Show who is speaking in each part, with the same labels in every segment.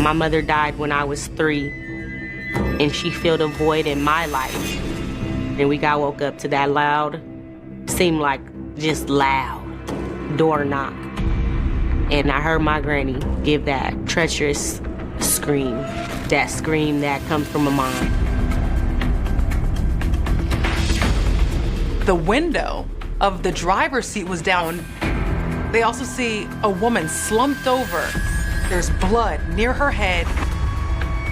Speaker 1: My mother died when I was 3, and she filled a void in my life. And we got woke up to that loud, seemed like just loud, door knock. And I heard my granny give that treacherous scream that comes from a mom.
Speaker 2: The window of the driver's seat was down. They also see a woman slumped over. There's blood near her head.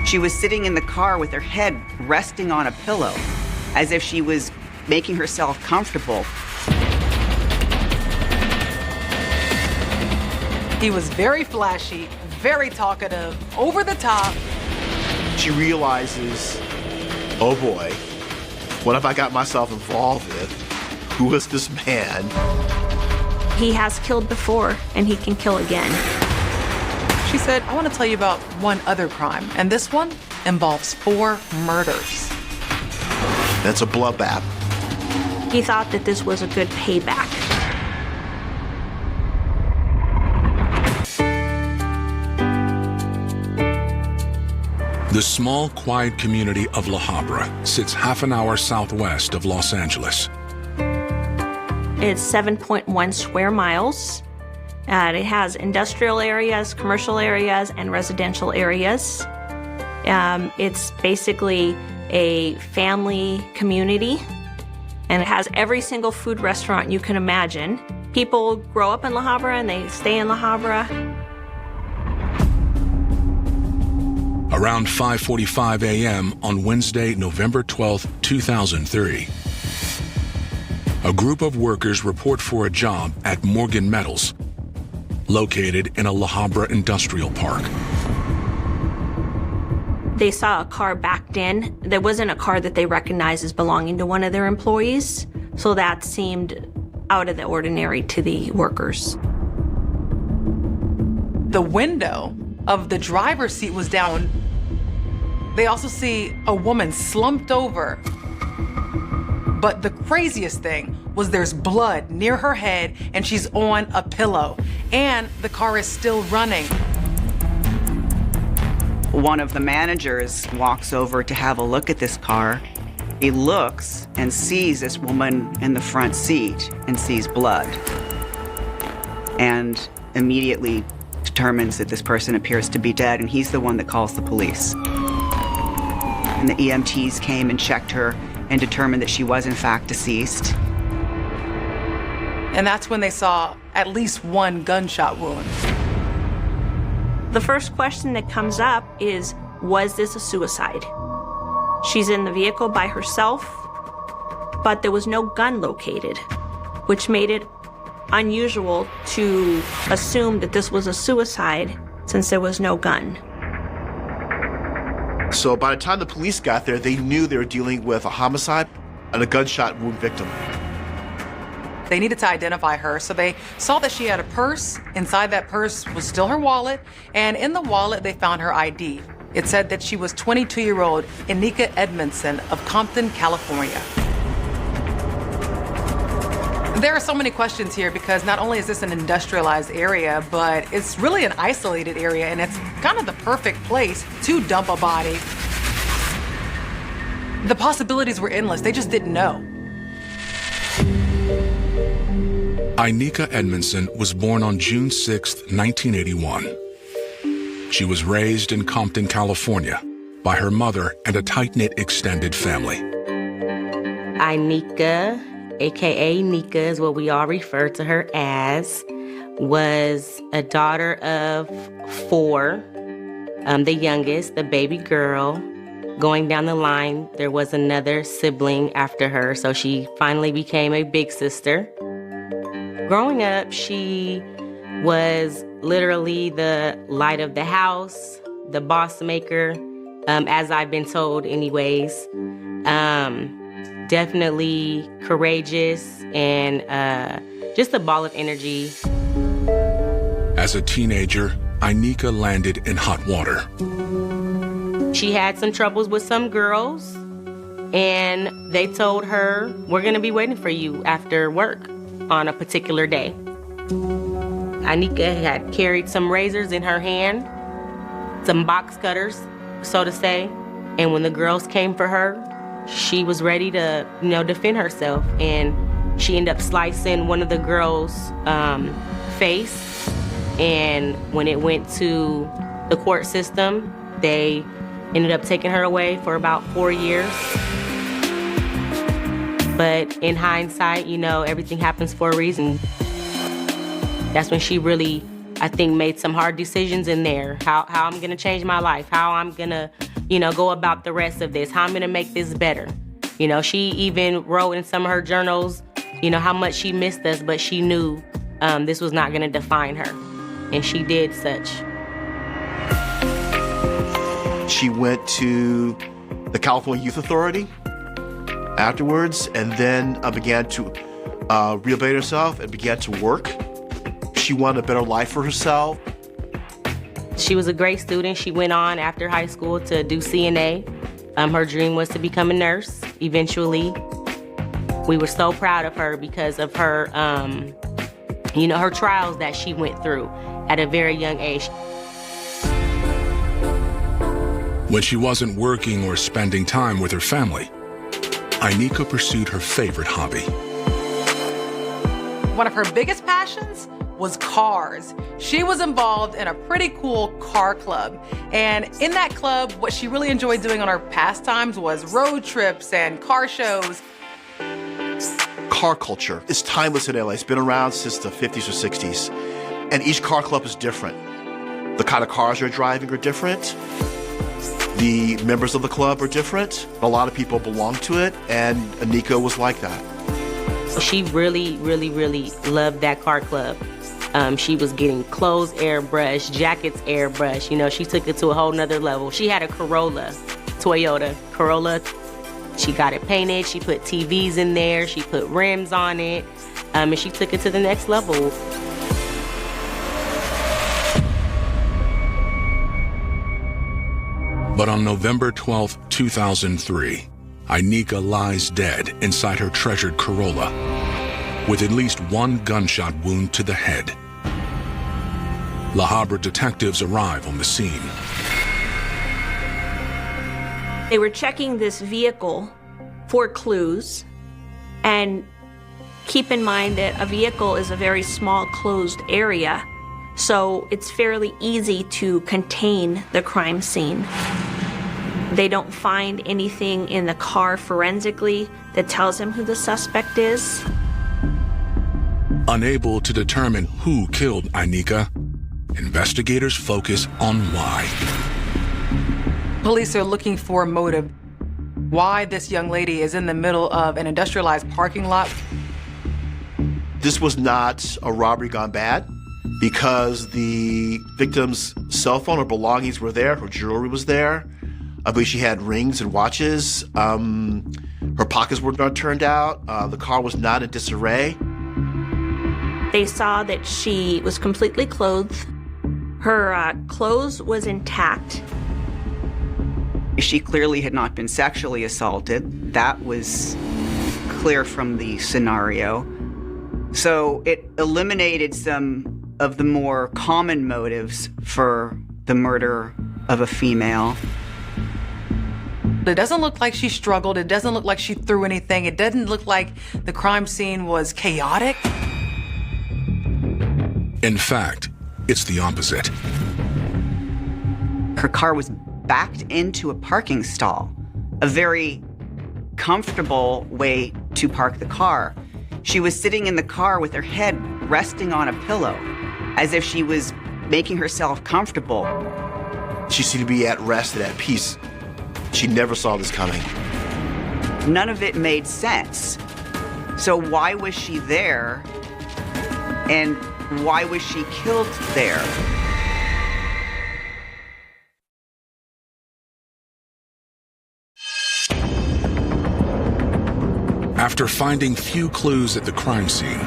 Speaker 3: She was sitting in the car with her head resting on a pillow, as if she was making herself comfortable.
Speaker 2: He was very flashy, very talkative, over the top.
Speaker 4: She realizes, oh boy, what have I got myself involved with? Who is this man?
Speaker 5: He has killed before, and he can kill again.
Speaker 2: She said, I want to tell you about one other crime, and this one involves 4 murders.
Speaker 4: That's a bloodbath.
Speaker 5: He thought that this was a good payback.
Speaker 6: The small, quiet community of LaHabra sits half an hour southwest of Los Angeles.
Speaker 5: It's 7.1 square miles. It has industrial areas, commercial areas, and residential areas. It's basically a family community, and it has every single food restaurant you can imagine. People grow up in LaHabra and they stay in LaHabra.
Speaker 6: Around 5:45 a.m. on Wednesday, November 12, 2003, a group of workers report for a job at Morgan Metals, located in a LaHabra industrial park.
Speaker 5: They saw a car backed in. There wasn't a car that they recognized as belonging to one of their employees, so that seemed out of the ordinary to the workers.
Speaker 2: The window of the driver's seat was down. They also see a woman slumped over. But the craziest thing was there's blood near her head and she's on a pillow, and the car is still running.
Speaker 3: One of the managers walks over to have a look at this car. He looks and sees this woman in the front seat and sees blood, and immediately determines that this person appears to be dead, and he's the one that calls the police. And the EMTs came and checked her and determined that she was in fact deceased.
Speaker 2: And that's when they saw at least 1 gunshot wound.
Speaker 5: The first question that comes up is, was this a suicide? She's in the vehicle by herself, but there was no gun located, which made it unusual to assume that this was a suicide since there was no gun.
Speaker 4: So by the time the police got there, they knew they were dealing with a homicide and a gunshot wound victim.
Speaker 2: They needed to identify her, so they saw that she had a purse. Inside that purse was still her wallet, and in the wallet they found her ID. It said that she was 22-year-old Anika Edmondson of Compton, California. There are so many questions here because not only is this an industrialized area, but it's really an isolated area, and it's kind of the perfect place to dump a body. The possibilities were endless. They just didn't know.
Speaker 6: Anika Edmondson was born on June 6, 1981. She was raised in Compton, California, by her mother and a tight-knit extended family.
Speaker 1: Anika, AKA Nika is what we all refer to her as, was a daughter of 4. The youngest, the baby girl. Going down the line, there was another sibling after her, so she finally became a big sister. Growing up, she was literally the light of the house, the boss maker, as I've been told anyways. Definitely courageous and just a ball of energy.
Speaker 6: As a teenager, Anika landed in hot water.
Speaker 1: She had some troubles with some girls, and they told her, we're gonna be waiting for you after work on a particular day. Anika had carried some razors in her hand, some box cutters, so to say. And when the girls came for her, she was ready to, defend herself. And she ended up slicing one of the girls' face. And when it went to the court system, they ended up taking her away for about 4 years. But in hindsight, everything happens for a reason. That's when she really, I think, made some hard decisions in there. How I'm gonna change my life, how I'm gonna, go about the rest of this, how I'm gonna make this better. She even wrote in some of her journals, how much she missed us, but she knew this was not gonna define her. And she did such.
Speaker 4: She went to the California Youth Authority afterwards, and then began to rehabilitate herself and began to work. She wanted a better life for herself.
Speaker 1: She was a great student. She went on after high school to do CNA. Her dream was to become a nurse eventually. We were so proud of her because of her, her trials that she went through at a very young age.
Speaker 6: When she wasn't working or spending time with her family, Inika pursued her favorite hobby.
Speaker 2: One of her biggest passions was cars. She was involved in a pretty cool car club. And in that club, what she really enjoyed doing on her pastimes was road trips and car shows.
Speaker 4: Car culture is timeless in LA. It's been around since the 50s or 60s. And each car club is different. The kind of cars you're driving are different. The members of the club are different. A lot of people belong to it, and Inika was like that.
Speaker 1: She really, really, really loved that car club. She was getting clothes airbrushed, jackets airbrushed. She took it to a whole nother level. She had a Toyota Corolla. She got it painted. She put TVs in there. She put rims on it. And she took it to the next level.
Speaker 6: But on November 12, 2003, Inika lies dead inside her treasured Corolla with at least one gunshot wound to the head. LaHabra detectives arrive on the scene.
Speaker 5: They were checking this vehicle for clues, and keep in mind that a vehicle is a very small closed area, so it's fairly easy to contain the crime scene. They don't find anything in the car forensically that tells them who the suspect is.
Speaker 6: Unable to determine who killed Inika, investigators focus on why.
Speaker 2: Police are looking for a motive. Why this young lady is in the middle of an industrialized parking lot.
Speaker 4: This was not a robbery gone bad because the victim's cell phone or belongings were there, her jewelry was there. I believe she had rings and watches. Her pockets were not turned out. The car was not in disarray.
Speaker 5: They saw that she was completely clothed. Her clothes was intact.
Speaker 3: She clearly had not been sexually assaulted. That was clear from the scenario. So it eliminated some of the more common motives for the murder of a female.
Speaker 2: It doesn't look like she struggled. It doesn't look like she threw anything. It doesn't look like the crime scene was chaotic.
Speaker 6: In fact, it's the opposite.
Speaker 3: Her car was backed into a parking stall, a very comfortable way to park the car. She was sitting in the car with her head resting on a pillow, as if she was making herself comfortable.
Speaker 4: She seemed to be at rest and at peace. She never saw this coming.
Speaker 3: None of it made sense. So why was she there? And why was she killed there?
Speaker 6: After finding few clues at the crime scene,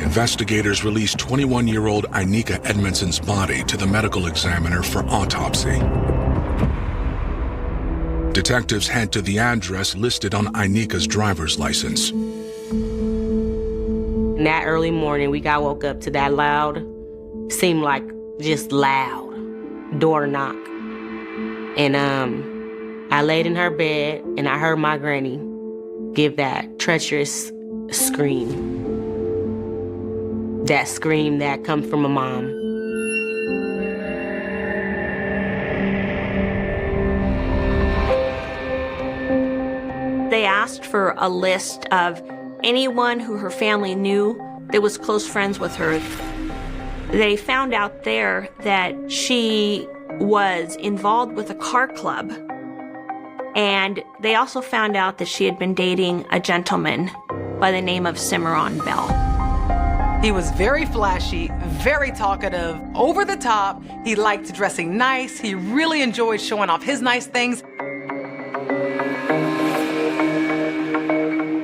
Speaker 6: investigators released 21-year-old Inika Edmondson's body to the medical examiner for autopsy. Detectives head to the address listed on Inika's driver's license.
Speaker 1: And that early morning, we got woke up to that loud, seemed like just loud. door knock. And I laid in her bed and I heard my granny give that treacherous scream. That scream that comes from a mom.
Speaker 5: They asked for a list of anyone who her family knew that was close friends with her. They found out there that she was involved with a car club. And they also found out that she had been dating a gentleman by the name of Cimarron Bell.
Speaker 2: He was very flashy, very talkative, over the top. He liked dressing nice. He really enjoyed showing off his nice things.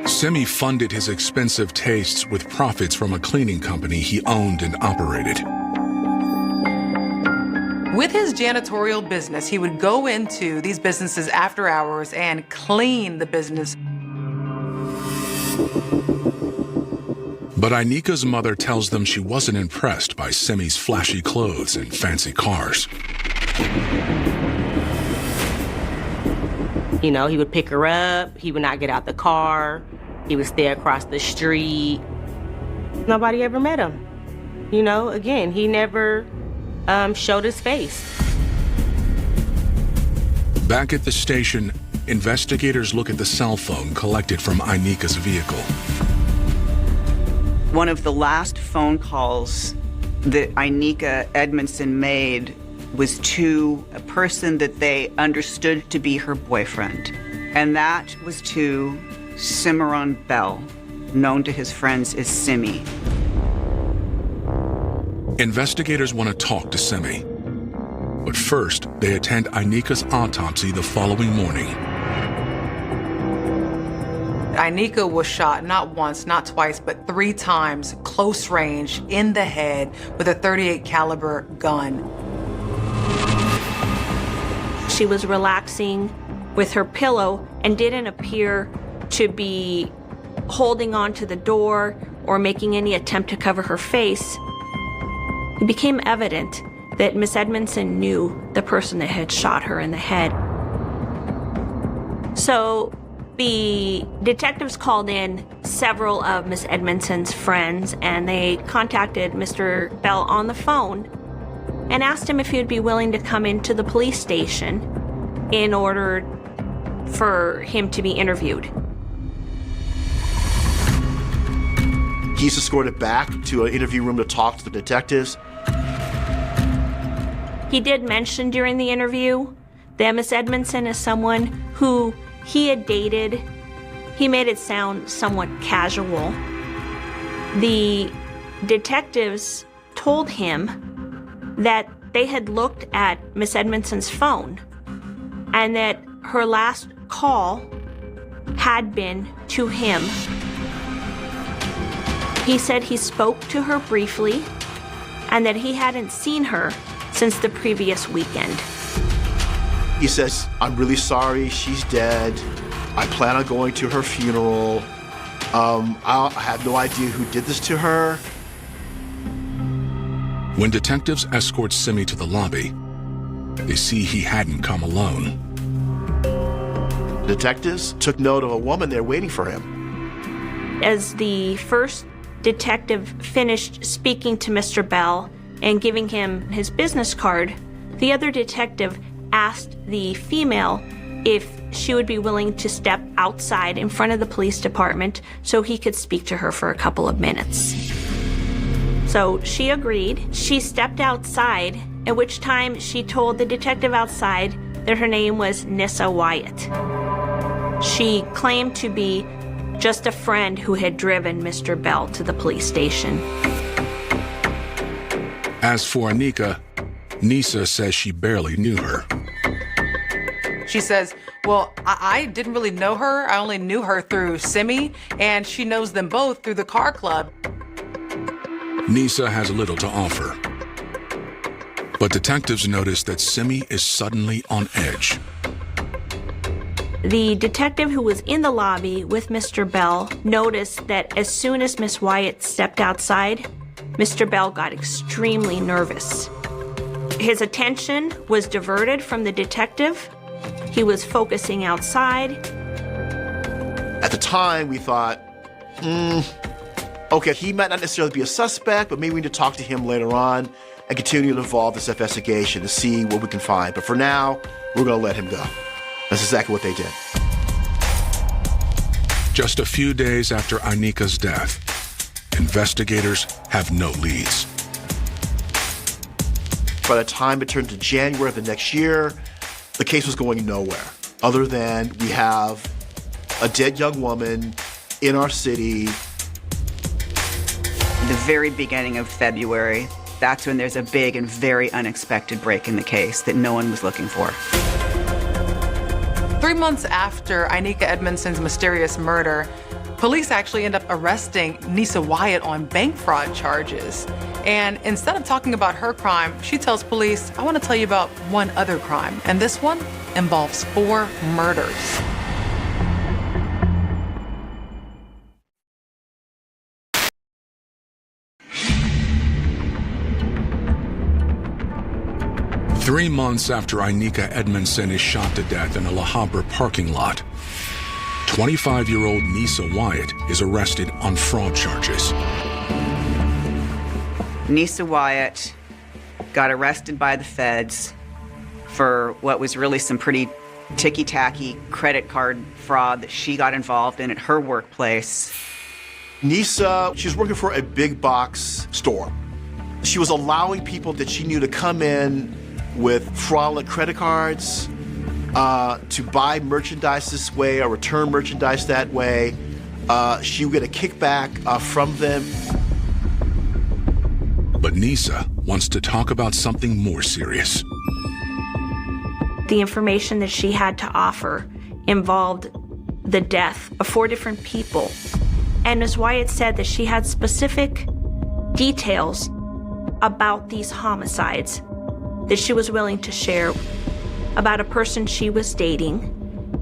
Speaker 6: Simi funded his expensive tastes with profits from a cleaning company he owned and operated.
Speaker 2: With his janitorial business, he would go into these businesses after hours and clean the business.
Speaker 6: But Ainika's mother tells them she wasn't impressed by Simi's flashy clothes and fancy cars.
Speaker 1: You know, he would pick her up, he would not get out the car, he would stay across the street. Nobody ever met him. You know, again, he never showed his face.
Speaker 6: Back at the station, investigators look at the cell phone collected from Ainika's vehicle.
Speaker 3: One of the last phone calls that Ainika Edmondson made was to a person that they understood to be her boyfriend. And that was to Cimarron Bell, known to his friends as Simi.
Speaker 6: Investigators want to talk to Simi. But first, they attend Ainika's autopsy the following morning.
Speaker 2: Ainika was shot not once, not twice, but 3 times, close range, in the head with a .38 caliber gun.
Speaker 5: She was relaxing with her pillow and didn't appear to be holding on to the door or making any attempt to cover her face. It became evident that Miss Edmondson knew the person that had shot her in the head. So the detectives called in several of Miss Edmondson's friends, and they contacted Mr. Bell on the phone and asked him if he would be willing to come into the police station in order for him to be interviewed.
Speaker 4: He's escorted back to an interview room to talk to the detectives.
Speaker 5: He did mention during the interview that Miss Edmondson is someone who he had dated. He made it sound somewhat casual. The detectives told him that they had looked at Miss Edmondson's phone and that her last call had been to him. He said he spoke to her briefly and that he hadn't seen her since the previous weekend.
Speaker 4: He says, "I'm really sorry, she's dead. I plan on going to her funeral. I have no idea who did this to her."
Speaker 6: When detectives escort Simi to the lobby, they see he hadn't come alone.
Speaker 4: Detectives took note of a woman there waiting for him.
Speaker 5: As the first detective finished speaking to Mr. Bell and giving him his business card, the other detective asked the female if she would be willing to step outside in front of the police department so he could speak to her for a couple of minutes. So she agreed. She stepped outside, at which time she told the detective outside that her name was Nissa Wyatt. She claimed to be just a friend who had driven Mr. Bell to the police station.
Speaker 6: As for Ainika, Nissa says she barely knew her.
Speaker 2: She says, well, I didn't really know her. I only knew her through Simi, and she knows them both through the car club.
Speaker 6: Nissa has little to offer. But detectives notice that Simi is suddenly on edge.
Speaker 5: The detective who was in the lobby with Mr. Bell noticed that as soon as Miss Wyatt stepped outside, Mr. Bell got extremely nervous. His attention was diverted from the detective. He was focusing outside.
Speaker 4: At the time, we thought, okay, he might not necessarily be a suspect, but maybe we need to talk to him later on and continue to involve this investigation to see what we can find. But for now, we're going to let him go. That's exactly what they did.
Speaker 6: Just a few days after Ainika's death, investigators have no leads.
Speaker 4: By the time it turned to January of the next year, the case was going nowhere, other than we have a dead young woman in our city.
Speaker 3: The very beginning of February, that's when there's a big and very unexpected break in the case that no one was looking for.
Speaker 2: 3 months after Ainika Edmondson's mysterious murder, police actually end up arresting Nisa Wyatt on bank fraud charges. And instead of talking about her crime, she tells police, I want to tell you about one other crime. And this one involves 4 murders.
Speaker 6: Three months after Ainika Edmondson is shot to death in a LaHabra parking lot, 25-year-old Nisa Wyatt is arrested on fraud charges.
Speaker 3: Nisa Wyatt got arrested by the feds for what was really some pretty ticky-tacky credit card fraud that she got involved in at her workplace.
Speaker 4: Nisa, she was working for a big box store. She was allowing people that she knew to come in with fraudulent credit cards to buy merchandise this way or return merchandise that way. She would get a kickback from them.
Speaker 6: But Nisa wants to talk about something more serious.
Speaker 5: The information that she had to offer involved the death of 4 different people. And Ms. Wyatt said that she had specific details about these homicides that she was willing to share about a person she was dating.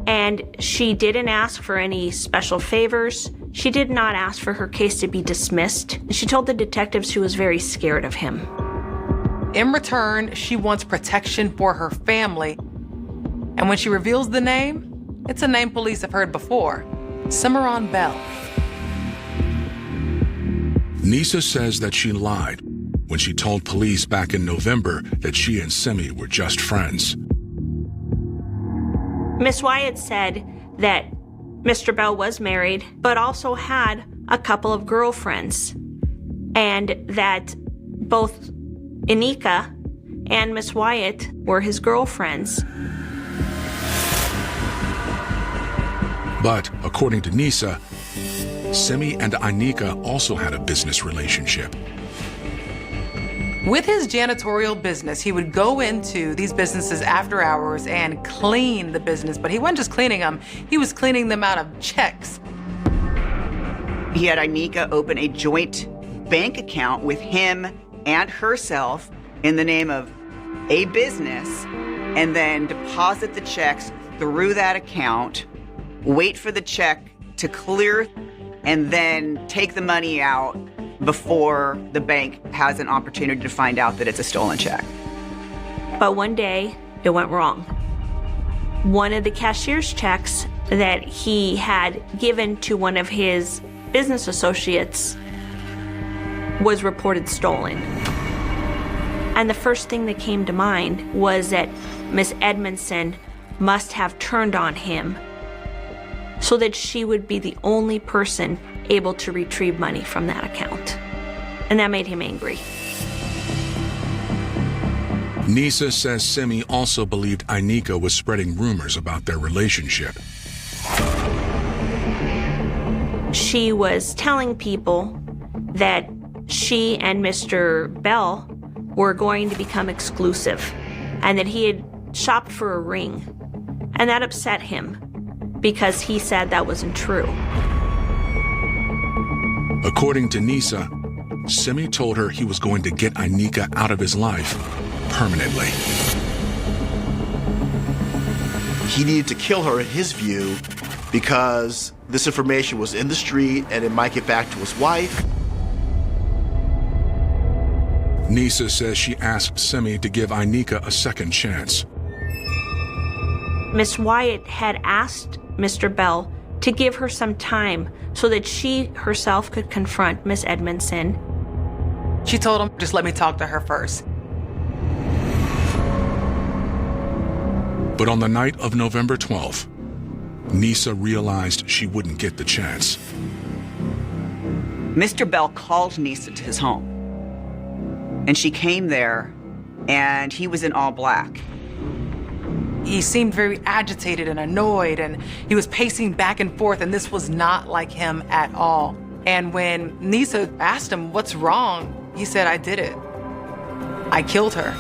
Speaker 5: And she didn't ask for any special favors. She did not ask for her case to be dismissed. She told the detectives she was very scared of him.
Speaker 2: In return, she wants protection for her family. And when she reveals the name, it's a name police have heard before, Cimarron Bell.
Speaker 6: Nisa says that she lied when she told police back in November that she and Simi were just friends.
Speaker 5: Miss Wyatt said that Mr. Bell was married, but also had a couple of girlfriends, and that both Ainika and Miss Wyatt were his girlfriends.
Speaker 6: But according to Nisa, Simi and Ainika also had a business relationship.
Speaker 2: With his janitorial business, he would go into these businesses after hours and clean the business, but he wasn't just cleaning them, he was cleaning them out of checks.
Speaker 3: He had Ainika open a joint bank account with him and herself in the name of a business, and then deposit the checks through that account, wait for the check to clear, and then take the money out before the bank has an opportunity to find out that it's a stolen check.
Speaker 5: But one day, it went wrong. One of the cashier's checks that he had given to one of his business associates was reported stolen. And the first thing that came to mind was that Miss Edmondson must have turned on him so that she would be the only person able to retrieve money from that account. And that made him angry.
Speaker 6: Nisa says Simi also believed Ainika was spreading rumors about their relationship.
Speaker 5: She was telling people that she and Mr. Bell were going to become exclusive and that he had shopped for a ring. And that upset him because he said that wasn't true.
Speaker 6: According to Nisa, Simi told her he was going to get Ainika out of his life permanently.
Speaker 4: He needed to kill her in his view because this information was in the street and it might get back to his wife.
Speaker 6: Nisa says she asked Simi to give Ainika a second chance.
Speaker 5: Miss Wyatt had asked Mr. Bell to give her some time so that she herself could confront Miss Edmondson.
Speaker 2: She told him, just let me talk to her first.
Speaker 6: But on the night of November 12th, Nisa realized she wouldn't get the chance.
Speaker 3: Mr. Bell called Nisa to his home. And she came there, and he was in all black.
Speaker 2: He seemed very agitated and annoyed, and he was pacing back and forth, and this was not like him at all. And when Nisa asked him, what's wrong? He said, I did it. I killed her.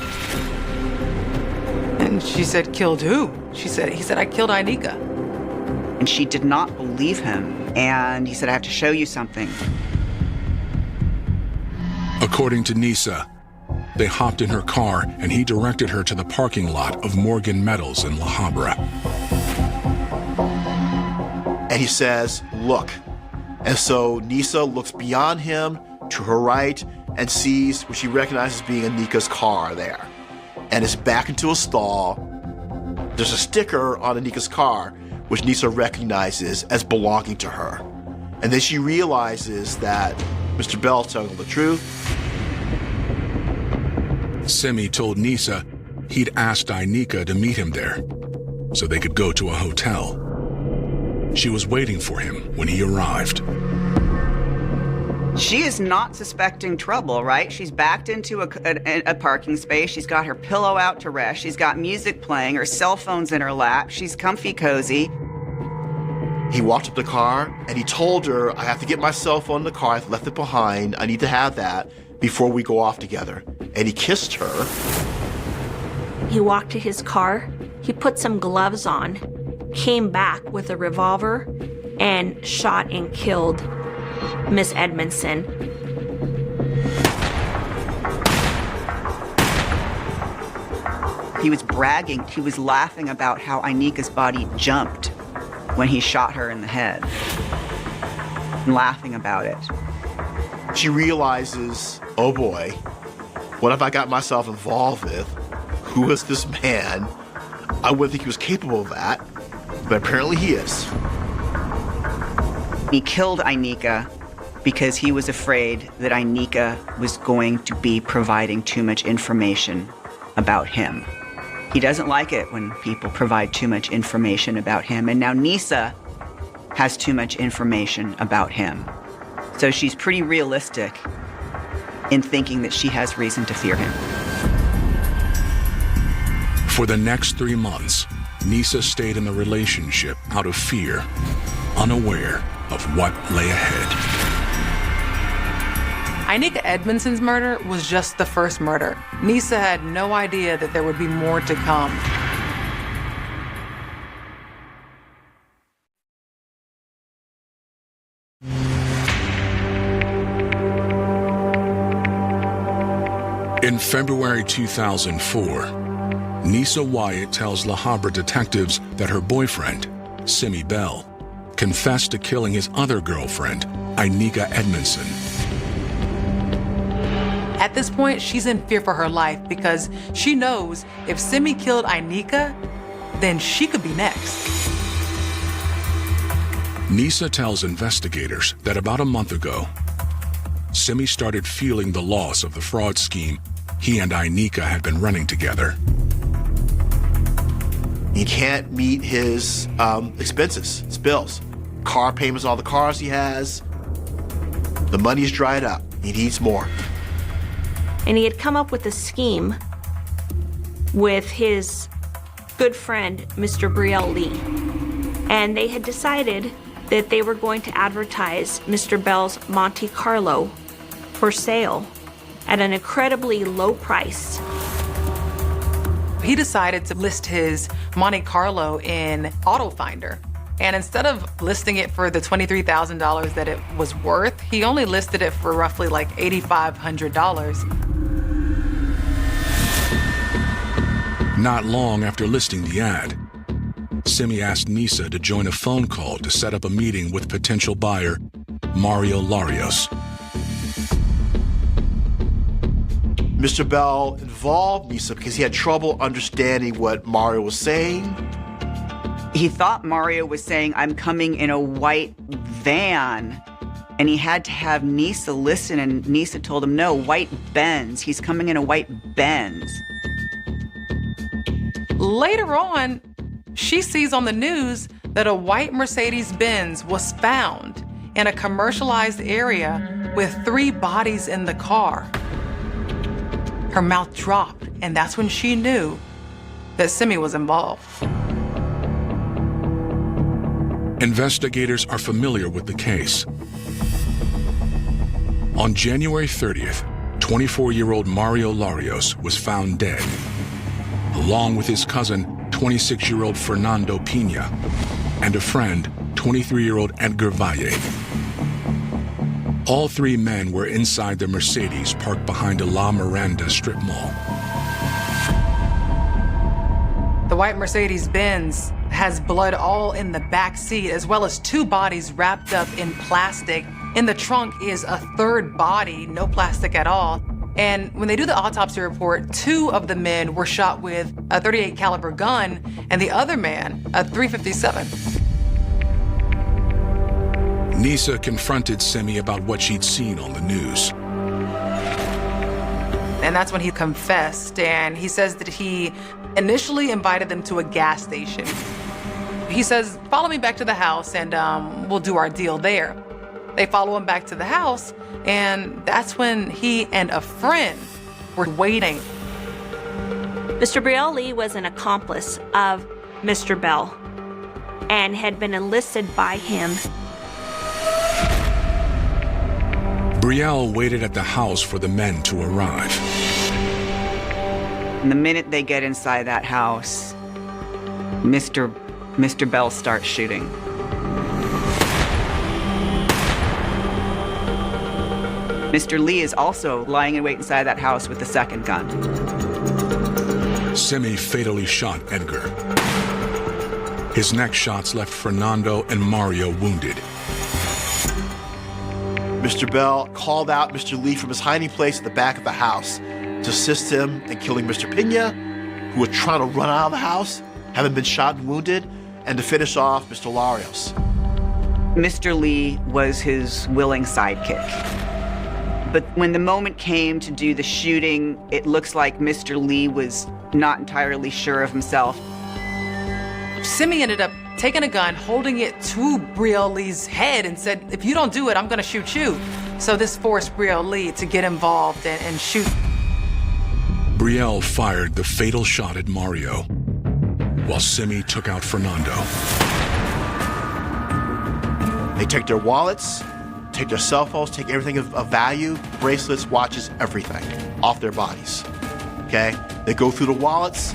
Speaker 2: And she said, killed who? He said, I killed Ainika.
Speaker 3: And she did not believe him. And he said, I have to show you something.
Speaker 6: According to Nisa, they hopped in her car and he directed her to the parking lot of Morgan Metals in LaHabra.
Speaker 4: And he says, look. And so Nisa looks beyond him to her right and sees what she recognizes being Anika's car there. And it's back into a stall. There's a sticker on Anika's car, which Nisa recognizes as belonging to her. And then she realizes that Mr. Bell's telling her the truth.
Speaker 6: Simi told Nisa he'd asked Ainika to meet him there so they could go to a hotel. She was waiting for him when he arrived.
Speaker 3: She is not suspecting trouble, right? She's backed into a parking space. She's got her pillow out to rest. She's got music playing. Her cell phone's in her lap. She's comfy cozy.
Speaker 4: He walked up the car and he told her, I have to get my cell phone in the car. I've left it behind. I need to have that before we go off together. And he kissed her.
Speaker 5: He walked to his car, he put some gloves on, came back with a revolver, and shot and killed Miss Edmondson.
Speaker 3: He was bragging. He was laughing about how Ainika's body jumped when he shot her in the head. And laughing about it.
Speaker 4: She realizes, oh boy, what have I got myself involved with? Who is this man? I wouldn't think he was capable of that, but apparently he is.
Speaker 3: He killed Ainika because he was afraid that Ainika was going to be providing too much information about him. He doesn't like it when people provide too much information about him, and now Nisa has too much information about him. So she's pretty realistic in thinking that she has reason to fear him.
Speaker 6: For the next 3 months, Nisa stayed in the relationship out of fear, unaware of what lay ahead.
Speaker 2: Ainika Edmondson's murder was just the first murder. Nisa had no idea that there would be more to come.
Speaker 6: In February 2004, Nisa Wyatt tells LaHabra detectives that her boyfriend, Simi Bell, confessed to killing his other girlfriend, Ainika Edmondson.
Speaker 2: At this point, she's in fear for her life because she knows if Simi killed Ainika, then she could be next.
Speaker 6: Nisa tells investigators that about a month ago, Simi started feeling the loss of the fraud scheme he and Ainika had been running together.
Speaker 4: He can't meet his expenses, his bills. Car payments, all the cars he has. The money's dried up. He needs more.
Speaker 5: And he had come up with a scheme with his good friend, Mr. Brielle Lee. And they had decided that they were going to advertise Mr. Bell's Monte Carlo for sale at an incredibly low price.
Speaker 2: He decided to list his Monte Carlo in Auto Finder. And instead of listing it for the $23,000 that it was worth, he only listed it for roughly like $8,500.
Speaker 6: Not long after listing the ad, Simi asked Nisa to join a phone call to set up a meeting with potential buyer, Mario Larios.
Speaker 4: Mr. Bell involved Nisa because he had trouble understanding what Mario was saying.
Speaker 3: He thought Mario was saying, "I'm coming in a white van." And he had to have Nisa listen, and Nisa told him, "No, white Benz. He's coming in a white Benz."
Speaker 2: Later on, she sees on the news that a white Mercedes-Benz was found in a commercialized area with 3 bodies in the car. Her mouth dropped, and that's when she knew that Simi was involved.
Speaker 6: Investigators are familiar with the case. On January 30th, 24-year-old Mario Larios was found dead, along with his cousin, 26-year-old Fernando Pina, and a friend, 23-year-old Edgar Valle. All 3 men were inside the Mercedes parked behind a La Miranda strip mall.
Speaker 2: The white Mercedes-Benz has blood all in the back seat, as well as 2 bodies wrapped up in plastic. In the trunk is a 3rd body, no plastic at all. And when they do the autopsy report, 2 of the men were shot with a .38 caliber gun, and the other man, a .357.
Speaker 6: Nisa confronted Simi about what she'd seen on the news.
Speaker 2: And that's when he confessed, and he says that he initially invited them to a gas station. He says, "Follow me back to the house and we'll do our deal there." They follow him back to the house, and that's when he and a friend were waiting.
Speaker 5: Mr. Brielle Lee was an accomplice of Mr. Bell and had been enlisted by him.
Speaker 6: Brielle waited at the house for the men to arrive.
Speaker 3: And the minute they get inside that house, Mr. Bell starts shooting. Mr. Lee is also lying in wait inside that house with the 2nd gun.
Speaker 6: Simi fatally shot Edgar. His next shots left Fernando and Mario wounded.
Speaker 4: Mr. Bell called out Mr. Lee from his hiding place at the back of the house to assist him in killing Mr. Pina, who was trying to run out of the house, having been shot and wounded, and to finish off Mr. Larios.
Speaker 3: Mr. Lee was his willing sidekick. But when the moment came to do the shooting, it looks like Mr. Lee was not entirely sure of himself.
Speaker 2: Simi ended up taking a gun, holding it to Brielle Lee's head, and said, "If you don't do it, I'm gonna shoot you." So this forced Brielle Lee to get involved and shoot.
Speaker 6: Brielle fired the fatal shot at Mario, while Simi took out Fernando.
Speaker 4: They take their wallets, take their cell phones, take everything of value, bracelets, watches, everything off their bodies, okay? They go through the wallets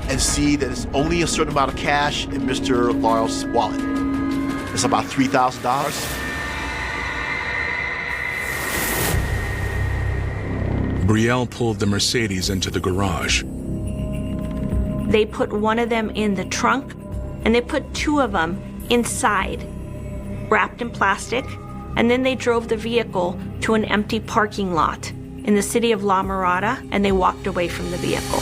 Speaker 4: and see that it's only a certain amount of cash in Mr. Larios' wallet. It's about $3,000.
Speaker 6: Brielle pulled the Mercedes into the garage.
Speaker 5: They put one of them in the trunk, and they put 2 of them inside, wrapped in plastic, and then they drove the vehicle to an empty parking lot in the city of La Mirada, and they walked away from the vehicle.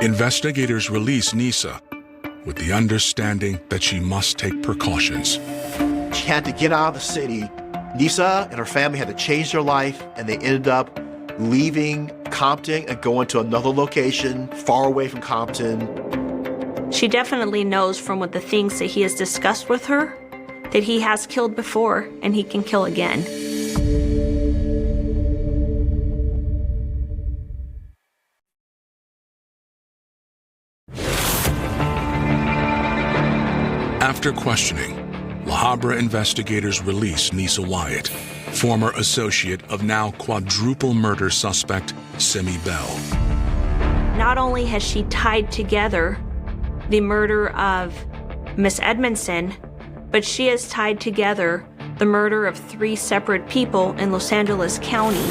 Speaker 6: Investigators release Nisa with the understanding that she must take precautions.
Speaker 4: She had to get out of the city. Nisa and her family had to change their life, and they ended up leaving Compton and going to another location far away from Compton.
Speaker 5: She definitely knows from what the things that he has discussed with her that he has killed before and he can kill again.
Speaker 6: After questioning, LaHabra investigators release Nisa Wyatt, former associate of now quadruple murder suspect Simi Bell.
Speaker 5: Not only has she tied together the murder of Miss Edmondson, but she has tied together the murder of 3 separate people in Los Angeles County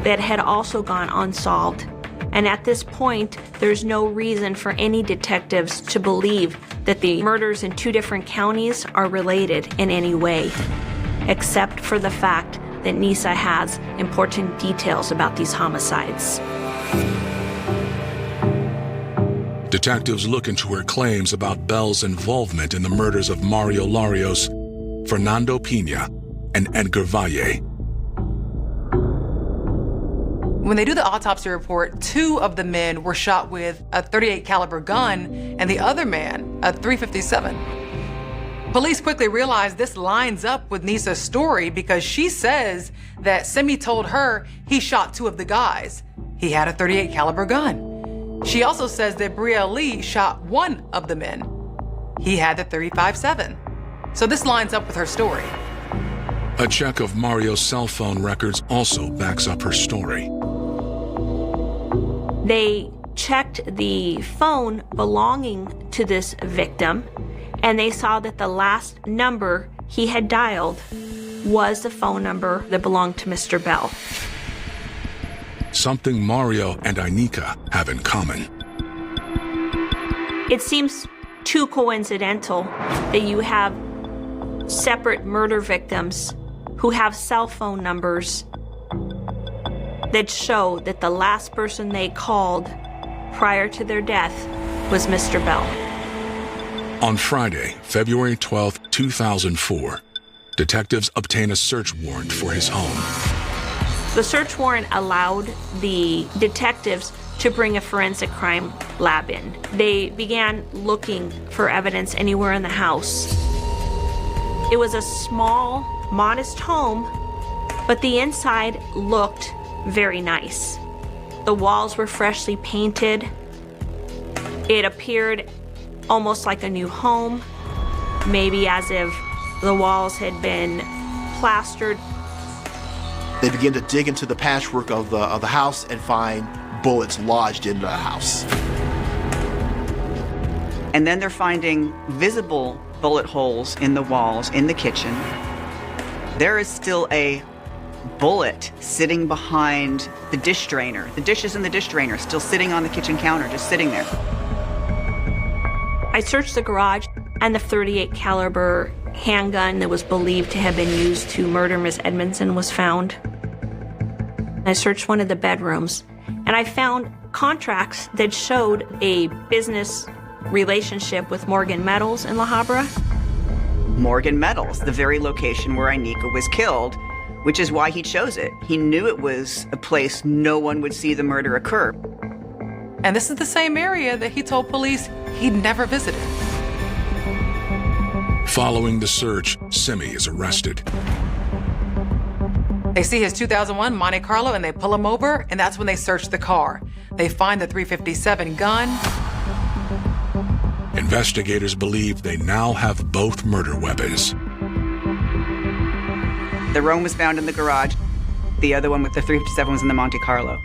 Speaker 5: that had also gone unsolved. And at this point, there's no reason for any detectives to believe that the murders in 2 different counties are related in any way. except for the fact that Nisa has important details about these homicides.
Speaker 6: Detectives look into her claims about Bell's involvement in the murders of Mario Larios, Fernando Pina, and Edgar Valle.
Speaker 2: When they do the autopsy report, 2 of the men were shot with a .38 caliber gun and the other man a .357. Police quickly realize this lines up with Nisa's story because she says that Simi told her he shot 2 of the guys. He had a .38 caliber gun. She also says that Brielle Lee shot 1 of the men. He had the .357. So this lines up with her story.
Speaker 6: A check of Mario's cell phone records also backs up her story.
Speaker 5: They checked the phone belonging to this victim, and they saw that the last number he had dialed was the phone number that belonged to Mr. Bell.
Speaker 6: Something Mario and Inika have in common.
Speaker 5: It seems too coincidental that you have separate murder victims who have cell phone numbers that show that the last person they called prior to their death was Mr. Bell.
Speaker 6: On Friday, February 12, 2004, detectives obtain a search warrant for his home.
Speaker 5: The search warrant allowed the detectives to bring a forensic crime lab in. They began looking for evidence anywhere in the house. It was a small, modest home, but the inside looked very nice. The walls were freshly painted. It appeared almost like a new home, maybe as if the walls had been plastered.
Speaker 4: They begin to dig into the patchwork of the house and find bullets lodged in the house.
Speaker 3: And then they're finding visible bullet holes in the walls in the kitchen. There is still a bullet sitting behind the dish drainer. The dishes in the dish drainer still sitting on the kitchen counter, just sitting there.
Speaker 5: I searched the garage, and the .38 caliber handgun that was believed to have been used to murder Miss Edmondson was found. I searched one of the bedrooms, and I found contracts that showed a business relationship with Morgan Metals in LaHabra.
Speaker 3: Morgan Metals, the very location where Inika was killed, which is why he chose it. He knew it was a place no one would see the murder occur.
Speaker 2: And this is the same area that he told police he'd never visited.
Speaker 6: Following the search, Simi is arrested.
Speaker 2: They see his 2001 Monte Carlo and they pull him over, and that's when they search the car. They find the .357 gun.
Speaker 6: Investigators believe they now have both murder weapons.
Speaker 3: The Rome was found in the garage. The other one with the .357 was in the Monte Carlo.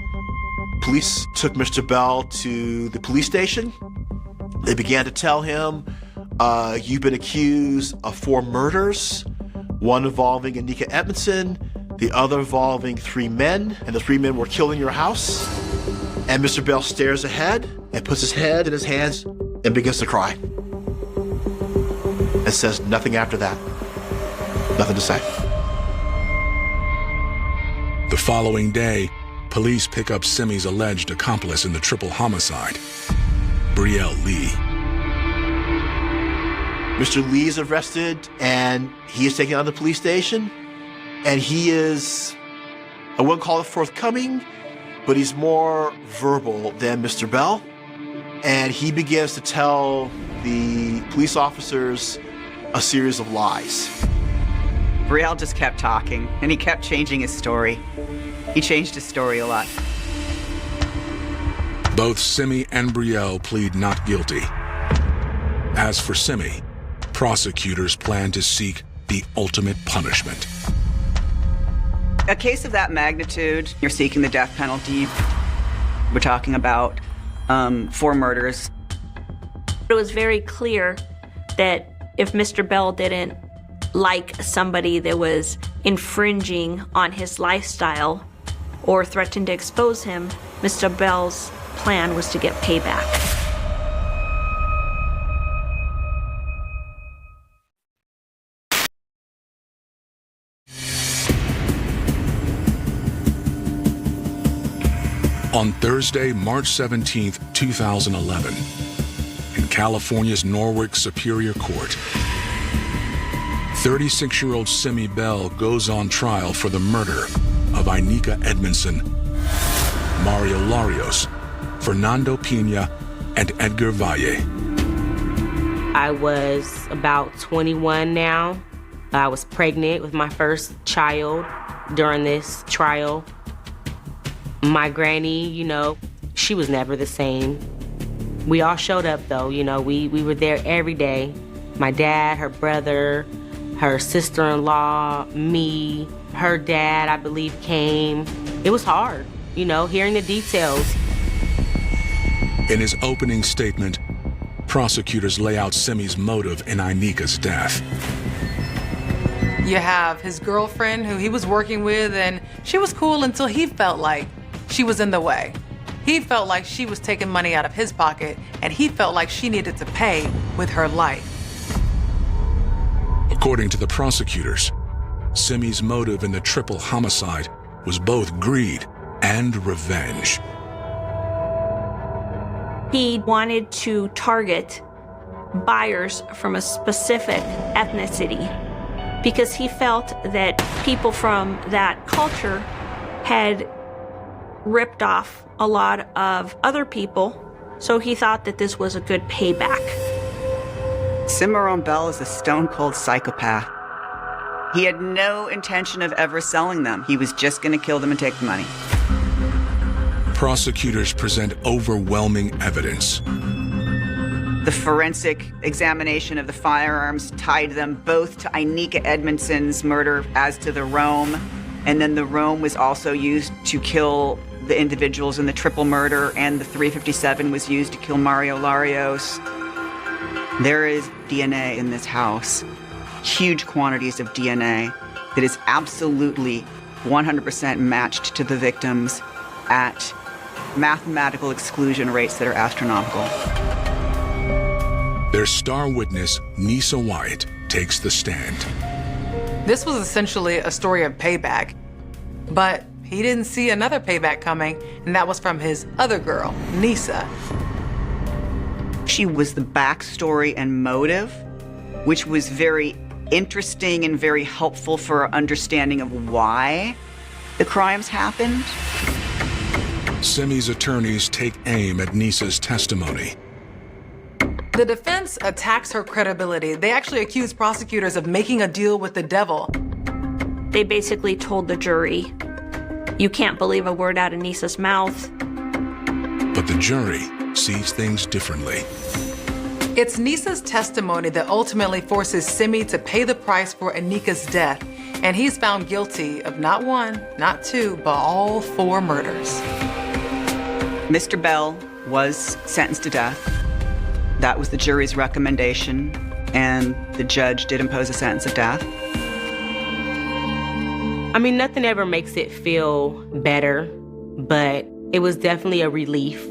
Speaker 4: Police took Mr. Bell to the police station. They began to tell him, you've been accused of 4 murders, one involving Inika Edmondson, the other involving 3 men, and the 3 men were killed in your house. And Mr. Bell stares ahead and puts his head in his hands and begins to cry. And says nothing after that. Nothing to say.
Speaker 6: The following day, police pick up Simi's alleged accomplice in the triple homicide, Brielle Lee.
Speaker 4: Mr. Lee is arrested, and he is taken out of the police station, and he is, I wouldn't call it forthcoming, but he's more verbal than Mr. Bell, and he begins to tell the police officers a series of lies.
Speaker 3: Brielle just kept talking, and he kept changing his story. He changed his story a lot.
Speaker 6: Both Simi and Brielle plead not guilty. As for Simi, prosecutors plan to seek the ultimate punishment.
Speaker 3: A case of that magnitude, you're seeking the death penalty. We're talking about 4 murders.
Speaker 5: It was very clear that if Mr. Bell didn't like somebody that was infringing on his lifestyle or threatened to expose him, Mr. Bell's plan was to get payback.
Speaker 6: On Thursday, March 17, 2011, in California's Norwalk Superior Court, 36-year-old Simi Bell goes on trial for the murder of Inika Edmondson, Mario Larios, Fernando Pina, and Edgar Valle.
Speaker 1: I was about 21 now. I was pregnant with my first child during this trial. My granny, she was never the same. We all showed up though, we were there every day. My dad, her brother, her sister-in-law, me, her dad, I believe, came. It was hard, hearing the details.
Speaker 6: In his opening statement, prosecutors lay out Simi's motive in Inika's death.
Speaker 2: You have his girlfriend who he was working with, and she was cool until he felt like she was in the way. He felt like she was taking money out of his pocket, and he felt like she needed to pay with her life.
Speaker 6: According to the prosecutors, Simi's motive in the triple homicide was both greed and revenge.
Speaker 5: He wanted to target buyers from a specific ethnicity because he felt that people from that culture had ripped off a lot of other people, so he thought that this was a good payback.
Speaker 3: Cimarron Bell is a stone-cold psychopath. He had no intention of ever selling them. He was just going to kill them and take the money.
Speaker 6: Prosecutors present overwhelming evidence.
Speaker 3: The forensic examination of the firearms tied them both to Inika Edmondson's murder as to the Rome, and then the Rome was also used to kill the individuals in the triple murder, and the .357 was used to kill Mario Larios. There is DNA in this house, huge quantities of DNA that is absolutely 100% matched to the victims at mathematical exclusion rates that are astronomical.
Speaker 6: Their star witness, Nisa Wyatt, takes the stand.
Speaker 2: This was essentially a story of payback, but he didn't see another payback coming, and that was from his other girl, Nisa.
Speaker 3: She was the backstory and motive, which was very interesting and very helpful for our understanding of why the crimes happened.
Speaker 6: Simi's attorneys take aim at Nisa's testimony.
Speaker 2: The defense attacks her credibility. They actually accuse prosecutors of making a deal with the devil.
Speaker 5: They basically told the jury, you can't believe a word out of Nisa's mouth.
Speaker 6: But the jury sees things differently.
Speaker 2: It's Nisa's testimony that ultimately forces Simi to pay the price for Inika's death, and he's found guilty of not one, not two, but all 4 murders.
Speaker 3: Mr. Bell was sentenced to death. That was the jury's recommendation, and the judge did impose a sentence of death.
Speaker 1: I mean, nothing ever makes it feel better, but it was definitely a relief.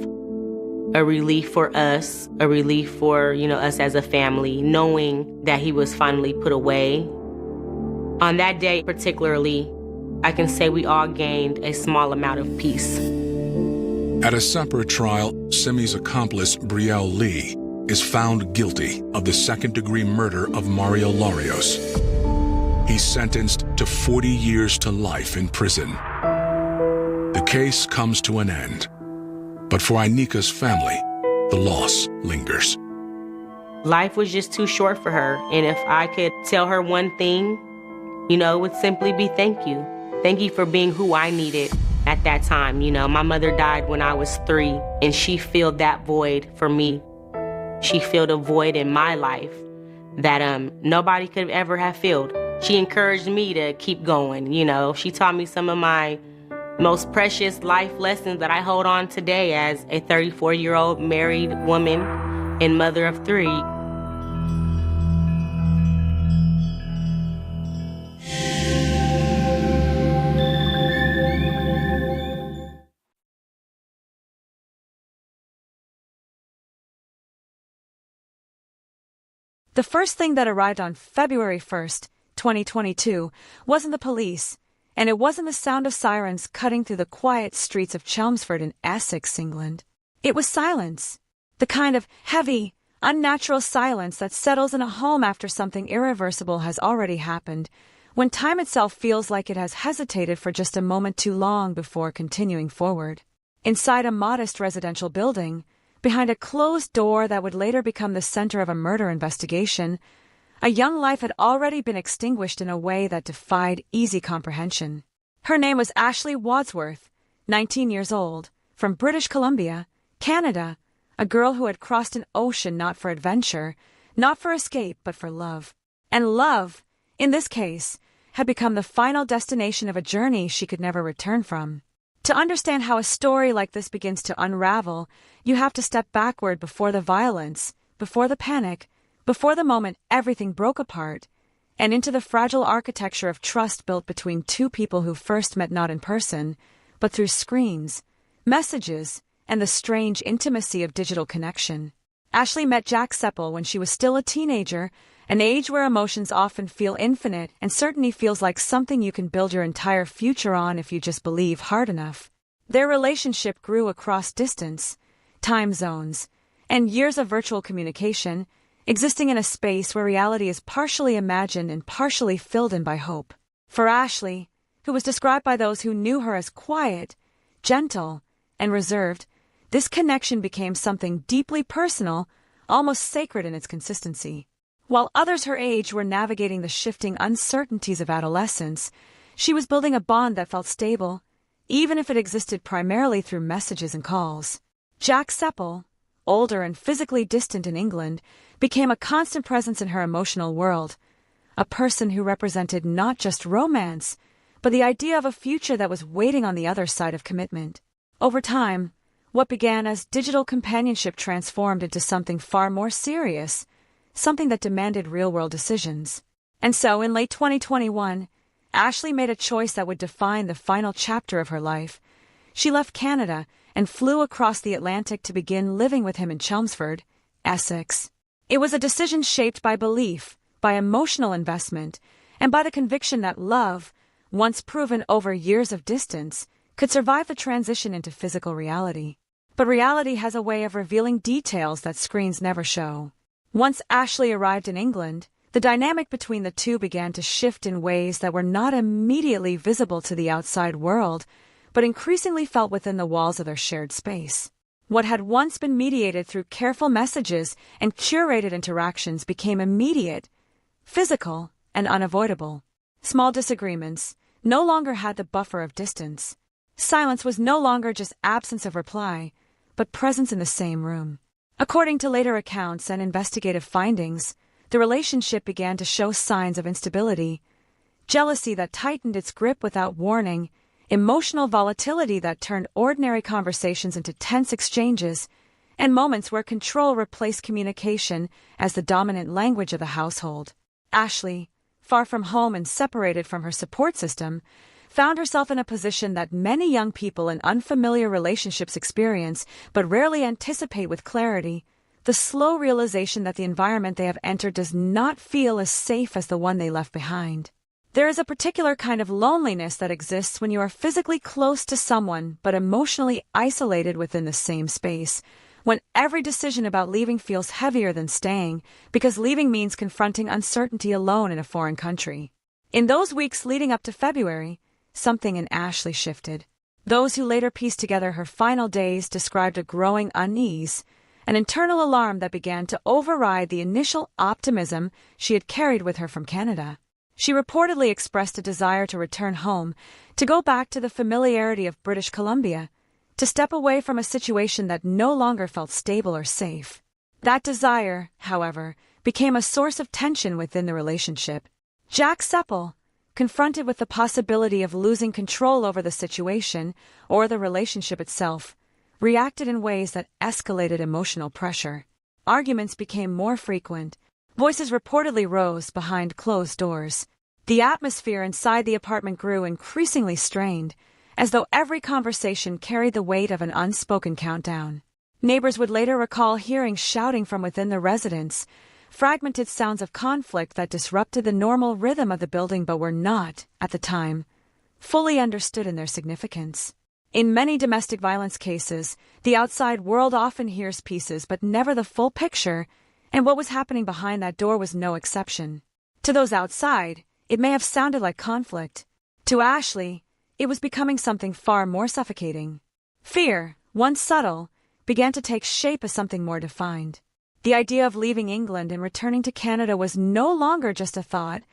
Speaker 1: A relief for us, a relief for, us as a family, knowing that he was finally put away. On that day particularly, I can say we all gained a small amount of peace.
Speaker 6: At a separate trial, Simi's accomplice, Brielle Lee, is found guilty of the second-degree murder of Mario Larios. He's sentenced to 40 years to life in prison. The case comes to an end. But for Inika's family, the loss lingers.
Speaker 1: Life was just too short for her. And if I could tell her one thing, it would simply be thank you. Thank you for being who I needed at that time. My mother died when I was 3, and she filled that void for me. She filled a void in my life that nobody could ever have filled. She encouraged me to keep going. She taught me some of my most precious life lessons that I hold on today as a 34-year-old married woman and mother of 3.
Speaker 7: The first thing that arrived on February 1st, 2022, wasn't the police. And it wasn't the sound of sirens cutting through the quiet streets of Chelmsford in Essex, England. It was silence. The kind of heavy, unnatural silence that settles in a home after something irreversible has already happened, when time itself feels like it has hesitated for just a moment too long before continuing forward. Inside a modest residential building, behind a closed door that would later become the center of a murder investigation, a young life had already been extinguished in a way that defied easy comprehension. Her name was Ashley Wadsworth, 19 years old, from British Columbia, Canada, a girl who had crossed an ocean not for adventure, not for escape, but for love. And love, in this case, had become the final destination of a journey she could never return from. To understand how a story like this begins to unravel, you have to step backward before the violence, before the panic, before the moment everything broke apart, and into the fragile architecture of trust built between two people who first met not in person, but through screens, messages, and the strange intimacy of digital connection. Ashley met Jack Seppel when she was still a teenager, an age where emotions often feel infinite and certainty feels like something you can build your entire future on if you just believe hard enough. Their relationship grew across distance, time zones, and years of virtual communication, existing in a space where reality is partially imagined and partially filled in by hope. For Ashley, who was described by those who knew her as quiet, gentle, and reserved, this connection became something deeply personal, almost sacred in its consistency. While others her age were navigating the shifting uncertainties of adolescence, she was building a bond that felt stable, even if it existed primarily through messages and calls. Jack Seppel, older and physically distant in England, became a constant presence in her emotional world, a person who represented not just romance, but the idea of a future that was waiting on the other side of commitment. Over time, what began as digital companionship transformed into something far more serious, something that demanded real-world decisions. And so, in late 2021, Ashley made a choice that would define the final chapter of her life. She left Canada and flew across the Atlantic to begin living with him in Chelmsford, Essex. It was a decision shaped by belief, by emotional investment, and by the conviction that love, once proven over years of distance, could survive the transition into physical reality. But reality has a way of revealing details that screens never show. Once Ashley arrived in England, the dynamic between the two began to shift in ways that were not immediately visible to the outside world, but increasingly felt within the walls of their shared space. What had once been mediated through careful messages and curated interactions became immediate, physical, and unavoidable. Small disagreements no longer had the buffer of distance. Silence was no longer just absence of reply, but presence in the same room. According to later accounts and investigative findings, the relationship began to show signs of instability, jealousy that tightened its grip without warning, emotional volatility that turned ordinary conversations into tense exchanges, and moments where control replaced communication as the dominant language of the household. Ashley, far from home and separated from her support system, found herself in a position that many young people in unfamiliar relationships experience but rarely anticipate with clarity: the slow realization that the environment they have entered does not feel as safe as the one they left behind. There is a particular kind of loneliness that exists when you are physically close to someone but emotionally isolated within the same space, when every decision about leaving feels heavier than staying, because leaving means confronting uncertainty alone in a foreign country. In those weeks leading up to February, something in Ashley shifted. Those who later pieced together her final days described a growing unease, an internal alarm that began to override the initial optimism she had carried with her from Canada. She reportedly expressed a desire to return home, to go back to the familiarity of British Columbia, to step away from a situation that no longer felt stable or safe. That desire, however, became a source of tension within the relationship. Jack Seppel, confronted with the possibility of losing control over the situation or the relationship itself, reacted in ways that escalated emotional pressure. Arguments became more frequent. Voices reportedly rose behind closed doors. The atmosphere inside the apartment grew increasingly strained, as though every conversation carried the weight of an unspoken countdown. Neighbors would later recall hearing shouting from within the residence, fragmented sounds of conflict that disrupted the normal rhythm of the building but were not, at the time, fully understood in their significance. In many domestic violence cases, the outside world often hears pieces but never the full picture, and what was happening behind that door was no exception. To those outside, it may have sounded like conflict. To Ashley, it was becoming something far more suffocating. Fear, once subtle, began to take shape as something more defined. The idea of leaving England and returning to Canada was no longer just a thought.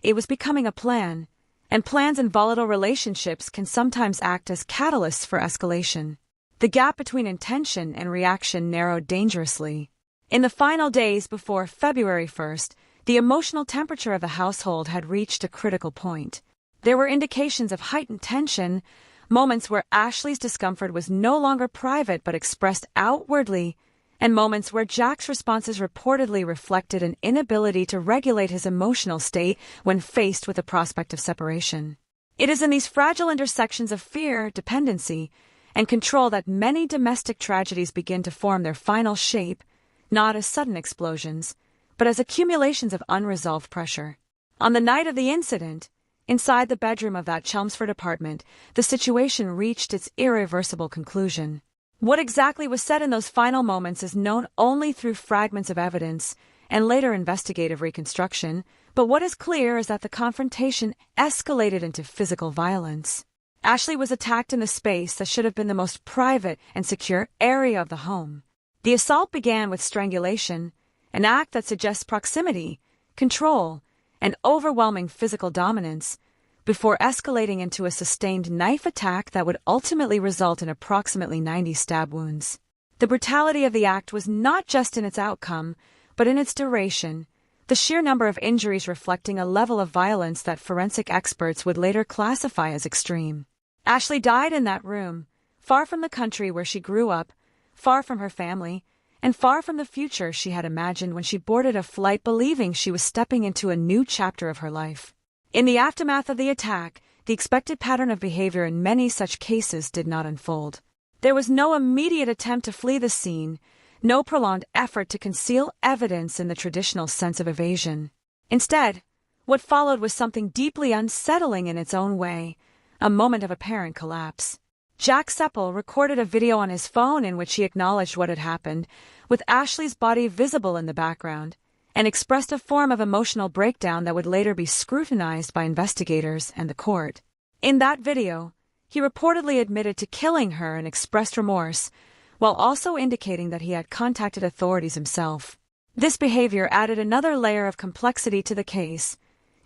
Speaker 7: It was becoming a plan, and plans in volatile relationships can sometimes act as catalysts for escalation. The gap between intention and reaction narrowed dangerously. In the final days before February 1st, the emotional temperature of the household had reached a critical point. There were indications of heightened tension, moments where Ashley's discomfort was no longer private but expressed outwardly, and moments where Jack's responses reportedly reflected an inability to regulate his emotional state when faced with the prospect of separation. It is in these fragile intersections of fear, dependency, and control that many domestic tragedies begin to form their final shape, not as sudden explosions, but as accumulations of unresolved pressure. On the night of the incident, inside the bedroom of that Chelmsford apartment, the situation reached its irreversible conclusion. What exactly was said in those final moments is known only through fragments of evidence and later investigative reconstruction, but what is clear is that the confrontation escalated into physical violence. Ashley was attacked in the space that should have been the most private and secure area of the home. The assault began with strangulation, an act that suggests proximity, control, and overwhelming physical dominance, before escalating into a sustained knife attack that would ultimately result in approximately 90 stab wounds. The brutality of the act was not just in its outcome, but in its duration, the sheer number of injuries reflecting a level of violence that forensic experts would later classify as extreme. Ashley died in that room, far from the country where she grew up, far from her family, and far from the future she had imagined when she boarded a flight believing she was stepping into a new chapter of her life. In the aftermath of the attack, the expected pattern of behavior in many such cases did not unfold. There was no immediate attempt to flee the scene, no prolonged effort to conceal evidence in the traditional sense of evasion. Instead, what followed was something deeply unsettling in its own way, a moment of apparent collapse. Jack Seppel recorded a video on his phone in which he acknowledged what had happened, with Ashley's body visible in the background, and expressed a form of emotional breakdown that would later be scrutinized by investigators and the court. In that video, he reportedly admitted to killing her and expressed remorse, while also indicating that he had contacted authorities himself. This behavior added another layer of complexity to the case,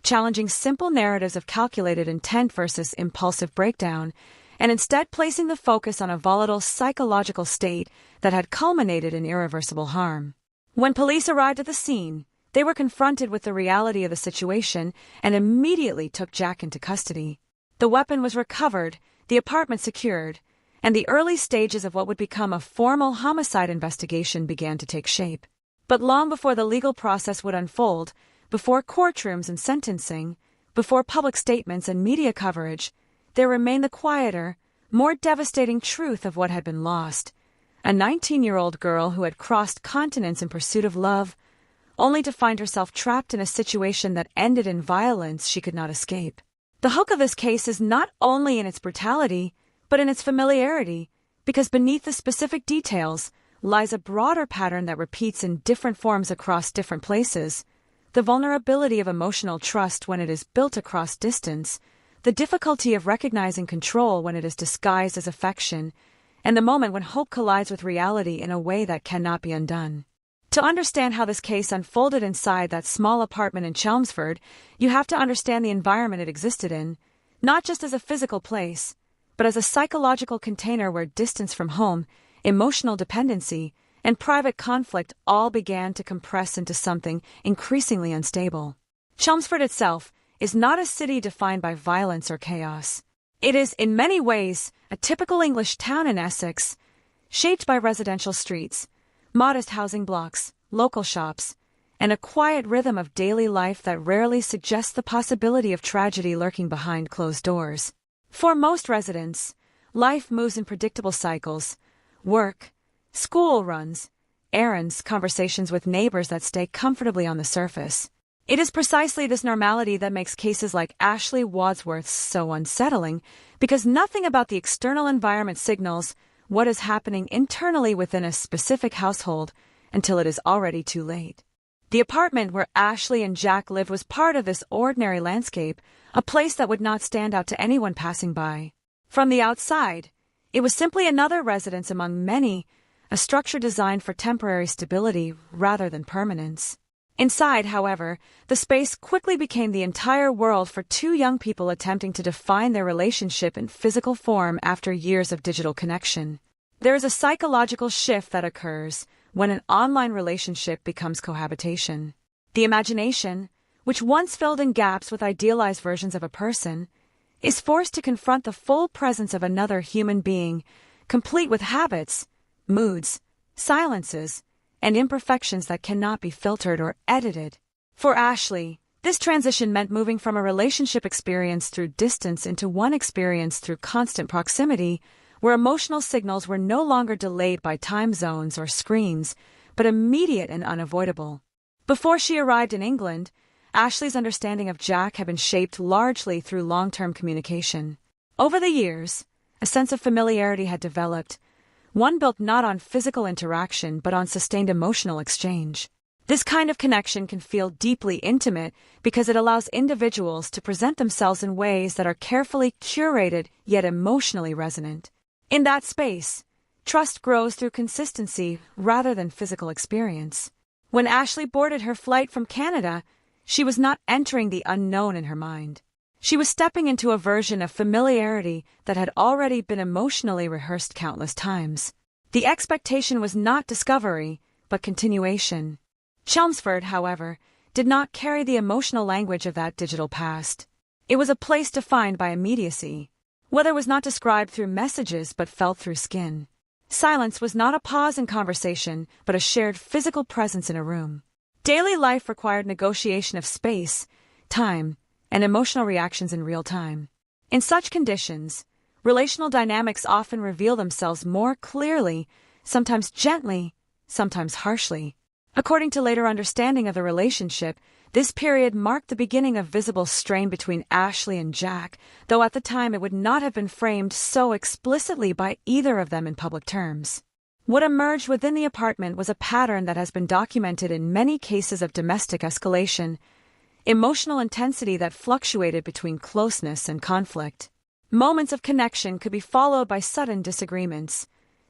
Speaker 7: challenging simple narratives of calculated intent versus impulsive breakdown, and instead placing the focus on a volatile psychological state that had culminated in irreversible harm. When police arrived at the scene, they were confronted with the reality of the situation and immediately took Jack into custody. The weapon was recovered, the apartment secured, and the early stages of what would become a formal homicide investigation began to take shape. But long before the legal process would unfold, before courtrooms and sentencing, before public statements and media coverage, there remained the quieter, more devastating truth of what had been lost. A 19-year-old girl who had crossed continents in pursuit of love, only to find herself trapped in a situation that ended in violence she could not escape. The hook of this case is not only in its brutality, but in its familiarity, because beneath the specific details lies a broader pattern that repeats in different forms across different places: the vulnerability of emotional trust when it is built across distance, the difficulty of recognizing control when it is disguised as affection, and the moment when hope collides with reality in a way that cannot be undone. To understand how this case unfolded inside that small apartment in Chelmsford, you have to understand the environment it existed in, not just as a physical place, but as a psychological container where distance from home, emotional dependency, and private conflict all began to compress into something increasingly unstable. Chelmsford itself is not a city defined by violence or chaos. It is, in many ways, a typical English town in Essex, shaped by residential streets, modest housing blocks, local shops, and a quiet rhythm of daily life that rarely suggests the possibility of tragedy lurking behind closed doors. For most residents, life moves in predictable cycles: work, school runs, errands, conversations with neighbors that stay comfortably on the surface. It is precisely this normality that makes cases like Ashley Wadsworth's so unsettling, because nothing about the external environment signals what is happening internally within a specific household until it is already too late. The apartment where Ashley and Jack lived was part of this ordinary landscape, a place that would not stand out to anyone passing by. From the outside, it was simply another residence among many, a structure designed for temporary stability rather than permanence. Inside, however, the space quickly became the entire world for two young people attempting to define their relationship in physical form after years of digital connection. There is a psychological shift that occurs when an online relationship becomes cohabitation. The imagination, which once filled in gaps with idealized versions of a person, is forced to confront the full presence of another human being, complete with habits, moods, silences, and imperfections that cannot be filtered or edited. For Ashley, this transition meant moving from a relationship experience through distance into one experience through constant proximity, where emotional signals were no longer delayed by time zones or screens, but immediate and unavoidable. Before she arrived in England, Ashley's understanding of Jack had been shaped largely through long-term communication. Over the years, a sense of familiarity had developed, one built not on physical interaction but on sustained emotional exchange. This kind of connection can feel deeply intimate because it allows individuals to present themselves in ways that are carefully curated yet emotionally resonant. In that space, trust grows through consistency rather than physical experience. When Ashley boarded her flight from Canada, she was not entering the unknown in her mind. She was stepping into a version of familiarity that had already been emotionally rehearsed countless times. The expectation was not discovery, but continuation. Chelmsford, however, did not carry the emotional language of that digital past. It was a place defined by immediacy. Weather was not described through messages but felt through skin. Silence was not a pause in conversation, but a shared physical presence in a room. Daily life required negotiation of space, time, and emotional reactions in real time. In such conditions, relational dynamics often reveal themselves more clearly, sometimes gently, sometimes harshly. According to later understanding of the relationship, this period marked the beginning of visible strain between Ashley and Jack, though at the time it would not have been framed so explicitly by either of them in public terms. What emerged within the apartment was a pattern that has been documented in many cases of domestic escalation, emotional intensity that fluctuated between closeness and conflict. Moments of connection could be followed by sudden disagreements,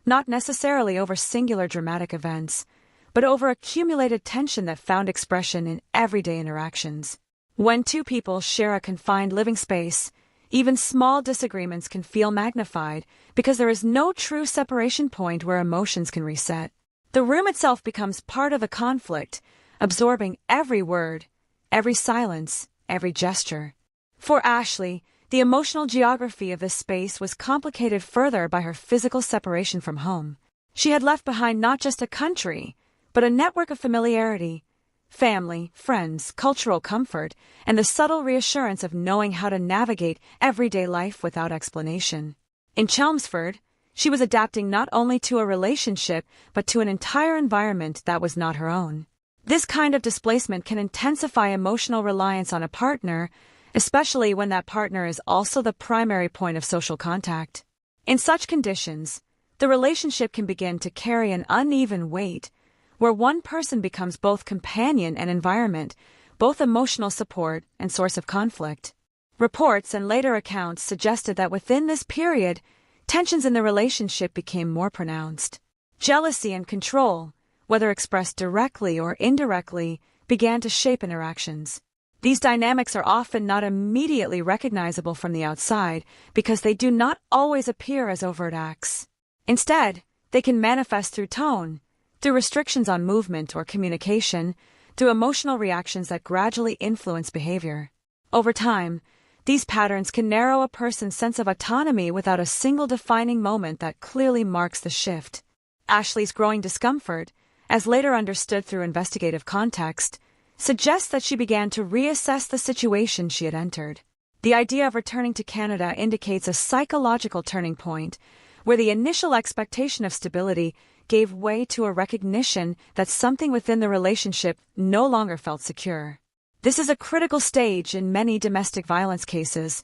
Speaker 7: not necessarily over singular dramatic events, but over accumulated tension that found expression in everyday interactions. When two people share a confined living space, even small disagreements can feel magnified because there is no true separation point where emotions can reset. The room itself becomes part of the conflict, absorbing every word, every silence, every gesture. For Ashley, the emotional geography of this space was complicated further by her physical separation from home. She had left behind not just a country, but a network of familiarity, family, friends, cultural comfort, and the subtle reassurance of knowing how to navigate everyday life without explanation. In Chelmsford, she was adapting not only to a relationship, but to an entire environment that was not her own. This kind of displacement can intensify emotional reliance on a partner, especially when that partner is also the primary point of social contact. In such conditions, the relationship can begin to carry an uneven weight, where one person becomes both companion and environment, both emotional support and source of conflict. Reports and later accounts suggested that within this period, tensions in the relationship became more pronounced. Jealousy and control, whether expressed directly or indirectly, began to shape interactions. These dynamics are often not immediately recognizable from the outside because they do not always appear as overt acts. Instead, they can manifest through tone, through restrictions on movement or communication, through emotional reactions that gradually influence behavior. Over time, these patterns can narrow a person's sense of autonomy without a single defining moment that clearly marks the shift. Ashley's growing discomfort, as later understood through investigative context, suggests that she began to reassess the situation she had entered. The idea of returning to Canada indicates a psychological turning point, where the initial expectation of stability gave way to a recognition that something within the relationship no longer felt secure. This is a critical stage in many domestic violence cases,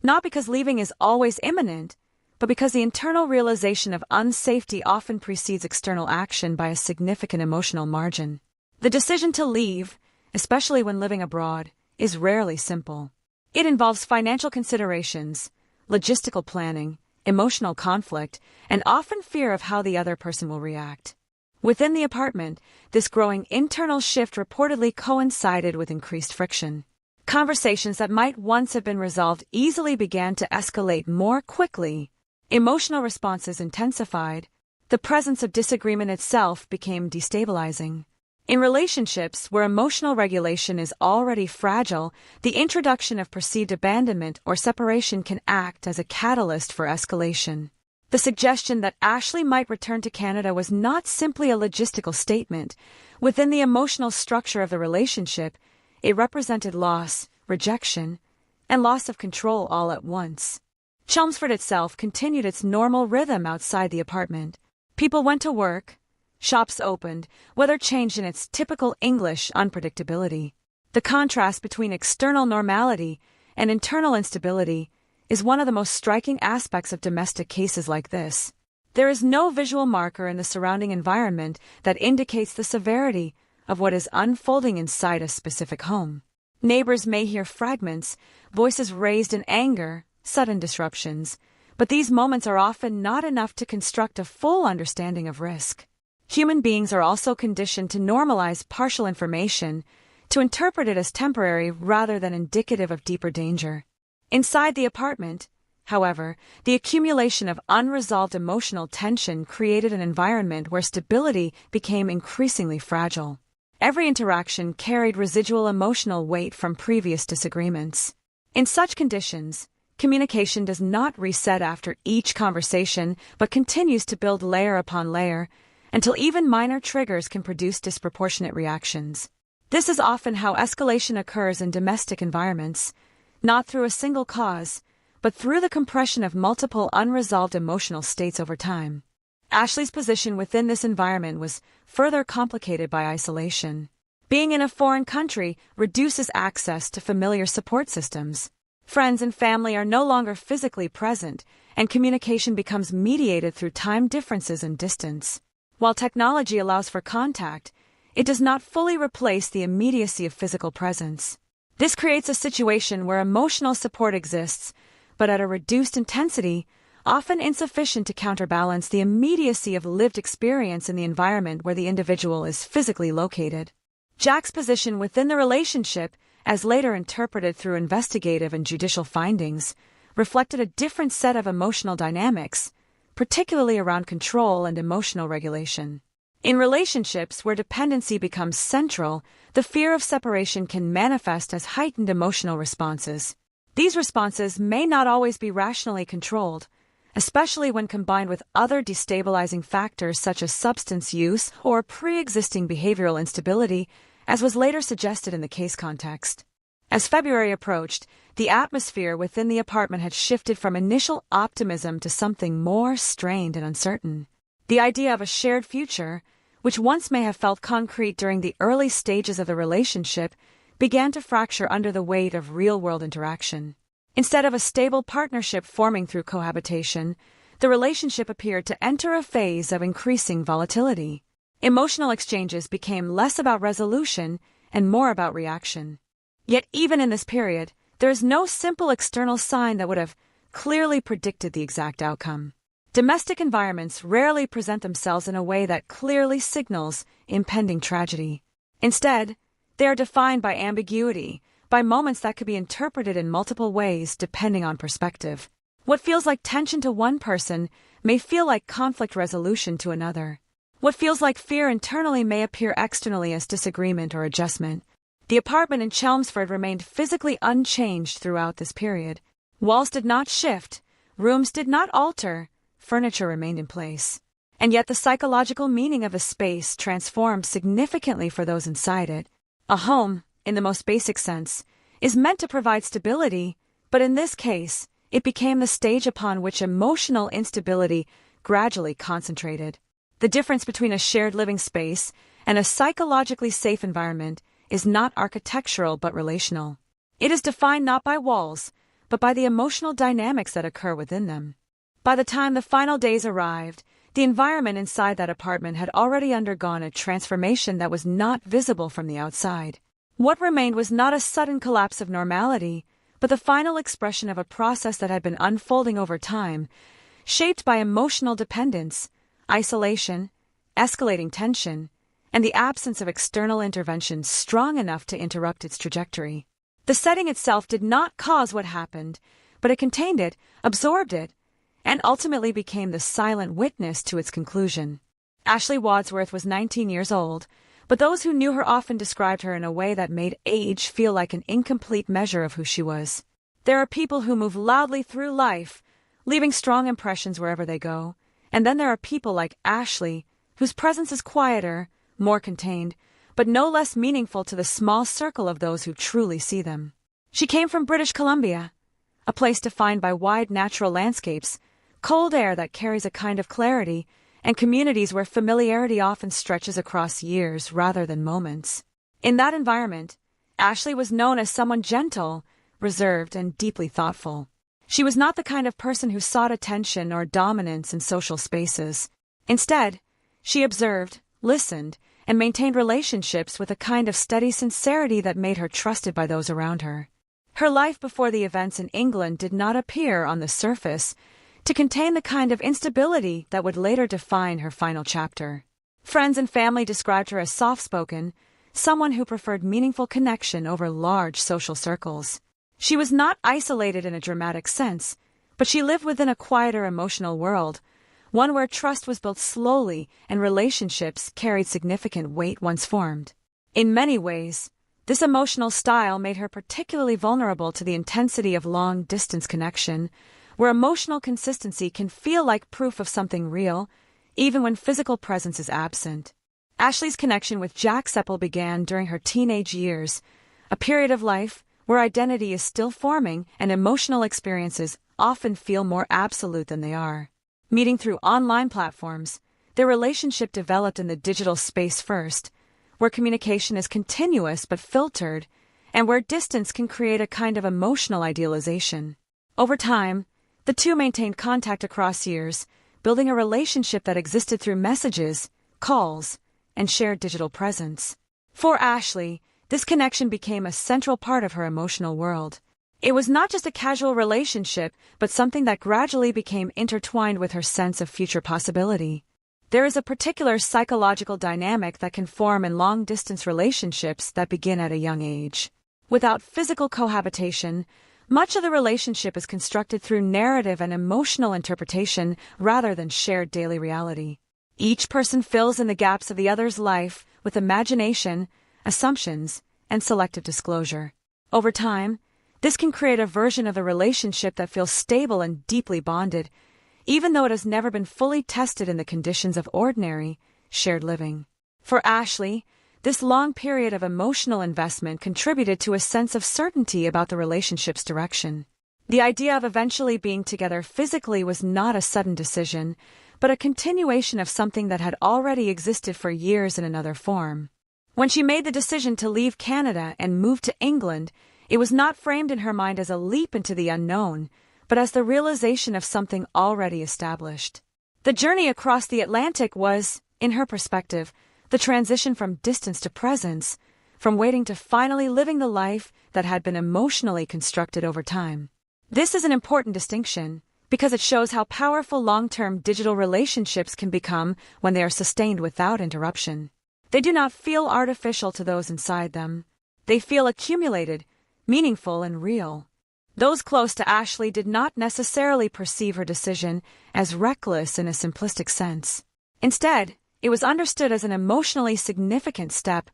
Speaker 7: not because leaving is always imminent, but because the internal realization of unsafety often precedes external action by a significant emotional margin. The decision to leave, especially when living abroad, is rarely simple. It involves financial considerations, logistical planning, emotional conflict, and often fear of how the other person will react. Within the apartment, this growing internal shift reportedly coincided with increased friction. Conversations that might once have been resolved easily began to escalate more quickly. Emotional responses intensified. The presence of disagreement itself became destabilizing. In relationships where emotional regulation is already fragile, the introduction of perceived abandonment or separation can act as a catalyst for escalation. The suggestion that Ashley might return to Canada was not simply a logistical statement. Within the emotional structure of the relationship, it represented loss, rejection, and loss of control all at once. Chelmsford itself continued its normal rhythm outside the apartment. People went to work, shops opened, weather changed in its typical English unpredictability. The contrast between external normality and internal instability is one of the most striking aspects of domestic cases like this. There is no visual marker in the surrounding environment that indicates the severity of what is unfolding inside a specific home. Neighbors may hear fragments, voices raised in anger, sudden disruptions, but these moments are often not enough to construct a full understanding of risk. Human beings are also conditioned to normalize partial information, to interpret it as temporary rather than indicative of deeper danger. Inside the apartment, however, the accumulation of unresolved emotional tension created an environment where stability became increasingly fragile. Every interaction carried residual emotional weight from previous disagreements. In such conditions, communication does not reset after each conversation but continues to build layer upon layer until even minor triggers can produce disproportionate reactions. This is often how escalation occurs in domestic environments, not through a single cause, but through the compression of multiple unresolved emotional states over time. Ashley's position within this environment was further complicated by isolation. Being in a foreign country reduces access to familiar support systems. Friends and family are no longer physically present, and communication becomes mediated through time differences and distance. While technology allows for contact, it does not fully replace the immediacy of physical presence. This creates a situation where emotional support exists, but at a reduced intensity, often insufficient to counterbalance the immediacy of lived experience in the environment where the individual is physically located. Jack's position within the relationship, as later interpreted through investigative and judicial findings, reflected a different set of emotional dynamics, particularly around control and emotional regulation. In relationships where dependency becomes central, the fear of separation can manifest as heightened emotional responses. These responses may not always be rationally controlled, especially when combined with other destabilizing factors such as substance use or pre-existing behavioral instability, as was later suggested in the case context. As February approached, the atmosphere within the apartment had shifted from initial optimism to something more strained and uncertain. The idea of a shared future, which once may have felt concrete during the early stages of the relationship, began to fracture under the weight of real-world interaction. Instead of a stable partnership forming through cohabitation, the relationship appeared to enter a phase of increasing volatility. Emotional exchanges became less about resolution and more about reaction. Yet even in this period, there is no simple external sign that would have clearly predicted the exact outcome. Domestic environments rarely present themselves in a way that clearly signals impending tragedy. Instead, they are defined by ambiguity, by moments that could be interpreted in multiple ways depending on perspective. What feels like tension to one person may feel like conflict resolution to another. What feels like fear internally may appear externally as disagreement or adjustment. The apartment in Chelmsford remained physically unchanged throughout this period. Walls did not shift, rooms did not alter, furniture remained in place. And yet the psychological meaning of the space transformed significantly for those inside it. A home, in the most basic sense, is meant to provide stability, but in this case, it became the stage upon which emotional instability gradually concentrated. The difference between a shared living space and a psychologically safe environment is not architectural but relational. It is defined not by walls, but by the emotional dynamics that occur within them. By the time the final days arrived, the environment inside that apartment had already undergone a transformation that was not visible from the outside. What remained was not a sudden collapse of normality, but the final expression of a process that had been unfolding over time, shaped by emotional dependence, isolation, escalating tension, and the absence of external intervention strong enough to interrupt its trajectory. The setting itself did not cause what happened, but it contained it, absorbed it, and ultimately became the silent witness to its conclusion. Ashley Wadsworth was 19 years old, but those who knew her often described her in a way that made age feel like an incomplete measure of who she was. There are people who move loudly through life, leaving strong impressions wherever they go, and then there are people like Ashley, whose presence is quieter, more contained, but no less meaningful to the small circle of those who truly see them. She came from British Columbia, a place defined by wide natural landscapes, cold air that carries a kind of clarity, and communities where familiarity often stretches across years rather than moments. In that environment, Ashley was known as someone gentle, reserved, and deeply thoughtful. She was not the kind of person who sought attention or dominance in social spaces. Instead, she observed, listened, and maintained relationships with a kind of steady sincerity that made her trusted by those around her. Her life before the events in England did not appear, on the surface, to contain the kind of instability that would later define her final chapter. Friends and family described her as soft-spoken, someone who preferred meaningful connection over large social circles. She was not isolated in a dramatic sense, but she lived within a quieter emotional world, one where trust was built slowly and relationships carried significant weight once formed. In many ways, this emotional style made her particularly vulnerable to the intensity of long-distance connection, where emotional consistency can feel like proof of something real, even when physical presence is absent. Ashley's connection with Jack Seppel began during her teenage years, a period of life where identity is still forming and emotional experiences often feel more absolute than they are. Meeting through online platforms, their relationship developed in the digital space first, where communication is continuous but filtered, and where distance can create a kind of emotional idealization. Over time, the two maintained contact across years, building a relationship that existed through messages, calls, and shared digital presence. For Ashley, this connection became a central part of her emotional world. It was not just a casual relationship, but something that gradually became intertwined with her sense of future possibility. There is a particular psychological dynamic that can form in long-distance relationships that begin at a young age. Without physical cohabitation, much of the relationship is constructed through narrative and emotional interpretation rather than shared daily reality. Each person fills in the gaps of the other's life with imagination, assumptions, and selective disclosure. Over time, this can create a version of the relationship that feels stable and deeply bonded, even though it has never been fully tested in the conditions of ordinary, shared living. For Ashley, this long period of emotional investment contributed to a sense of certainty about the relationship's direction. The idea of eventually being together physically was not a sudden decision, but a continuation of something that had already existed for years in another form. When she made the decision to leave Canada and move to England, it was not framed in her mind as a leap into the unknown, but as the realization of something already established. The journey across the Atlantic was, in her perspective, the transition from distance to presence, from waiting to finally living the life that had been emotionally constructed over time. This is an important distinction, because it shows how powerful long-term digital relationships can become when they are sustained without interruption. They do not feel artificial to those inside them. They feel accumulated, meaningful, and real. Those close to Ashley did not necessarily perceive her decision as reckless in a simplistic sense. Instead, it was understood as an emotionally significant step,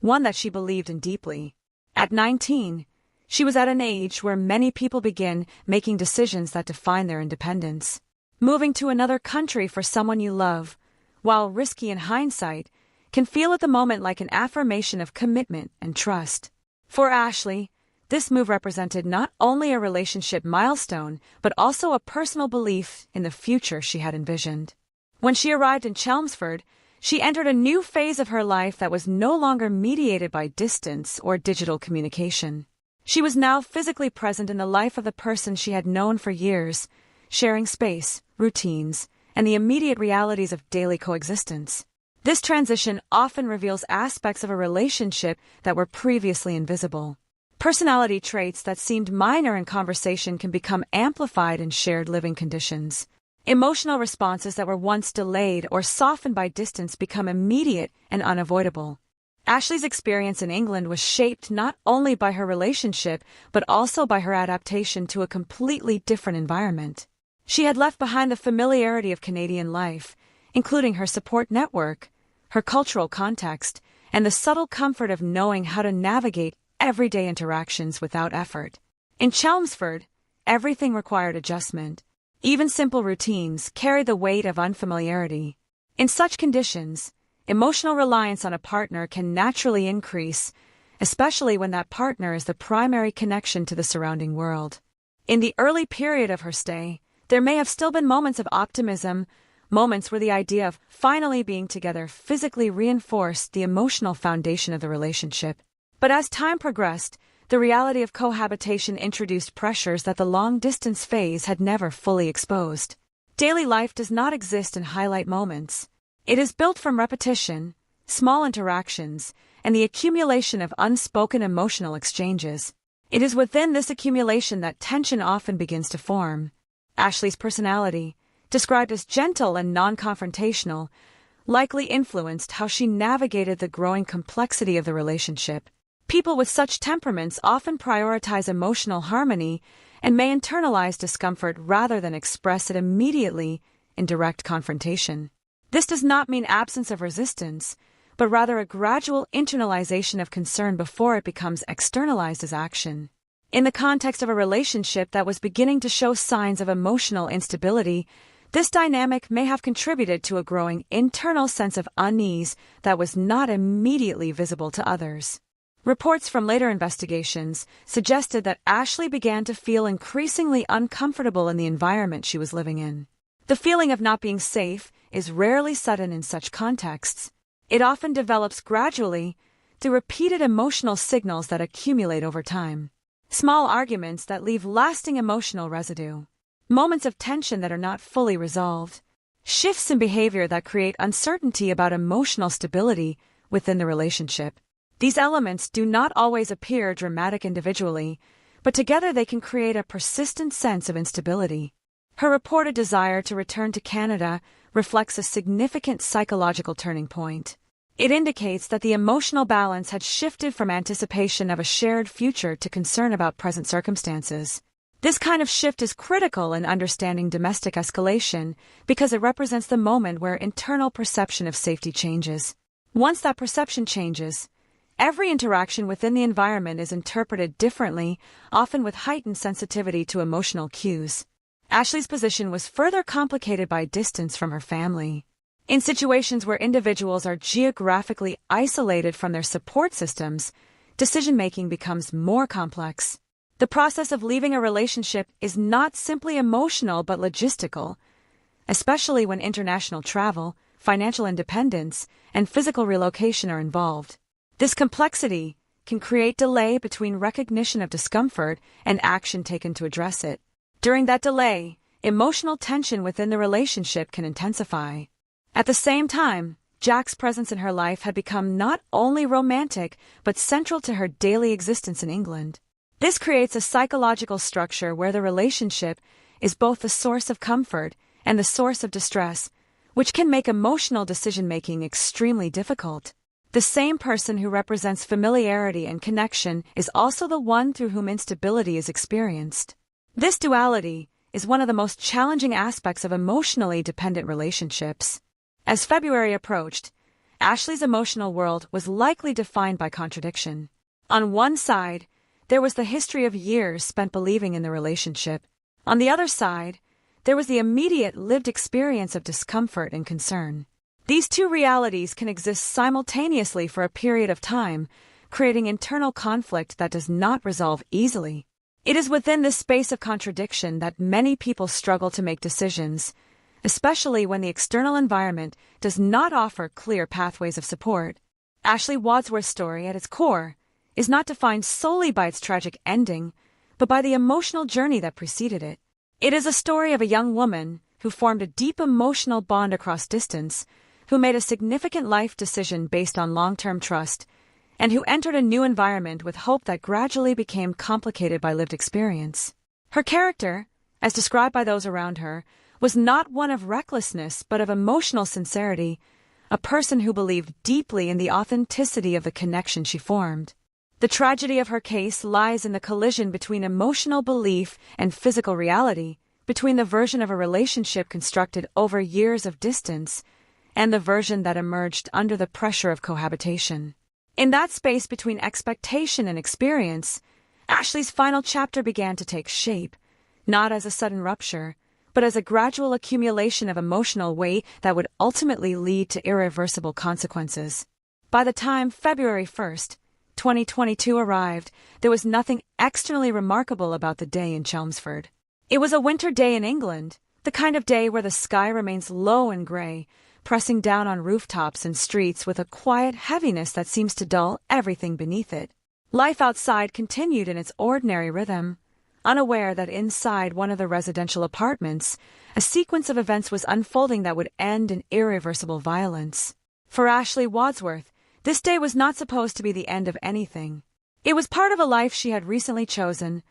Speaker 7: one that she believed in deeply. At 19, she was at an age where many people begin making decisions that define their independence. Moving to another country for someone you love, while risky in hindsight, can feel at the moment like an affirmation of commitment and trust. For Ashley, this move represented not only a relationship milestone, but also a personal belief in the future she had envisioned. When she arrived in Chelmsford, She entered a new phase of her life that was no longer mediated by distance or digital communication. She was now physically present in the life of the person she had known for years, sharing space, routines, and the immediate realities of daily coexistence. This transition often reveals aspects of a relationship that were previously invisible. Personality traits that seemed minor in conversation can become amplified in shared living conditions. Emotional responses that were once delayed or softened by distance become immediate and unavoidable. Ashley's experience in England was shaped not only by her relationship, but also by her adaptation to a completely different environment. She had left behind the familiarity of Canadian life, including her support network, her cultural context, and the subtle comfort of knowing how to navigate everyday interactions without effort. In Chelmsford, everything required adjustment. Even simple routines carry the weight of unfamiliarity. In such conditions, emotional reliance on a partner can naturally increase, especially when that partner is the primary connection to the surrounding world. In the early period of her stay, there may have still been moments of optimism, moments where the idea of finally being together physically reinforced the emotional foundation of the relationship. But as time progressed, the reality of cohabitation introduced pressures that the long-distance phase had never fully exposed. Daily life does not exist in highlight moments. It is built from repetition, small interactions, and the accumulation of unspoken emotional exchanges. It is within this accumulation that tension often begins to form. Ashley's personality, described as gentle and non-confrontational, likely influenced how she navigated the growing complexity of the relationship. People with such temperaments often prioritize emotional harmony and may internalize discomfort rather than express it immediately in direct confrontation. This does not mean absence of resistance, but rather a gradual internalization of concern before it becomes externalized as action. In the context of a relationship that was beginning to show signs of emotional instability, this dynamic may have contributed to a growing internal sense of unease that was not immediately visible to others. Reports from later investigations suggested that Ashley began to feel increasingly uncomfortable in the environment she was living in. The feeling of not being safe is rarely sudden in such contexts. It often develops gradually through repeated emotional signals that accumulate over time. Small arguments that leave lasting emotional residue. Moments of tension that are not fully resolved. Shifts in behavior that create uncertainty about emotional stability within the relationship. These elements do not always appear dramatic individually, but together they can create a persistent sense of instability. Her reported desire to return to Canada reflects a significant psychological turning point. It indicates that the emotional balance had shifted from anticipation of a shared future to concern about present circumstances. This kind of shift is critical in understanding domestic escalation because it represents the moment where internal perception of safety changes. Once that perception changes, every interaction within the environment is interpreted differently, often with heightened sensitivity to emotional cues. Ashley's position was further complicated by distance from her family. In situations where individuals are geographically isolated from their support systems, decision-making becomes more complex. The process of leaving a relationship is not simply emotional but logistical, especially when international travel, financial independence, and physical relocation are involved. This complexity can create delay between recognition of discomfort and action taken to address it. During that delay, emotional tension within the relationship can intensify. At the same time, Jack's presence in her life had become not only romantic but central to her daily existence in England. This creates a psychological structure where the relationship is both the source of comfort and the source of distress, which can make emotional decision-making extremely difficult. The same person who represents familiarity and connection is also the one through whom instability is experienced. This duality is one of the most challenging aspects of emotionally dependent relationships. As February approached, Ashley's emotional world was likely defined by contradiction. On one side, there was the history of years spent believing in the relationship. On the other side, there was the immediate lived experience of discomfort and concern. These two realities can exist simultaneously for a period of time, creating internal conflict that does not resolve easily. It is within this space of contradiction that many people struggle to make decisions, especially when the external environment does not offer clear pathways of support. Ashley Wadsworth's story, at its core, is not defined solely by its tragic ending, but by the emotional journey that preceded it. It is a story of a young woman who formed a deep emotional bond across distance, who made a significant life decision based on long-term trust, and who entered a new environment with hope that gradually became complicated by lived experience. Her character, as described by those around her, was not one of recklessness but of emotional sincerity, a person who believed deeply in the authenticity of the connection she formed. The tragedy of her case lies in the collision between emotional belief and physical reality, between the version of a relationship constructed over years of distance and the version that emerged under the pressure of cohabitation. In that space between expectation and experience, Ashley's final chapter began to take shape, not as a sudden rupture, but as a gradual accumulation of emotional weight that would ultimately lead to irreversible consequences. By the time February 1st, 2022 arrived, there was nothing externally remarkable about the day in Chelmsford. It was a winter day in England, the kind of day where the sky remains low and gray, pressing down on rooftops and streets with a quiet heaviness that seems to dull everything beneath it. Life outside continued in its ordinary rhythm, unaware that inside one of the residential apartments, a sequence of events was unfolding that would end in irreversible violence. For Ashley Wadsworth, this day was not supposed to be the end of anything. It was part of a life she had recently chosen,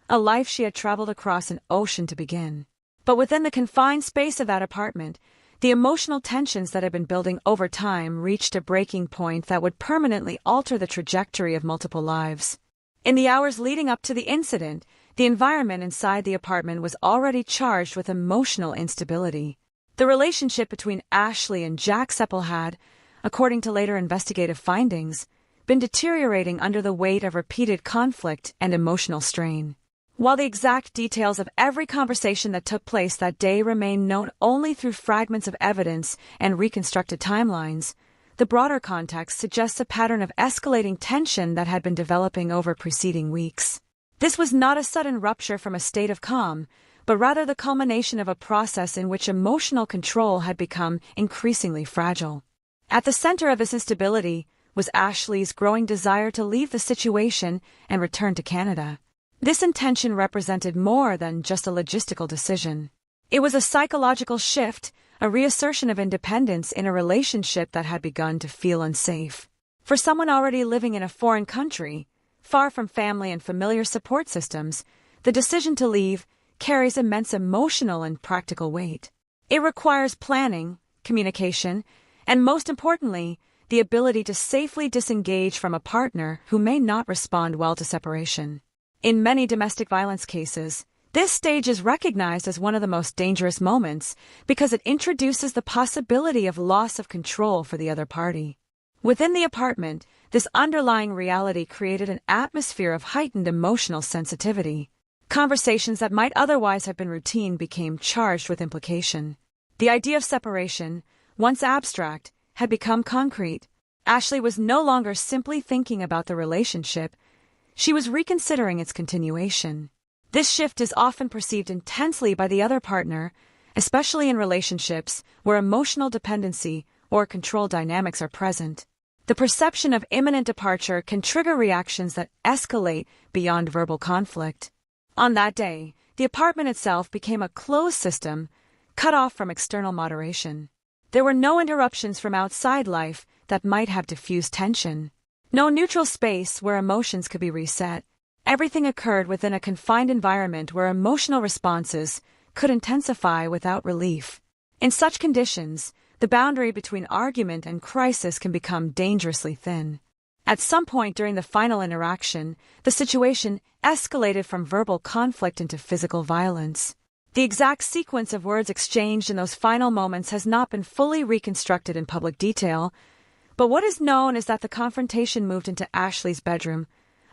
Speaker 7: a life she had traveled across an ocean to begin. But within the confined space of that apartment, the emotional tensions that had been building over time reached a breaking point that would permanently alter the trajectory of multiple lives. In the hours leading up to the incident, the environment inside the apartment was already charged with emotional instability. The relationship between Ashley and Jack Seppel had, according to later investigative findings, been deteriorating under the weight of repeated conflict and emotional strain. While the exact details of every conversation that took place that day remain known only through fragments of evidence and reconstructed timelines, the broader context suggests a pattern of escalating tension that had been developing over preceding weeks. This was not a sudden rupture from a state of calm, but rather the culmination of a process in which emotional control had become increasingly fragile. At the center of this instability was Ashley's growing desire to leave the situation and return to Canada. This intention represented more than just a logistical decision. It was a psychological shift, a reassertion of independence in a relationship that had begun to feel unsafe. For someone already living in a foreign country, far from family and familiar support systems, the decision to leave carries immense emotional and practical weight. It requires planning, communication, and most importantly, the ability to safely disengage from a partner who may not respond well to separation. In many domestic violence cases, this stage is recognized as one of the most dangerous moments because it introduces the possibility of loss of control for the other party. Within the apartment, this underlying reality created an atmosphere of heightened emotional sensitivity. Conversations that might otherwise have been routine became charged with implication. The idea of separation, once abstract, had become concrete. Ashley was no longer simply thinking about the relationship. She was reconsidering its continuation. This shift is often perceived intensely by the other partner, especially in relationships where emotional dependency or control dynamics are present. The perception of imminent departure can trigger reactions that escalate beyond verbal conflict. On that day, the apartment itself became a closed system, cut off from external moderation. There were no interruptions from outside life that might have diffused tension. No neutral space where emotions could be reset. Everything occurred within a confined environment where emotional responses could intensify without relief. In such conditions, the boundary between argument and crisis can become dangerously thin. At some point during the final interaction, the situation escalated from verbal conflict into physical violence. The exact sequence of words exchanged in those final moments has not been fully reconstructed in public detail, but what is known is that the confrontation moved into Ashley's bedroom,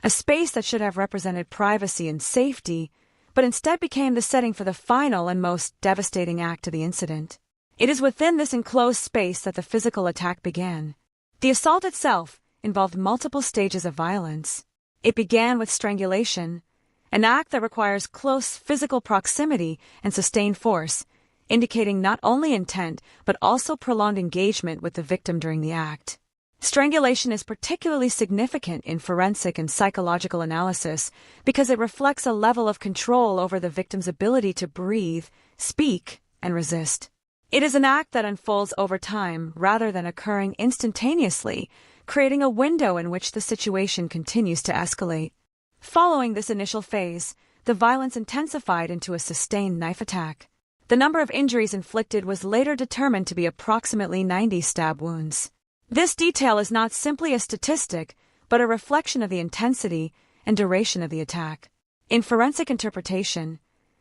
Speaker 7: a space that should have represented privacy and safety, but instead became the setting for the final and most devastating act of the incident. It is within this enclosed space that the physical attack began. The assault itself involved multiple stages of violence. It began with strangulation, an act that requires close physical proximity and sustained force, indicating not only intent but also prolonged engagement with the victim during the act. Strangulation is particularly significant in forensic and psychological analysis because it reflects a level of control over the victim's ability to breathe, speak, and resist. It is an act that unfolds over time rather than occurring instantaneously, creating a window in which the situation continues to escalate. Following this initial phase, the violence intensified into a sustained knife attack. The number of injuries inflicted was later determined to be approximately 90 stab wounds. This detail is not simply a statistic, but a reflection of the intensity and duration of the attack. In forensic interpretation,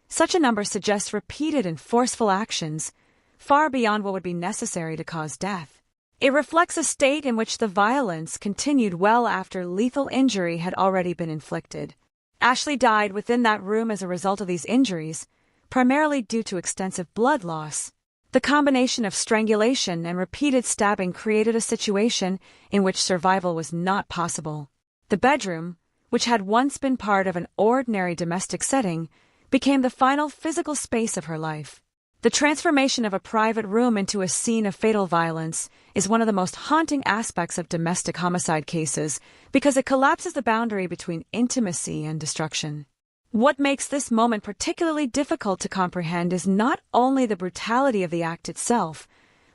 Speaker 7: such a number suggests repeated and forceful actions, far beyond what would be necessary to cause death. It reflects a state in which the violence continued well after lethal injury had already been inflicted. Ashley died within that room as a result of these injuries, primarily due to extensive blood loss. The combination of strangulation and repeated stabbing created a situation in which survival was not possible. The bedroom, which had once been part of an ordinary domestic setting, became the final physical space of her life. The transformation of a private room into a scene of fatal violence is one of the most haunting aspects of domestic homicide cases because it collapses the boundary between intimacy and destruction. What makes this moment particularly difficult to comprehend is not only the brutality of the act itself,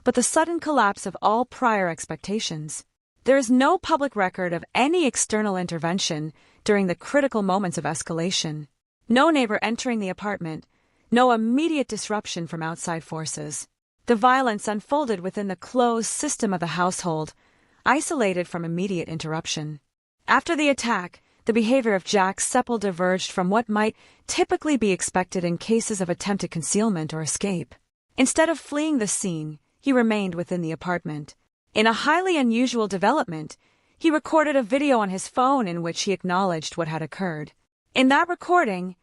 Speaker 7: but the sudden collapse of all prior expectations. There is no public record of any external intervention during the critical moments of escalation. No neighbor entering the apartment, no immediate disruption from outside forces. The violence unfolded within the closed system of the household, isolated from immediate interruption. After the attack, the behavior of Jack Seppel diverged from what might typically be expected in cases of attempted concealment or escape. Instead of fleeing the scene, he remained within the apartment. In a highly unusual development, he recorded a video on his phone in which he acknowledged what had occurred. In that recording,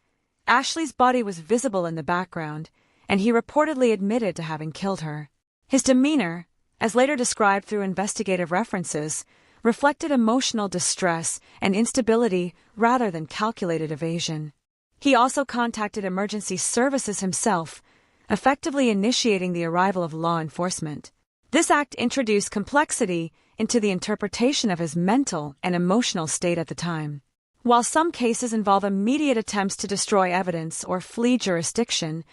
Speaker 7: Ashley's body was visible in the background, and he reportedly admitted to having killed her. His demeanor, as later described through investigative references, reflected emotional distress and instability rather than calculated evasion. He also contacted emergency services himself, effectively initiating the arrival of law enforcement. This act introduced complexity into the interpretation of his mental and emotional state at the time. While some cases involve immediate attempts to destroy evidence or flee jurisdiction,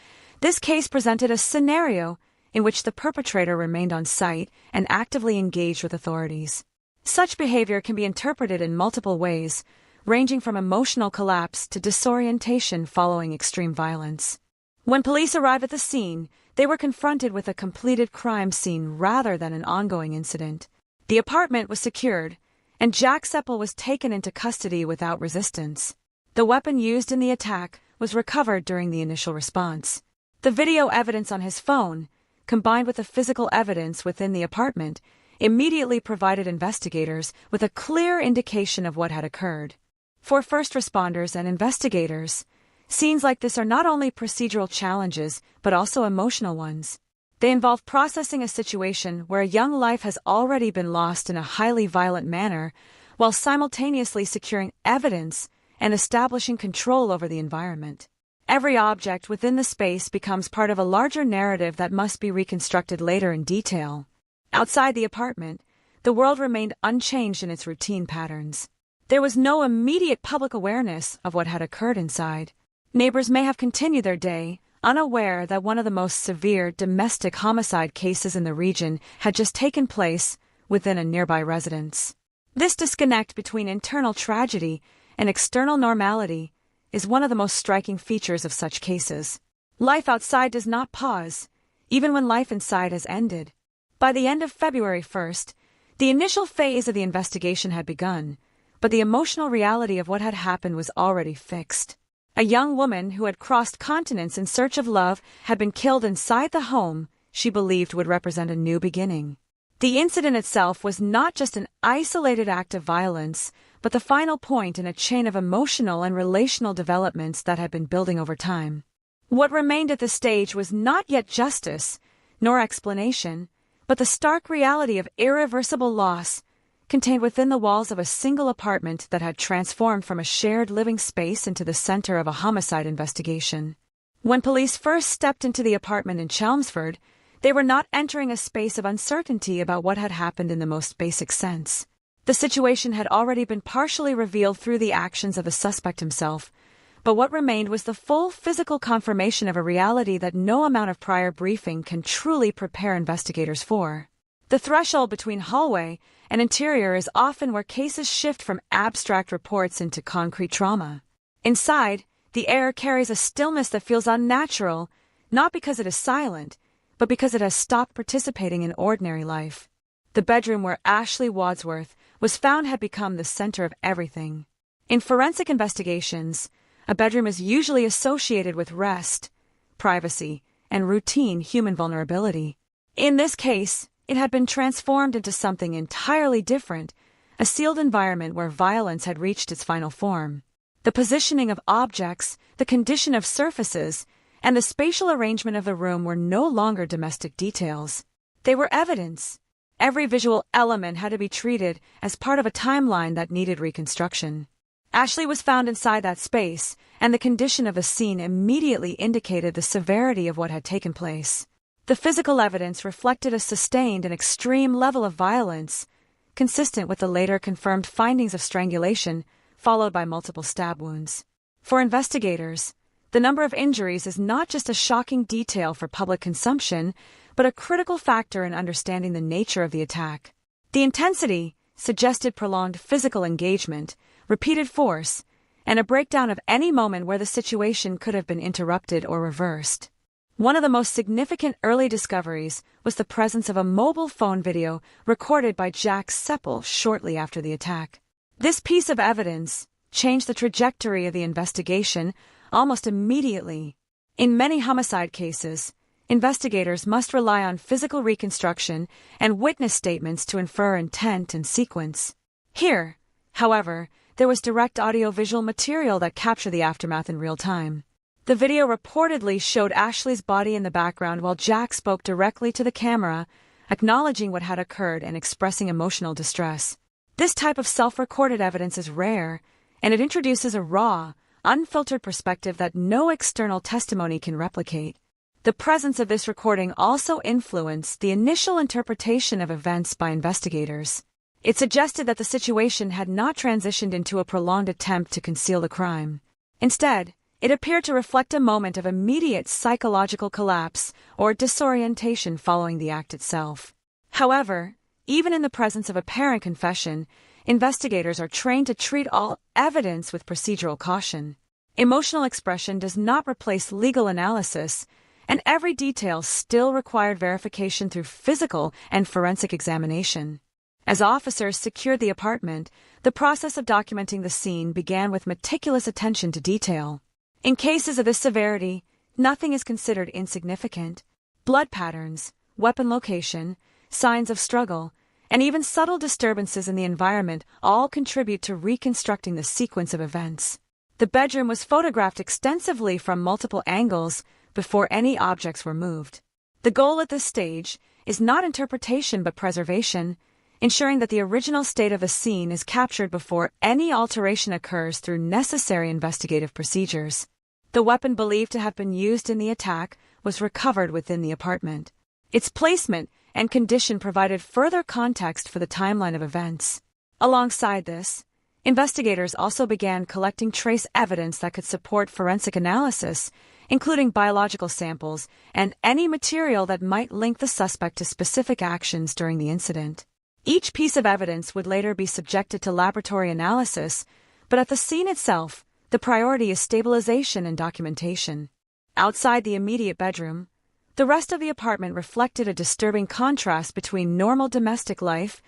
Speaker 7: this case presented a scenario in which the perpetrator remained on site and actively engaged with authorities. Such behavior can be interpreted in multiple ways, ranging from emotional collapse to disorientation following extreme violence. When police arrived at the scene, they were confronted with a completed crime scene rather than an ongoing incident. The apartment was secured, and Jack Seppel was taken into custody without resistance. The weapon used in the attack was recovered during the initial response. The video evidence on his phone, combined with the physical evidence within the apartment, immediately provided investigators with a clear indication of what had occurred. For first responders and investigators, scenes like this are not only procedural challenges but also emotional ones. They involve processing a situation where a young life has already been lost in a highly violent manner, while simultaneously securing evidence and establishing control over the environment. Every object within the space becomes part of a larger narrative that must be reconstructed later in detail. Outside the apartment, the world remained unchanged in its routine patterns. There was no immediate public awareness of what had occurred inside. Neighbors may have continued their day, unaware that one of the most severe domestic homicide cases in the region had just taken place within a nearby residence. This disconnect between internal tragedy and external normality is one of the most striking features of such cases. Life outside does not pause, even when life inside has ended. By the end of February 1st, the initial phase of the investigation had begun, but the emotional reality of what had happened was already fixed. A young woman who had crossed continents in search of love had been killed inside the home she believed would represent a new beginning. The incident itself was not just an isolated act of violence, but the final point in a chain of emotional and relational developments that had been building over time. What remained at this stage was not yet justice, nor explanation, but the stark reality of irreversible loss contained within the walls of a single apartment that had transformed from a shared living space into the center of a homicide investigation. When police first stepped into the apartment in Chelmsford, they were not entering a space of uncertainty about what had happened in the most basic sense. The situation had already been partially revealed through the actions of the suspect himself, but what remained was the full physical confirmation of a reality that no amount of prior briefing can truly prepare investigators for. The threshold between hallway and interior is often where cases shift from abstract reports into concrete trauma. Inside, the air carries a stillness that feels unnatural, not because it is silent, but because it has stopped participating in ordinary life. The bedroom where Ashley Wadsworth was found had become the center of everything. In forensic investigations, a bedroom is usually associated with rest, privacy, and routine human vulnerability. In this case, it had been transformed into something entirely different, a sealed environment where violence had reached its final form. The positioning of objects, the condition of surfaces, and the spatial arrangement of the room were no longer domestic details. They were evidence. Every visual element had to be treated as part of a timeline that needed reconstruction. Ashley was found inside that space, and the condition of the scene immediately indicated the severity of what had taken place. The physical evidence reflected a sustained and extreme level of violence, consistent with the later confirmed findings of strangulation, followed by multiple stab wounds. For investigators, the number of injuries is not just a shocking detail for public consumption, but a critical factor in understanding the nature of the attack. The intensity suggested prolonged physical engagement, repeated force, and a breakdown of any moment where the situation could have been interrupted or reversed. One of the most significant early discoveries was the presence of a mobile phone video recorded by Jack Seppel shortly after the attack. This piece of evidence changed the trajectory of the investigation almost immediately. In many homicide cases, investigators must rely on physical reconstruction and witness statements to infer intent and sequence. Here, however, there was direct audio-visual material that captured the aftermath in real time. The video reportedly showed Ashley's body in the background while Jack spoke directly to the camera, acknowledging what had occurred and expressing emotional distress. This type of self-recorded evidence is rare, and it introduces a raw, unfiltered perspective that no external testimony can replicate. The presence of this recording also influenced the initial interpretation of events by investigators. It suggested that the situation had not transitioned into a prolonged attempt to conceal the crime. Instead, it appeared to reflect a moment of immediate psychological collapse or disorientation following the act itself. However, even in the presence of apparent confession, investigators are trained to treat all evidence with procedural caution. Emotional expression does not replace legal analysis, and every detail still required verification through physical and forensic examination. As officers secured the apartment, the process of documenting the scene began with meticulous attention to detail. In cases of this severity, nothing is considered insignificant. Blood patterns, weapon location, signs of struggle, and even subtle disturbances in the environment all contribute to reconstructing the sequence of events. The bedroom was photographed extensively from multiple angles before any objects were moved. The goal at this stage is not interpretation but preservation, ensuring that the original state of a scene is captured before any alteration occurs through necessary investigative procedures. The weapon believed to have been used in the attack was recovered within the apartment. Its placement and condition provided further context for the timeline of events. Alongside this, investigators also began collecting trace evidence that could support forensic analysis, including biological samples and any material that might link the suspect to specific actions during the incident. Each piece of evidence would later be subjected to laboratory analysis, but at the scene itself, the priority is stabilization and documentation. Outside the immediate bedroom, the rest of the apartment reflected a disturbing contrast between normal domestic life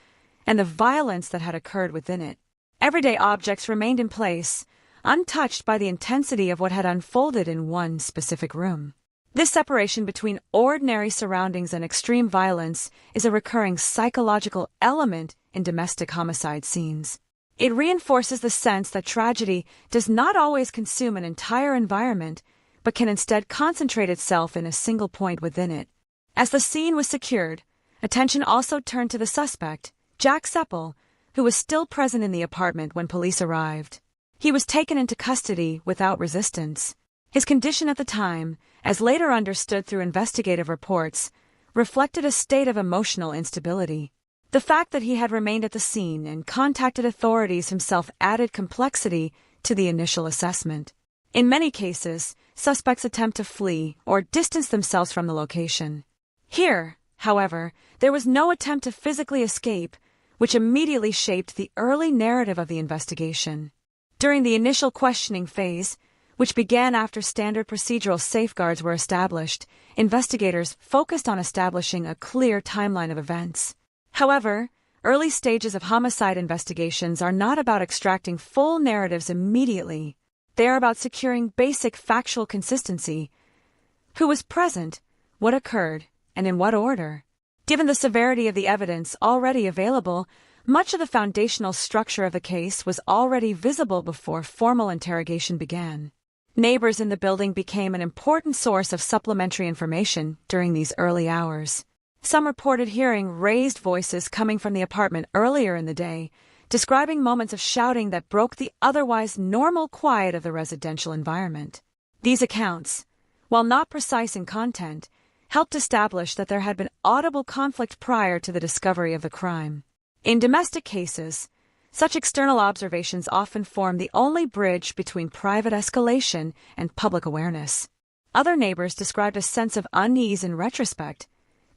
Speaker 7: and the violence that had occurred within it. Everyday objects remained in place, untouched by the intensity of what had unfolded in one specific room. This separation between ordinary surroundings and extreme violence is a recurring psychological element in domestic homicide scenes. It reinforces the sense that tragedy does not always consume an entire environment, but can instead concentrate itself in a single point within it. As the scene was secured, attention also turned to the suspect, Jack Seppel, who was still present in the apartment when police arrived. He was taken into custody without resistance. His condition at the time, as later understood through investigative reports, reflected a state of emotional instability. The fact that he had remained at the scene and contacted authorities himself added complexity to the initial assessment. In many cases, suspects attempt to flee or distance themselves from the location. Here, however, there was no attempt to physically escape, which immediately shaped the early narrative of the investigation. During the initial questioning phase, which began after standard procedural safeguards were established, investigators focused on establishing a clear timeline of events. However, early stages of homicide investigations are not about extracting full narratives immediately. They are about securing basic factual consistency. Who was present, what occurred, and in what order? Given the severity of the evidence already available, much of the foundational structure of the case was already visible before formal interrogation began. Neighbors in the building became an important source of supplementary information during these early hours. Some reported hearing raised voices coming from the apartment earlier in the day, describing moments of shouting that broke the otherwise normal quiet of the residential environment. These accounts, while not precise in content, helped establish that there had been audible conflict prior to the discovery of the crime. In domestic cases, such external observations often form the only bridge between private escalation and public awareness. Other neighbors described a sense of unease in retrospect,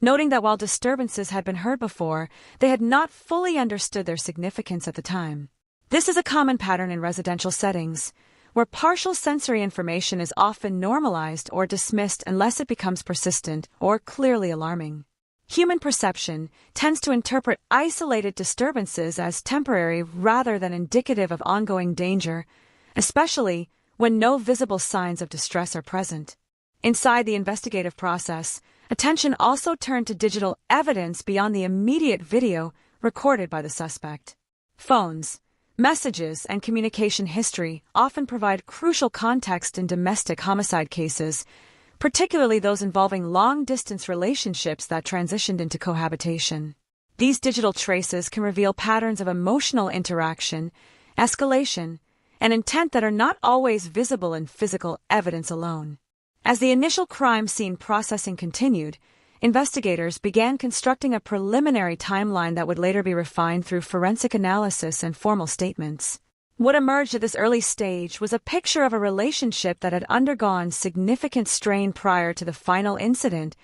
Speaker 7: noting that while disturbances had been heard before, they had not fully understood their significance at the time. This is a common pattern in residential settings, where partial sensory information is often normalized or dismissed unless it becomes persistent or clearly alarming. Human perception tends to interpret isolated disturbances as temporary rather than indicative of ongoing danger, especially when no visible signs of distress are present. Inside the investigative process, attention also turned to digital evidence beyond the immediate video recorded by the suspect. Phones, messages, and communication history often provide crucial context in domestic homicide cases, particularly those involving long-distance relationships that transitioned into cohabitation. These digital traces can reveal patterns of emotional interaction, escalation, and intent that are not always visible in physical evidence alone. As the initial crime scene processing continued, investigators began constructing a preliminary timeline that would later be refined through forensic analysis and formal statements. What emerged at this early stage was a picture of a relationship that had undergone significant strain prior to the final incident,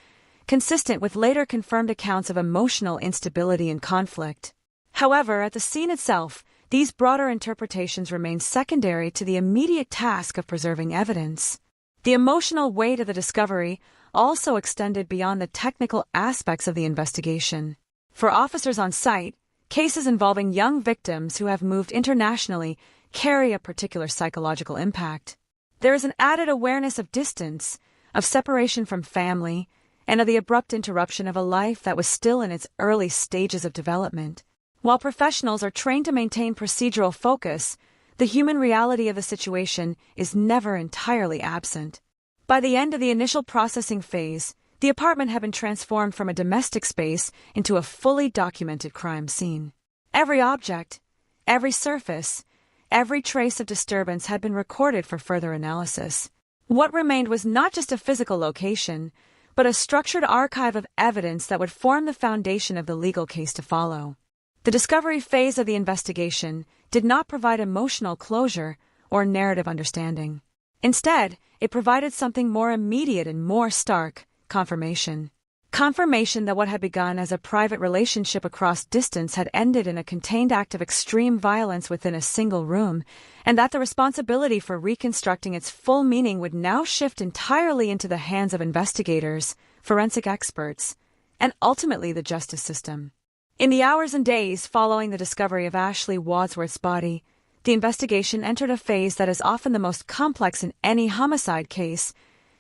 Speaker 7: consistent with later confirmed accounts of emotional instability and conflict. However, at the scene itself, these broader interpretations remained secondary to the immediate task of preserving evidence. The emotional weight of the discovery also extended beyond the technical aspects of the investigation. For officers on site, cases involving young victims who have moved internationally carry a particular psychological impact. There is an added awareness of distance, of separation from family, and of the abrupt interruption of a life that was still in its early stages of development. While professionals are trained to maintain procedural focus, the human reality of the situation is never entirely absent. By the end of the initial processing phase, the apartment had been transformed from a domestic space into a fully documented crime scene. Every object, every surface, every trace of disturbance had been recorded for further analysis. What remained was not just a physical location, but a structured archive of evidence that would form the foundation of the legal case to follow. The discovery phase of the investigation did not provide emotional closure or narrative understanding. Instead, it provided something more immediate and more stark: confirmation. Confirmation that what had begun as a private relationship across distance had ended in a contained act of extreme violence within a single room, and that the responsibility for reconstructing its full meaning would now shift entirely into the hands of investigators, forensic experts, and ultimately the justice system. In the hours and days following the discovery of Ashley Wadsworth's body, the investigation entered a phase that is often the most complex in any homicide case,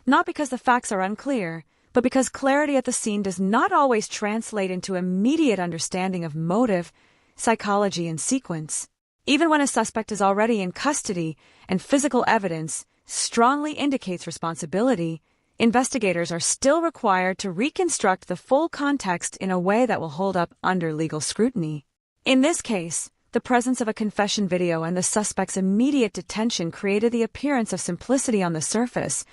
Speaker 7: not because the facts are unclear, but because clarity at the scene does not always translate into immediate understanding of motive, psychology, and sequence. Even when a suspect is already in custody and physical evidence strongly indicates responsibility, investigators are still required to reconstruct the full context in a way that will hold up under legal scrutiny. In this case, the presence of a confession video and the suspect's immediate detention created the appearance of simplicity on the surface,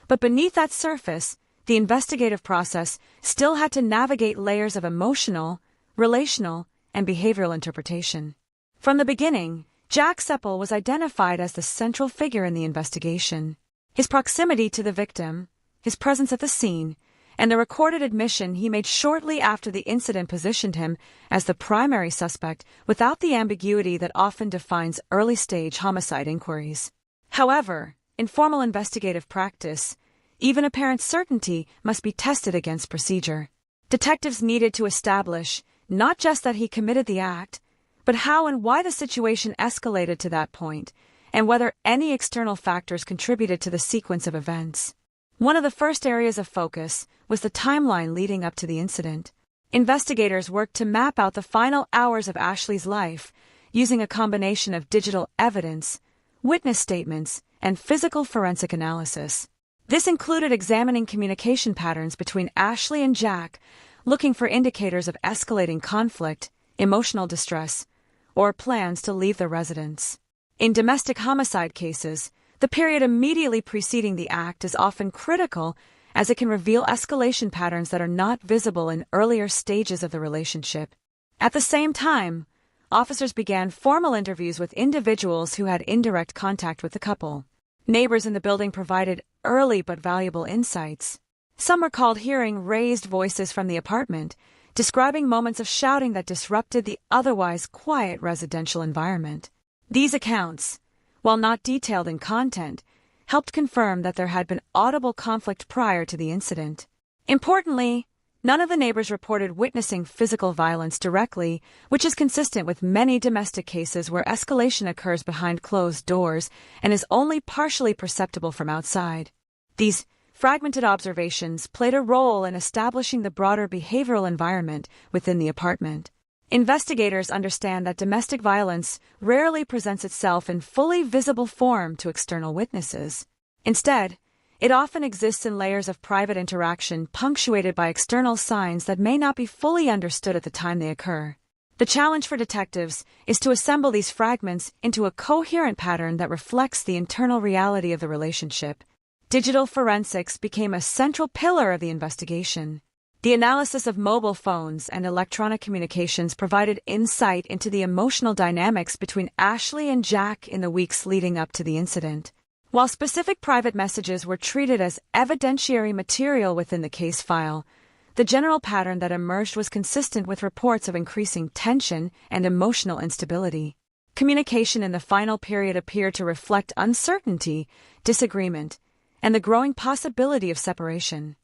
Speaker 7: but beneath that surface, the investigative process still had to navigate layers of emotional, relational, and behavioral interpretation. From the beginning, Jack Seppel was identified as the central figure in the investigation. His proximity to the victim, his presence at the scene, and the recorded admission he made shortly after the incident positioned him as the primary suspect without the ambiguity that often defines early-stage homicide inquiries. However, in formal investigative practice, even apparent certainty must be tested against procedure. Detectives needed to establish not just that he committed the act, but how and why the situation escalated to that point, and whether any external factors contributed to the sequence of events. One of the first areas of focus was the timeline leading up to the incident. Investigators worked to map out the final hours of Ashley's life using a combination of digital evidence, witness statements, and physical forensic analysis. This included examining communication patterns between Ashley and Jack, looking for indicators of escalating conflict, emotional distress, or plans to leave the residence. In domestic homicide cases, the period immediately preceding the act is often critical as it can reveal escalation patterns that are not visible in earlier stages of the relationship. At the same time, officers began formal interviews with individuals who had indirect contact with the couple. Neighbors in the building provided early but valuable insights. Some recalled hearing raised voices from the apartment, describing moments of shouting that disrupted the otherwise quiet residential environment. These accounts, while not detailed in content, helped confirm that there had been audible conflict prior to the incident. Importantly, none of the neighbors reported witnessing physical violence directly, which is consistent with many domestic cases where escalation occurs behind closed doors and is only partially perceptible from outside. These fragmented observations played a role in establishing the broader behavioral environment within the apartment. Investigators understand that domestic violence rarely presents itself in fully visible form to external witnesses. Instead, it often exists in layers of private interaction punctuated by external signs that may not be fully understood at the time they occur. The challenge for detectives is to assemble these fragments into a coherent pattern that reflects the internal reality of the relationship. Digital forensics became a central pillar of the investigation. The analysis of mobile phones and electronic communications provided insight into the emotional dynamics between Ashley and Jack in the weeks leading up to the incident. While specific private messages were treated as evidentiary material within the case file, the general pattern that emerged was consistent with reports of increasing tension and emotional instability. Communication in the final period appeared to reflect uncertainty, disagreement, and the growing possibility of separation.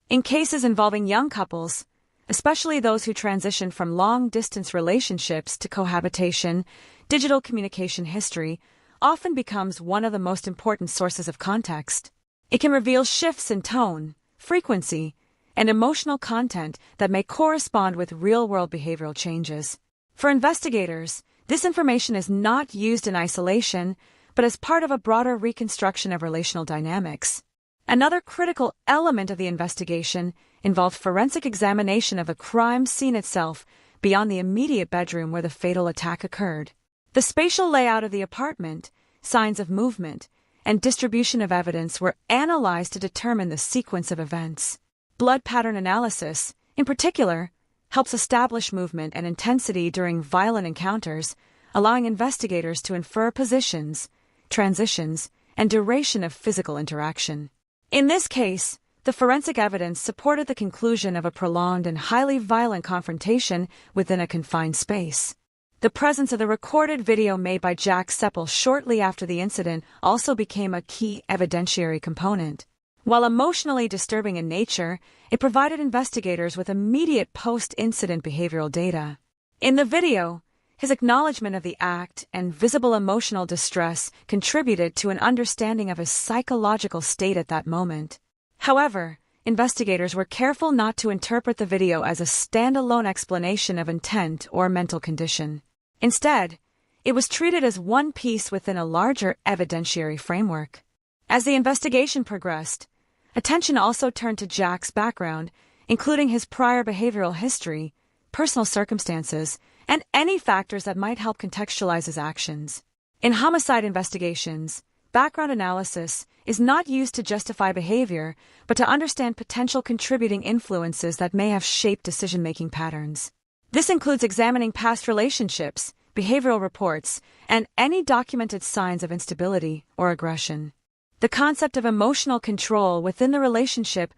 Speaker 7: In cases involving young couples, especially those who transition from long-distance relationships to cohabitation, digital communication history often becomes one of the most important sources of context. It can reveal shifts in tone, frequency, and emotional content that may correspond with real-world behavioral changes. For investigators, this information is not used in isolation, but as part of a broader reconstruction of relational dynamics. Another critical element of the investigation involved forensic examination of the crime scene itself beyond the immediate bedroom where the fatal attack occurred. The spatial layout of the apartment, signs of movement, and distribution of evidence were analyzed to determine the sequence of events. Blood pattern analysis, in particular, helps establish movement and intensity during violent encounters, allowing investigators to infer positions, transitions, and duration of physical interaction. In this case, the forensic evidence supported the conclusion of a prolonged and highly violent confrontation within a confined space. The presence of the recorded video made by Jack Seppel shortly after the incident also became a key evidentiary component. While emotionally disturbing in nature, it provided investigators with immediate post-incident behavioral data. In the video, his acknowledgement of the act and visible emotional distress contributed to an understanding of his psychological state at that moment. However, investigators were careful not to interpret the video as a standalone explanation of intent or mental condition. Instead, it was treated as one piece within a larger evidentiary framework. As the investigation progressed, attention also turned to Jack's background, including his prior behavioral history, personal circumstances, and any factors that might help contextualize his actions. In homicide investigations, background analysis is not used to justify behavior, but to understand potential contributing influences that may have shaped decision-making patterns. This includes examining past relationships, behavioral reports, and any documented signs of instability or aggression. The concept of emotional control within the relationship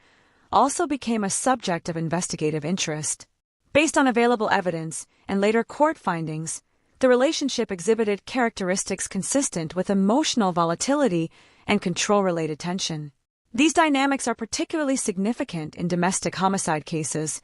Speaker 7: also became a subject of investigative interest. Based on available evidence and later court findings, the relationship exhibited characteristics consistent with emotional volatility and control-related tension. These dynamics are particularly significant in domestic homicide cases,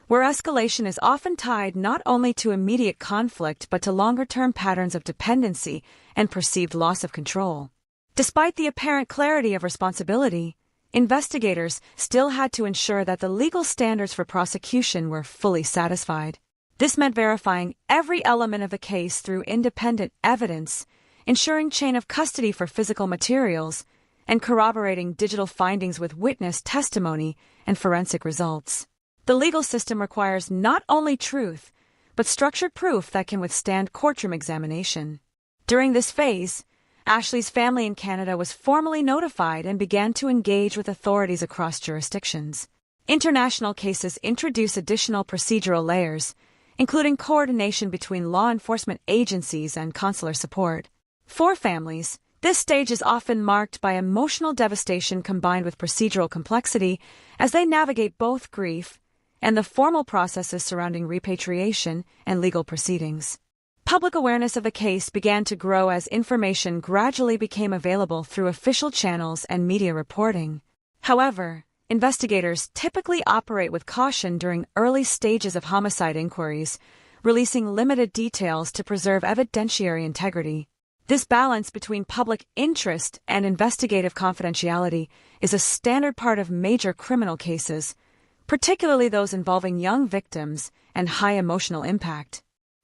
Speaker 7: where escalation is often tied not only to immediate conflict but to longer-term patterns of dependency and perceived loss of control. Despite the apparent clarity of responsibility, investigators still had to ensure that the legal standards for prosecution were fully satisfied. This meant verifying every element of the case through independent evidence, ensuring chain of custody for physical materials, and corroborating digital findings with witness testimony and forensic results. The legal system requires not only truth, but structured proof that can withstand courtroom examination. During this phase, Ashley's family in Canada was formally notified and began to engage with authorities across jurisdictions. International cases introduce additional procedural layers, including coordination between law enforcement agencies and consular support. For families, this stage is often marked by emotional devastation combined with procedural complexity as they navigate both grief and the formal processes surrounding repatriation and legal proceedings. Public awareness of the case began to grow as information gradually became available through official channels and media reporting. However, investigators typically operate with caution during early stages of homicide inquiries, releasing limited details to preserve evidentiary integrity. This balance between public interest and investigative confidentiality is a standard part of major criminal cases, particularly those involving young victims and high emotional impact.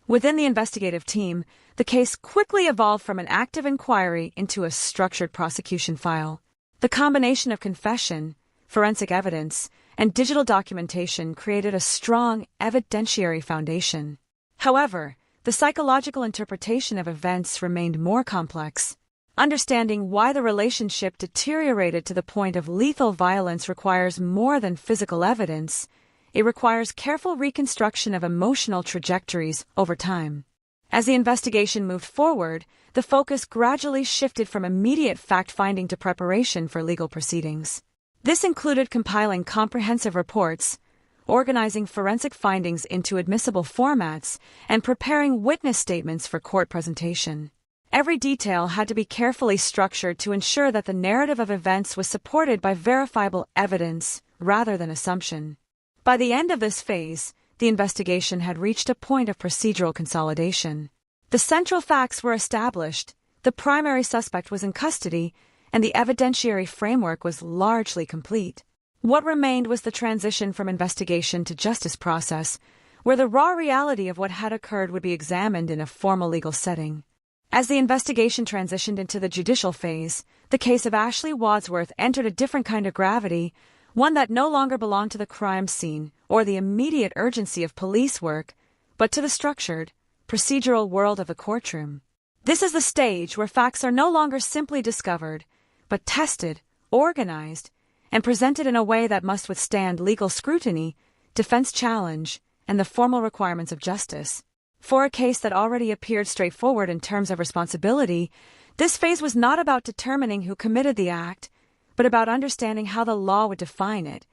Speaker 7: Within the investigative team, the case quickly evolved from an active inquiry into a structured prosecution file. The combination of confession, forensic evidence, and digital documentation created a strong evidentiary foundation. However, the psychological interpretation of events remained more complex. Understanding why the relationship deteriorated to the point of lethal violence requires more than physical evidence. It requires careful reconstruction of emotional trajectories over time. As the investigation moved forward, the focus gradually shifted from immediate fact-finding to preparation for legal proceedings. This included compiling comprehensive reports, organizing forensic findings into admissible formats, and preparing witness statements for court presentation. Every detail had to be carefully structured to ensure that the narrative of events was supported by verifiable evidence rather than assumption. By the end of this phase, the investigation had reached a point of procedural consolidation. The central facts were established, the primary suspect was in custody, and the evidentiary framework was largely complete. What remained was the transition from investigation to justice process, where the raw reality of what had occurred would be examined in a formal legal setting. As the investigation transitioned into the judicial phase, the case of Ashley Wadsworth entered a different kind of gravity, one that no longer belonged to the crime scene or the immediate urgency of police work, but to the structured, procedural world of the courtroom. This is the stage where facts are no longer simply discovered, but tested, organized, and presented in a way that must withstand legal scrutiny, defense challenge, and the formal requirements of justice. For a case that already appeared straightforward in terms of responsibility, this phase was not about determining who committed the act, but about understanding how the law would define it,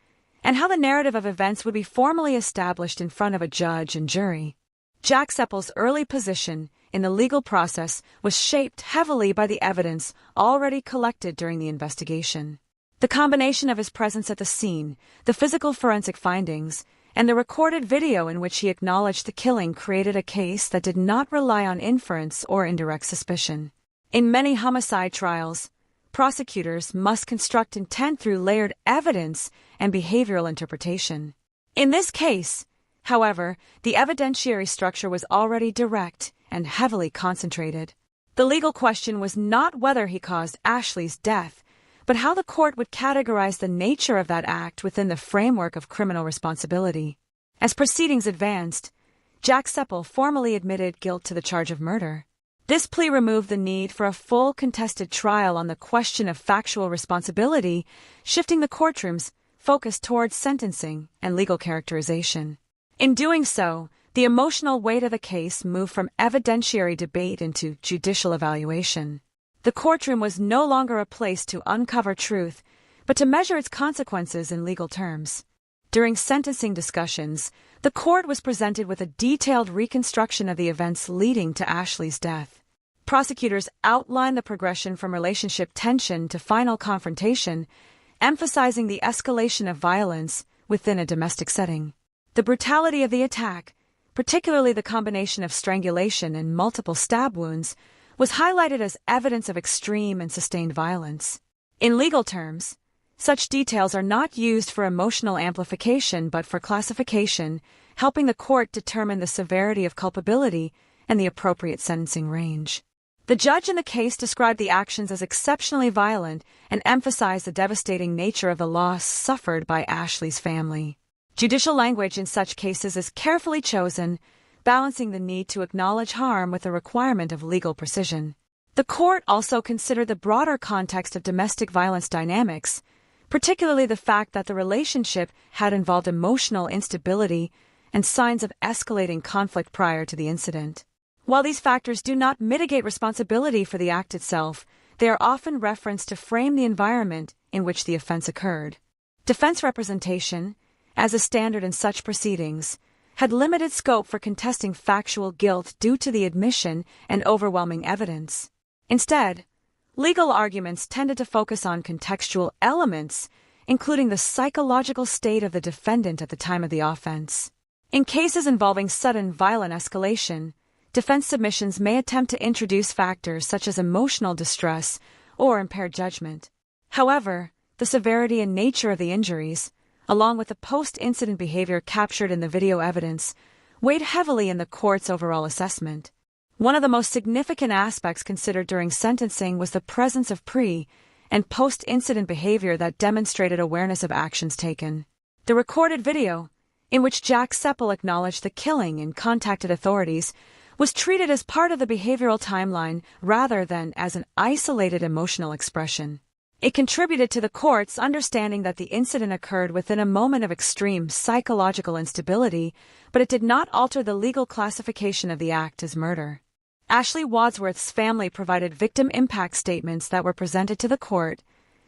Speaker 7: and how the narrative of events would be formally established in front of a judge and jury. Jack Seppel's early position in the legal process was shaped heavily by the evidence already collected during the investigation. The combination of his presence at the scene, the physical forensic findings, and the recorded video in which he acknowledged the killing created a case that did not rely on inference or indirect suspicion. In many homicide trials, prosecutors must construct intent through layered evidence and behavioral interpretation. In this case, however, the evidentiary structure was already direct and heavily concentrated. The legal question was not whether he caused Ashley's death, but how the court would categorize the nature of that act within the framework of criminal responsibility. As proceedings advanced, Jack Seppel formally admitted guilt to the charge of murder. This plea removed the need for a full contested trial on the question of factual responsibility, shifting the courtroom's focus towards sentencing and legal characterization. In doing so, the emotional weight of the case moved from evidentiary debate into judicial evaluation. The courtroom was no longer a place to uncover truth, but to measure its consequences in legal terms. During sentencing discussions, the court was presented with a detailed reconstruction of the events leading to Ashley's death. Prosecutors outlined the progression from relationship tension to final confrontation, emphasizing the escalation of violence within a domestic setting. The brutality of the attack, particularly the combination of strangulation and multiple stab wounds, was highlighted as evidence of extreme and sustained violence. In legal terms, such details are not used for emotional amplification but for classification, helping the court determine the severity of culpability and the appropriate sentencing range. The judge in the case described the actions as exceptionally violent and emphasized the devastating nature of the loss suffered by Ashley's family. Judicial language in such cases is carefully chosen, balancing the need to acknowledge harm with the requirement of legal precision. The court also considered the broader context of domestic violence dynamics, particularly the fact that the relationship had involved emotional instability and signs of escalating conflict prior to the incident. While these factors do not mitigate responsibility for the act itself, they are often referenced to frame the environment in which the offense occurred. Defense representation, as a standard in such proceedings, had limited scope for contesting factual guilt due to the admission and overwhelming evidence. Instead, legal arguments tended to focus on contextual elements, including the psychological state of the defendant at the time of the offense. In cases involving sudden violent escalation, defense submissions may attempt to introduce factors such as emotional distress or impaired judgment. However, the severity and nature of the injuries, along with the post-incident behavior captured in the video evidence, weighed heavily in the court's overall assessment. One of the most significant aspects considered during sentencing was the presence of pre- and post-incident behavior that demonstrated awareness of actions taken. The recorded video, in which Jack Seppel acknowledged the killing and contacted authorities, was treated as part of the behavioral timeline rather than as an isolated emotional expression. It contributed to the court's understanding that the incident occurred within a moment of extreme psychological instability, but it did not alter the legal classification of the act as murder. Ashley Wadsworth's family provided victim impact statements that were presented to the court,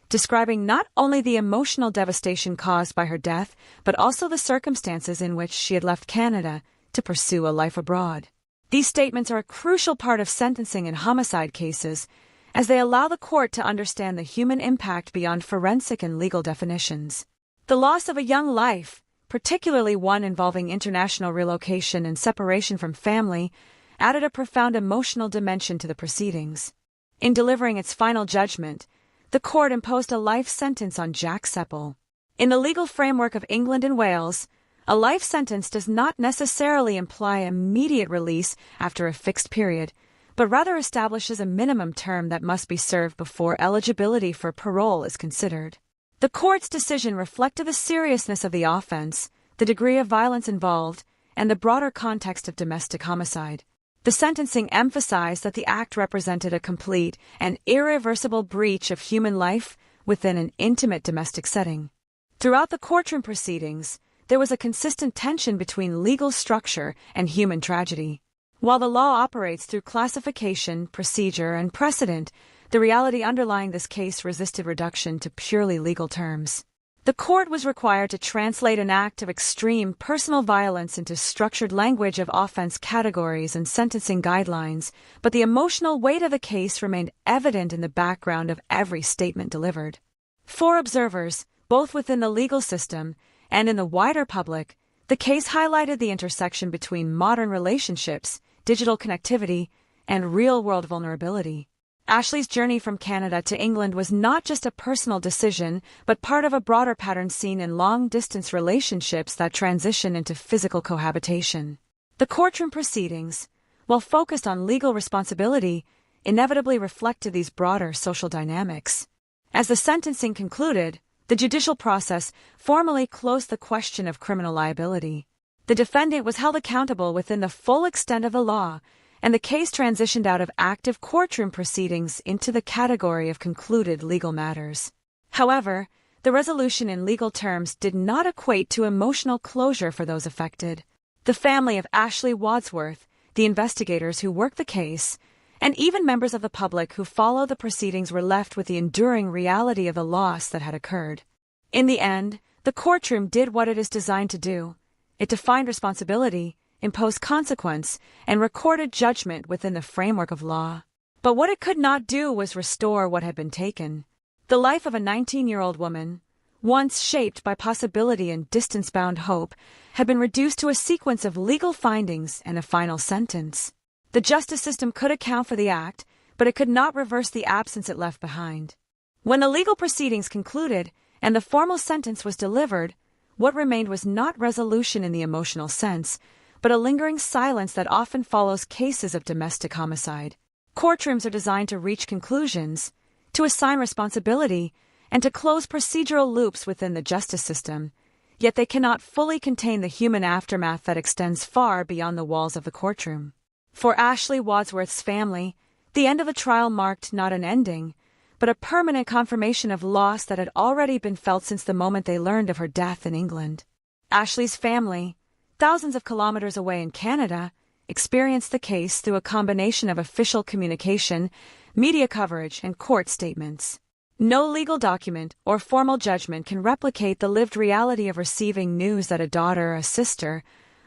Speaker 7: describing not only the emotional devastation caused by her death, but also the circumstances in which she had left Canada to pursue a life abroad. These statements are a crucial part of sentencing in homicide cases, as they allow the court to understand the human impact beyond forensic and legal definitions. The loss of a young life, particularly one involving international relocation and separation from family, added a profound emotional dimension to the proceedings. In delivering its final judgment, the court imposed a life sentence on Jack Seppel. In the legal framework of England and Wales, a life sentence does not necessarily imply immediate release after a fixed period, but rather establishes a minimum term that must be served before eligibility for parole is considered. The court's decision reflected the seriousness of the offense, the degree of violence involved, and the broader context of domestic homicide. The sentencing emphasized that the act represented a complete and irreversible breach of human life within an intimate domestic setting. Throughout the courtroom proceedings, there was a consistent tension between legal structure and human tragedy. While the law operates through classification, procedure, and precedent, the reality underlying this case resisted reduction to purely legal terms. The court was required to translate an act of extreme personal violence into structured language of offense categories and sentencing guidelines, but the emotional weight of the case remained evident in the background of every statement delivered. For observers, both within the legal system and in the wider public, the case highlighted the intersection between modern relationships, digital connectivity, and real-world vulnerability. Ashley's journey from Canada to England was not just a personal decision, but part of a broader pattern seen in long-distance relationships that transition into physical cohabitation. The courtroom proceedings, while focused on legal responsibility, inevitably reflected these broader social dynamics. As the sentencing concluded, the judicial process formally closed the question of criminal liability. The defendant was held accountable within the full extent of the law, and the case transitioned out of active courtroom proceedings into the category of concluded legal matters. However, the resolution in legal terms did not equate to emotional closure for those affected. The family of Ashley Wadsworth, the investigators who worked the case, and even members of the public who followed the proceedings were left with the enduring reality of the loss that had occurred. In the end, the courtroom did what it is designed to do. It defined responsibility, imposed consequence, and recorded judgment within the framework of law. But what it could not do was restore what had been taken. The life of a 19-year-old woman, once shaped by possibility and distance-bound hope, had been reduced to a sequence of legal findings and a final sentence. The justice system could account for the act, but it could not reverse the absence it left behind. When the legal proceedings concluded and the formal sentence was delivered, what remained was not resolution in the emotional sense, but a lingering silence that often follows cases of domestic homicide. Courtrooms are designed to reach conclusions, to assign responsibility, and to close procedural loops within the justice system, yet they cannot fully contain the human aftermath that extends far beyond the walls of the courtroom. For Ashley Wadsworth's family, the end of the trial marked not an ending, but a permanent confirmation of loss that had already been felt since the moment they learned of her death in England. Ashley's family, thousands of kilometers away in Canada, experienced the case through a combination of official communication, media coverage, and court statements. No legal document or formal judgment can replicate the lived reality of receiving news that a daughter, a sister,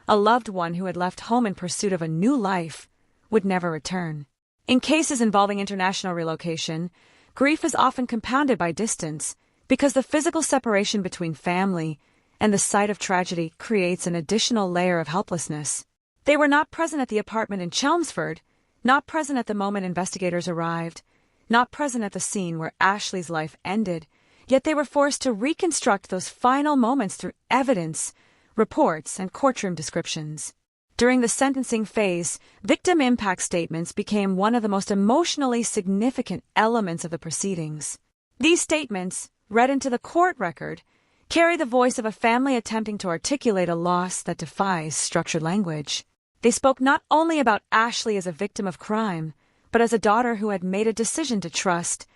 Speaker 7: a loved one who had left home in pursuit of a new life, would never return. In cases involving international relocation, grief is often compounded by distance, because the physical separation between family and the site of tragedy creates an additional layer of helplessness. They were not present at the apartment in Chelmsford, not present at the moment investigators arrived, not present at the scene where Ashley's life ended, yet they were forced to reconstruct those final moments through evidence, reports, and courtroom descriptions. During the sentencing phase, victim impact statements became one of the most emotionally significant elements of the proceedings. These statements, read into the court record, carry the voice of a family attempting to articulate a loss that defies structured language. They spoke not only about Ashley as a victim of crime, but as a daughter who had made a decision to trust,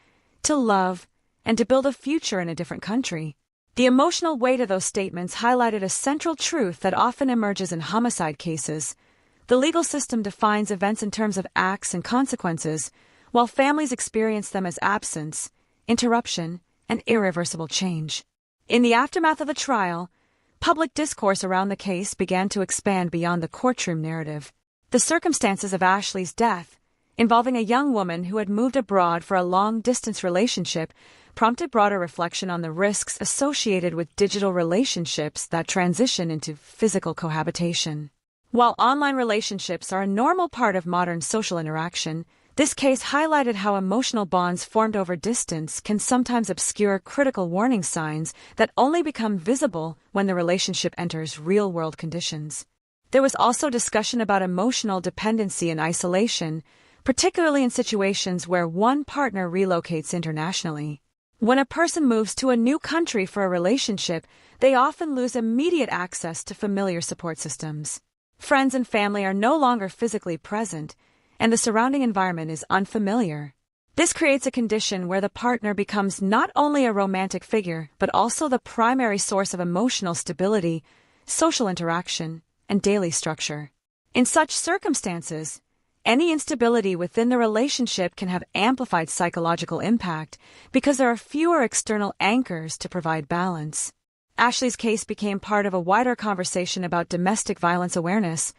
Speaker 7: to love, and to build a future in a different country. The emotional weight of those statements highlighted a central truth that often emerges in homicide cases. The legal system defines events in terms of acts and consequences, while families experience them as absence, interruption, and irreversible change. In the aftermath of the trial, public discourse around the case began to expand beyond the courtroom narrative. The circumstances of Ashley's death, involving a young woman who had moved abroad for a long-distance relationship, prompted broader reflection on the risks associated with digital relationships that transition into physical cohabitation. While online relationships are a normal part of modern social interaction, this case highlighted how emotional bonds formed over distance can sometimes obscure critical warning signs that only become visible when the relationship enters real-world conditions. There was also discussion about emotional dependency and isolation, particularly in situations where one partner relocates internationally. When a person moves to a new country for a relationship, they often lose immediate access to familiar support systems. Friends and family are no longer physically present, and the surrounding environment is unfamiliar. This creates a condition where the partner becomes not only a romantic figure, but also the primary source of emotional stability, social interaction, and daily structure. In such circumstances, any instability within the relationship can have amplified psychological impact because there are fewer external anchors to provide balance. Ashley's case became part of a wider conversation about domestic violence awareness,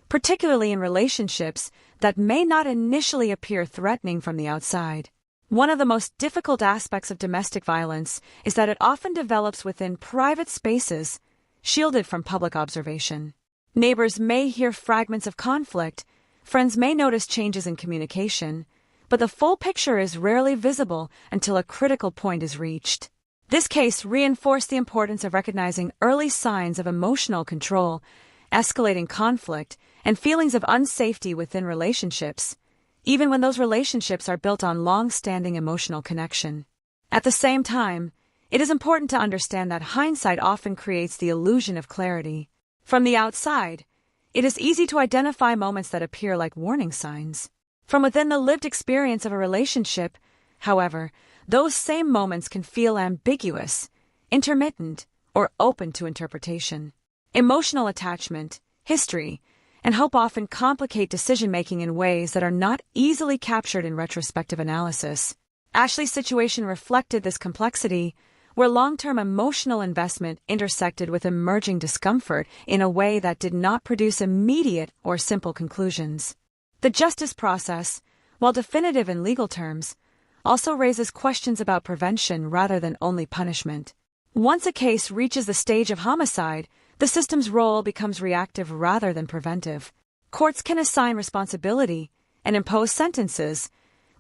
Speaker 7: particularly in relationships that may not initially appear threatening from the outside. One of the most difficult aspects of domestic violence is that it often develops within private spaces, shielded from public observation. Neighbors may hear fragments of conflict, friends may notice changes in communication, but the full picture is rarely visible until a critical point is reached. This case reinforced the importance of recognizing early signs of emotional control, escalating conflict, and feelings of unsafety within relationships, even when those relationships are built on long-standing emotional connection. At the same time, it is important to understand that hindsight often creates the illusion of clarity. From the outside, it is easy to identify moments that appear like warning signs. From within the lived experience of a relationship, however, those same moments can feel ambiguous, intermittent, or open to interpretation. Emotional attachment, history, and hope often complicate decision-making in ways that are not easily captured in retrospective analysis. Ashley's situation reflected this complexity, where long-term emotional investment intersected with emerging discomfort in a way that did not produce immediate or simple conclusions. The justice process, while definitive in legal terms, also raises questions about prevention rather than only punishment. Once a case reaches the stage of homicide, the system's role becomes reactive rather than preventive. Courts can assign responsibility and impose sentences,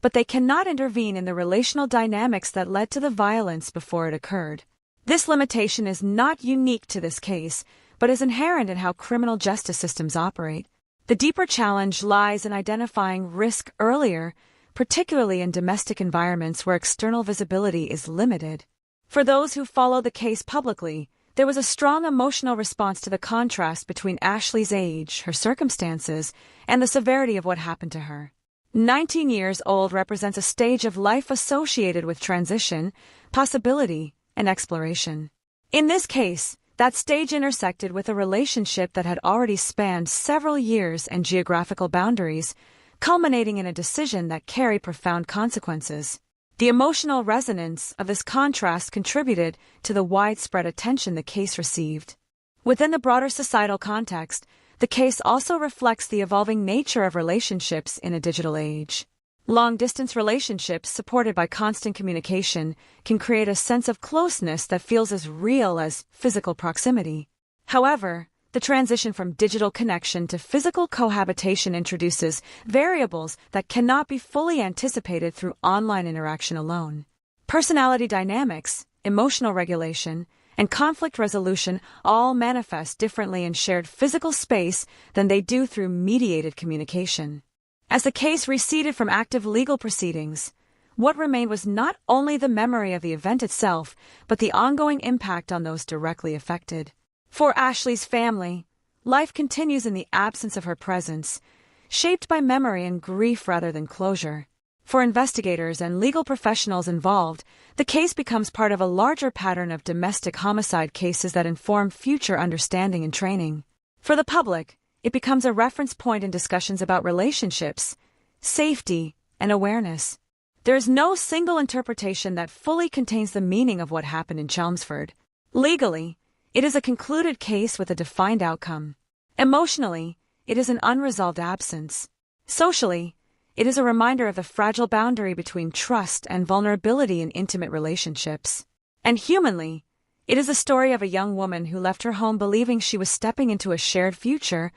Speaker 7: but they cannot intervene in the relational dynamics that led to the violence before it occurred. This limitation is not unique to this case, but is inherent in how criminal justice systems operate. The deeper challenge lies in identifying risk earlier, particularly in domestic environments where external visibility is limited. For those who follow the case publicly, there was a strong emotional response to the contrast between Ashley's age, her circumstances, and the severity of what happened to her. 19 years old represents a stage of life associated with transition, possibility, and exploration. In this case, that stage intersected with a relationship that had already spanned several years and geographical boundaries, culminating in a decision that carried profound consequences. The emotional resonance of this contrast contributed to the widespread attention the case received. Within the broader societal context, the case also reflects the evolving nature of relationships in a digital age. Long-distance relationships supported by constant communication can create a sense of closeness that feels as real as physical proximity. However, the transition from digital connection to physical cohabitation introduces variables that cannot be fully anticipated through online interaction alone. Personality dynamics, emotional regulation, and conflict resolution all manifest differently in shared physical space than they do through mediated communication. As the case receded from active legal proceedings, what remained was not only the memory of the event itself, but the ongoing impact on those directly affected. For Ashley's family, life continues in the absence of her presence, shaped by memory and grief rather than closure. For investigators and legal professionals involved, the case becomes part of a larger pattern of domestic homicide cases that inform future understanding and training. For the public, it becomes a reference point in discussions about relationships, safety, and awareness. There is no single interpretation that fully contains the meaning of what happened in Chelmsford. Legally, it is a concluded case with a defined outcome. Emotionally, it is an unresolved absence. Socially, it is a reminder of the fragile boundary between trust and vulnerability in intimate relationships. And humanly, it is the story of a young woman who left her home believing she was stepping into a shared future,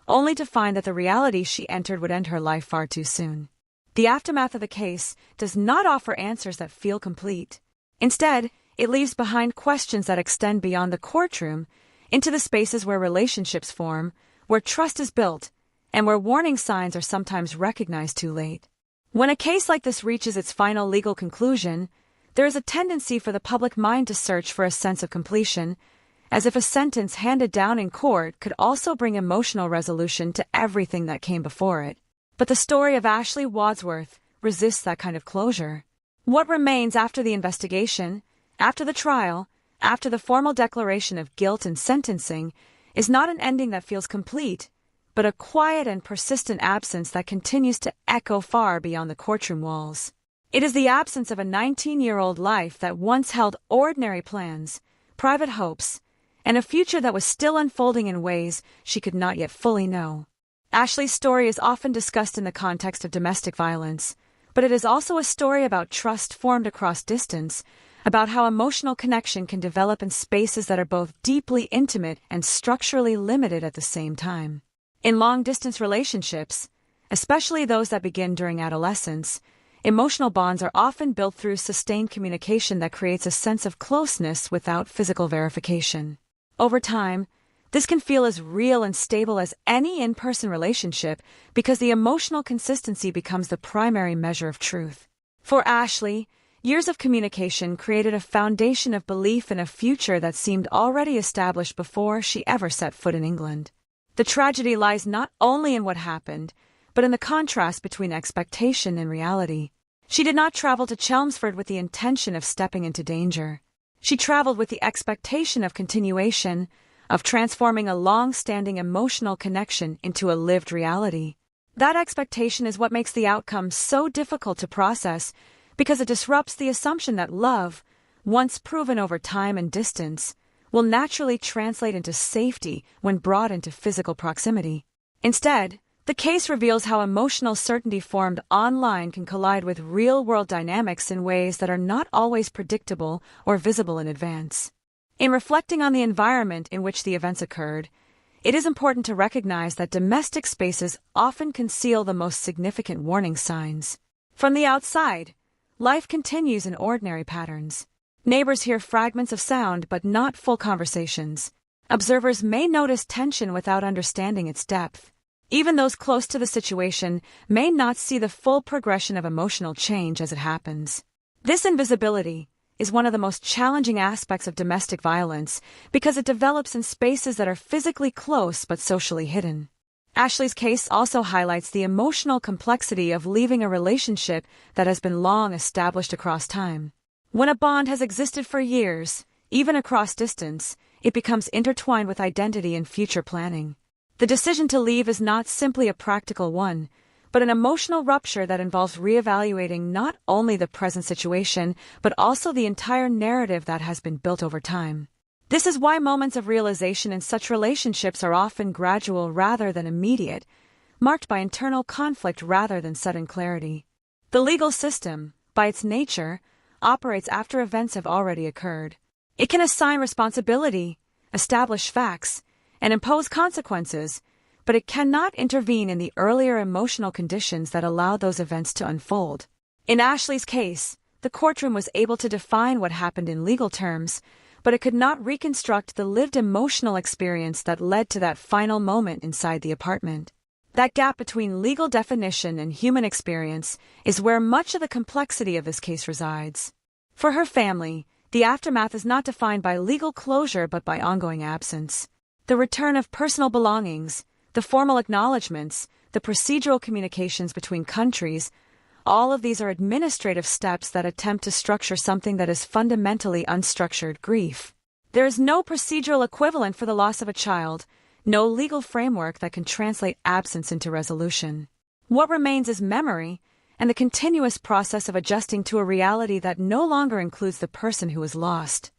Speaker 7: only to find that the reality she entered would end her life far too soon. The aftermath of the case does not offer answers that feel complete. Instead, it leaves behind questions that extend beyond the courtroom into the spaces where relationships form, where trust is built, and where warning signs are sometimes recognized too late. When a case like this reaches its final legal conclusion, there is a tendency for the public mind to search for a sense of completion, as if a sentence handed down in court could also bring emotional resolution to everything that came before it. But the story of Ashley Wadsworth resists that kind of closure. What remains after the investigation, after the trial, after the formal declaration of guilt and sentencing, is not an ending that feels complete, but a quiet and persistent absence that continues to echo far beyond the courtroom walls. It is the absence of a 19-year-old life that once held ordinary plans, private hopes, and a future that was still unfolding in ways she could not yet fully know. Ashley's story is often discussed in the context of domestic violence, but it is also a story about trust formed across distance, about how emotional connection can develop in spaces that are both deeply intimate and structurally limited at the same time. In long-distance relationships, especially those that begin during adolescence, emotional bonds are often built through sustained communication that creates a sense of closeness without physical verification. Over time, this can feel as real and stable as any in-person relationship because the emotional consistency becomes the primary measure of truth. For Ashley, Years of communication created a foundation of belief in a future that seemed already established before she ever set foot in England. The tragedy lies not only in what happened, but in the contrast between expectation and reality. She did not travel to Chelmsford with the intention of stepping into danger. She traveled with the expectation of continuation, of transforming a long-standing emotional connection into a lived reality. That expectation is what makes the outcome so difficult to process, because it disrupts the assumption that love, once proven over time and distance, will naturally translate into safety when brought into physical proximity. Instead, the case reveals how emotional certainty formed online can collide with real-world dynamics in ways that are not always predictable or visible in advance. In reflecting on the environment in which the events occurred, it is important to recognize that domestic spaces often conceal the most significant warning signs. From the outside, life continues in ordinary patterns. Neighbors hear fragments of sound but not full conversations. Observers may notice tension without understanding its depth. Even those close to the situation may not see the full progression of emotional change as it happens. This invisibility is one of the most challenging aspects of domestic violence because it develops in spaces that are physically close but socially hidden. Ashley's case also highlights the emotional complexity of leaving a relationship that has been long established across time. When a bond has existed for years, even across distance, it becomes intertwined with identity and future planning. The decision to leave is not simply a practical one, but an emotional rupture that involves reevaluating not only the present situation, but also the entire narrative that has been built over time. This is why moments of realization in such relationships are often gradual rather than immediate, marked by internal conflict rather than sudden clarity. The legal system, by its nature, operates after events have already occurred. It can assign responsibility, establish facts, and impose consequences, but it cannot intervene in the earlier emotional conditions that allow those events to unfold. In Ashley's case, the courtroom was able to define what happened in legal terms, but it could not reconstruct the lived emotional experience that led to that final moment inside the apartment. That gap between legal definition and human experience is where much of the complexity of this case resides. For her family, the aftermath is not defined by legal closure but by ongoing absence. The return of personal belongings, the formal acknowledgments, the procedural communications between countries, all of these are administrative steps that attempt to structure something that is fundamentally unstructured grief. There is no procedural equivalent for the loss of a child, no legal framework that can translate absence into resolution. What remains is memory and the continuous process of adjusting to a reality that no longer includes the person who was lost.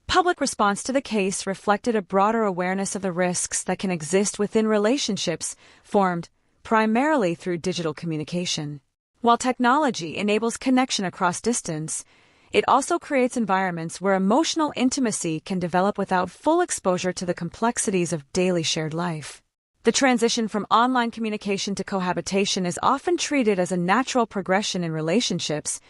Speaker 7: Public response to the case reflected a broader awareness of the risks that can exist within relationships formed primarily through digital communication. While technology enables connection across distance, it also creates environments where emotional intimacy can develop without full exposure to the complexities of daily shared life. The transition from online communication to cohabitation is often treated as a natural progression in relationships,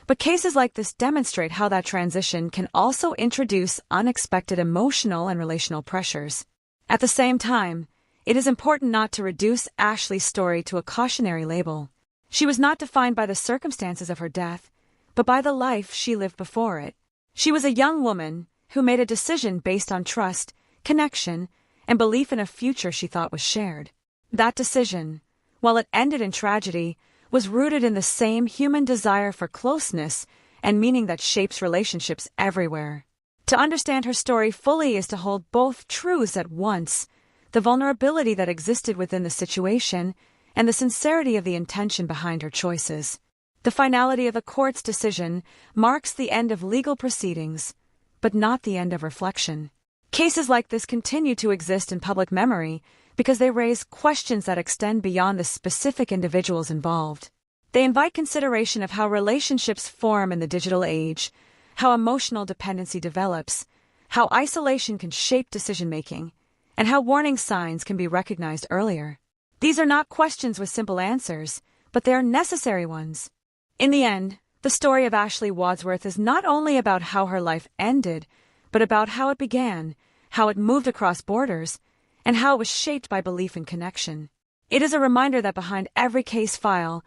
Speaker 7: but cases like this demonstrate how that transition can also introduce unexpected emotional and relational pressures. At the same time, it is important not to reduce Ashley's story to a cautionary label. She was not defined by the circumstances of her death, but by the life she lived before it. She was a young woman who made a decision based on trust, connection, and belief in a future she thought was shared. That decision, while it ended in tragedy, was rooted in the same human desire for closeness and meaning that shapes relationships everywhere. To understand her story fully is to hold both truths at once, the vulnerability that existed within the situation and the sincerity of the intention behind her choices. The finality of the court's decision marks the end of legal proceedings, but not the end of reflection. Cases like this continue to exist in public memory because they raise questions that extend beyond the specific individuals involved. They invite consideration of how relationships form in the digital age, how emotional dependency develops, how isolation can shape decision-making, and how warning signs can be recognized earlier. These are not questions with simple answers, but they are necessary ones. In the end, the story of Ashley Wadsworth is not only about how her life ended, but about how it began, how it moved across borders, and how it was shaped by belief and connection. It is a reminder that behind every case file,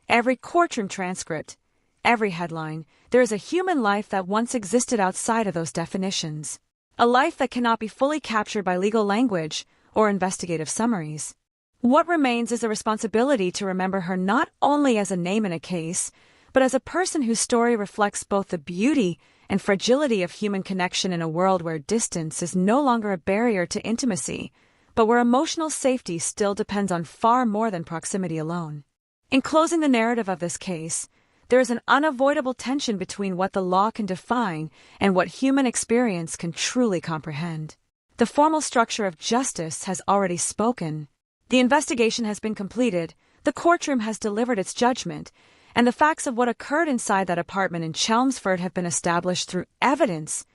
Speaker 7: every courtroom transcript, every headline, there is a human life that once existed outside of those definitions. A life that cannot be fully captured by legal language or investigative summaries. What remains is a responsibility to remember her not only as a name in a case, but as a person whose story reflects both the beauty and fragility of human connection in a world where distance is no longer a barrier to intimacy, but where emotional safety still depends on far more than proximity alone. In closing the narrative of this case, there is an unavoidable tension between what the law can define and what human experience can truly comprehend. The formal structure of justice has already spoken. The investigation has been completed, the courtroom has delivered its judgment, and the facts of what occurred inside that apartment in Chelmsford have been established through evidence,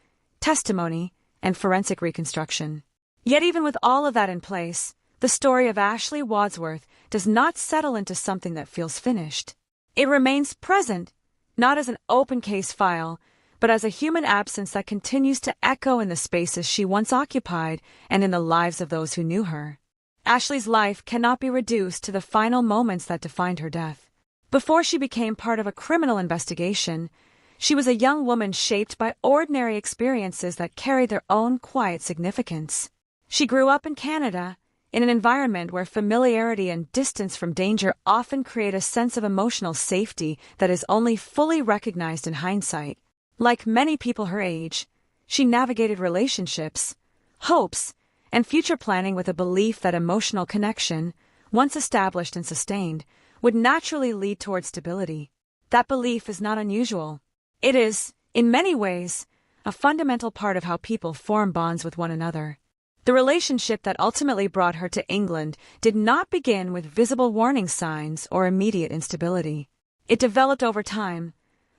Speaker 7: testimony, and forensic reconstruction. Yet even with all of that in place, the story of Ashley Wadsworth does not settle into something that feels finished. It remains present, not as an open case file, but as a human absence that continues to echo in the spaces she once occupied and in the lives of those who knew her. Ashley's life cannot be reduced to the final moments that defined her death. Before she became part of a criminal investigation, she was a young woman shaped by ordinary experiences that carried their own quiet significance. She grew up in Canada, in an environment where familiarity and distance from danger often create a sense of emotional safety that is only fully recognized in hindsight. Like many people her age, she navigated relationships, hopes, and future planning with a belief that emotional connection, once established and sustained, would naturally lead toward stability. That belief is not unusual. It is, in many ways, a fundamental part of how people form bonds with one another. The relationship that ultimately brought her to England did not begin with visible warning signs or immediate instability. It developed over time,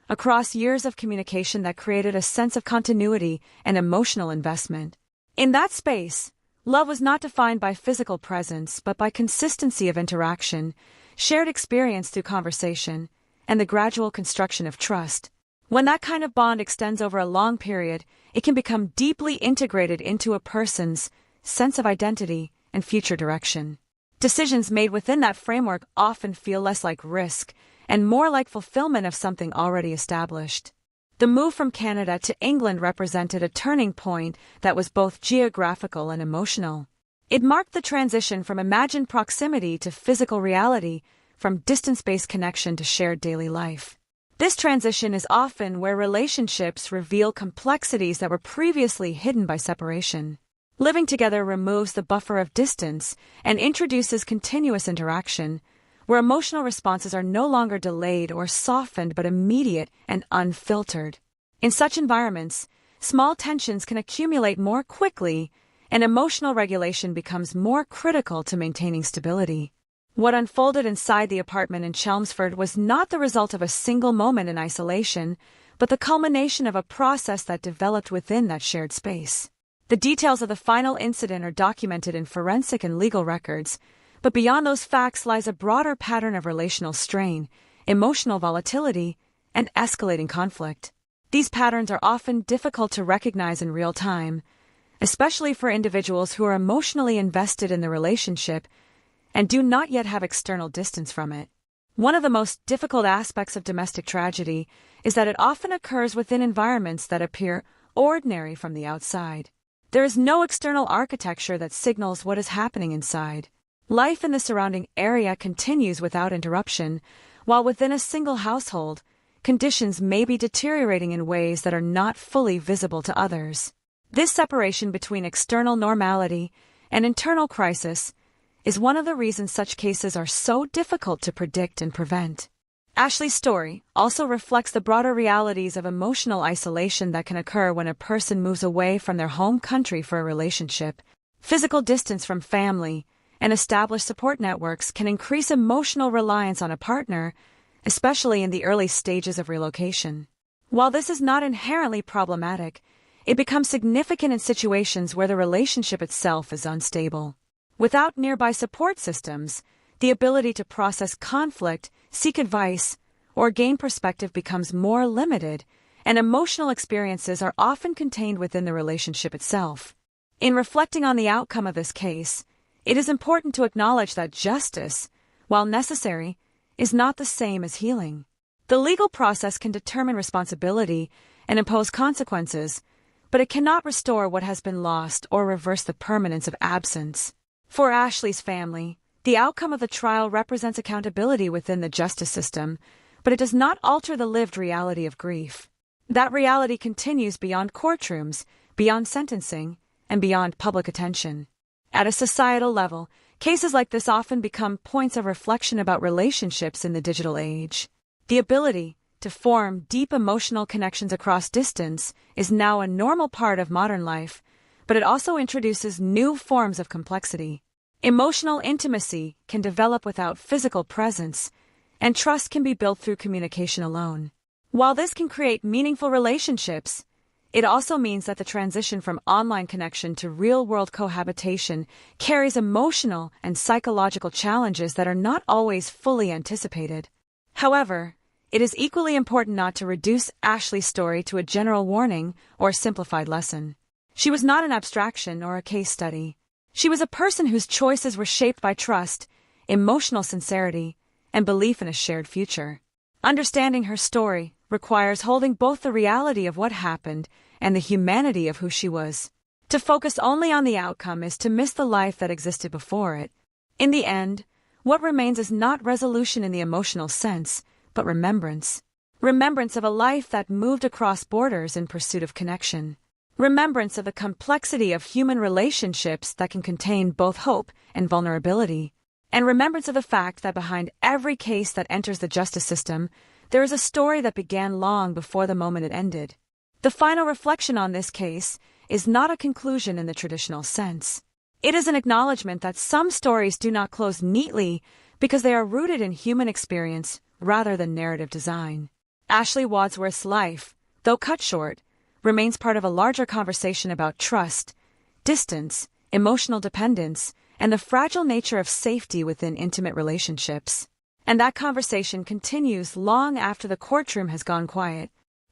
Speaker 7: across years of communication that created a sense of continuity and emotional investment. In that space, love was not defined by physical presence but by consistency of interaction, shared experience through conversation, and the gradual construction of trust. When that kind of bond extends over a long period, it can become deeply integrated into a person's sense of identity and future direction. Decisions made within that framework often feel less like risk and more like fulfillment of something already established. The move from Canada to England represented a turning point that was both geographical and emotional. It marked the transition from imagined proximity to physical reality, from distance-based connection to shared daily life. This transition is often where relationships reveal complexities that were previously hidden by separation. Living together removes the buffer of distance and introduces continuous interaction, where emotional responses are no longer delayed or softened but immediate and unfiltered. In such environments, small tensions can accumulate more quickly, and emotional regulation becomes more critical to maintaining stability. What unfolded inside the apartment in Chelmsford was not the result of a single moment in isolation, but the culmination of a process that developed within that shared space. The details of the final incident are documented in forensic and legal records, but beyond those facts lies a broader pattern of relational strain, emotional volatility, and escalating conflict. These patterns are often difficult to recognize in real time, especially for individuals who are emotionally invested in the relationship and do not yet have external distance from it. One of the most difficult aspects of domestic tragedy is that it often occurs within environments that appear ordinary from the outside. There is no external architecture that signals what is happening inside. Life in the surrounding area continues without interruption, while within a single household, conditions may be deteriorating in ways that are not fully visible to others. This separation between external normality and internal crisis is one of the reasons such cases are so difficult to predict and prevent. Ashley's story also reflects the broader realities of emotional isolation that can occur when a person moves away from their home country for a relationship. Physical distance from family and established support networks can increase emotional reliance on a partner, especially in the early stages of relocation. While this is not inherently problematic, it becomes significant in situations where the relationship itself is unstable. Without nearby support systems, the ability to process conflict, seek advice, or gain perspective becomes more limited, and emotional experiences are often contained within the relationship itself. In reflecting on the outcome of this case, it is important to acknowledge that justice, while necessary, is not the same as healing. The legal process can determine responsibility and impose consequences, but it cannot restore what has been lost or reverse the permanence of absence. For Ashley's family, the outcome of the trial represents accountability within the justice system, but it does not alter the lived reality of grief. That reality continues beyond courtrooms, beyond sentencing, and beyond public attention. At a societal level, cases like this often become points of reflection about relationships in the digital age. The ability to form deep emotional connections across distance is now a normal part of modern life, but it also introduces new forms of complexity. Emotional intimacy can develop without physical presence, and trust can be built through communication alone. While this can create meaningful relationships, it also means that the transition from online connection to real-world cohabitation carries emotional and psychological challenges that are not always fully anticipated. However, it is equally important not to reduce Ashley's story to a general warning or simplified lesson. She was not an abstraction or a case study. She was a person whose choices were shaped by trust, emotional sincerity, and belief in a shared future. Understanding her story requires holding both the reality of what happened and the humanity of who she was. To focus only on the outcome is to miss the life that existed before it. In the end, what remains is not resolution in the emotional sense, but remembrance. Remembrance of a life that moved across borders in pursuit of connection. Remembrance of the complexity of human relationships that can contain both hope and vulnerability. And remembrance of the fact that behind every case that enters the justice system, there is a story that began long before the moment it ended. The final reflection on this case is not a conclusion in the traditional sense. It is an acknowledgement that some stories do not close neatly because they are rooted in human experience rather than narrative design. Ashley Wadsworth's life, though cut short, remains part of a larger conversation about trust, distance, emotional dependence, and the fragile nature of safety within intimate relationships. And that conversation continues long after the courtroom has gone quiet.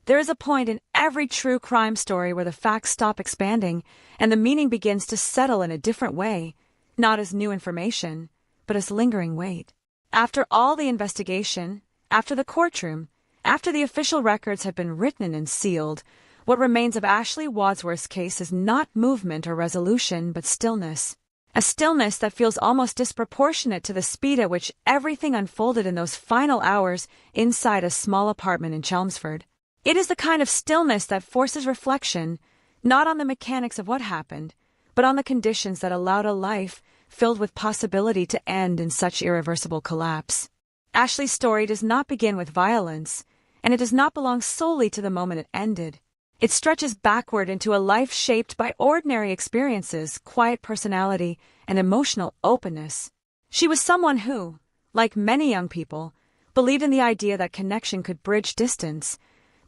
Speaker 7: There is a point in every true crime story where the facts stop expanding and the meaning begins to settle in a different way, not as new information, but as lingering weight. After all the investigation, after the courtroom, after the official records have been written and sealed, what remains of Ashley Wadsworth's case is not movement or resolution, but stillness. A stillness that feels almost disproportionate to the speed at which everything unfolded in those final hours inside a small apartment in Chelmsford. It is the kind of stillness that forces reflection, not on the mechanics of what happened, but on the conditions that allowed a life filled with possibility to end in such irreversible collapse. Ashley's story does not begin with violence, and it does not belong solely to the moment it ended. It stretches backward into a life shaped by ordinary experiences, quiet personality, and emotional openness. She was someone who, like many young people, believed in the idea that connection could bridge distance.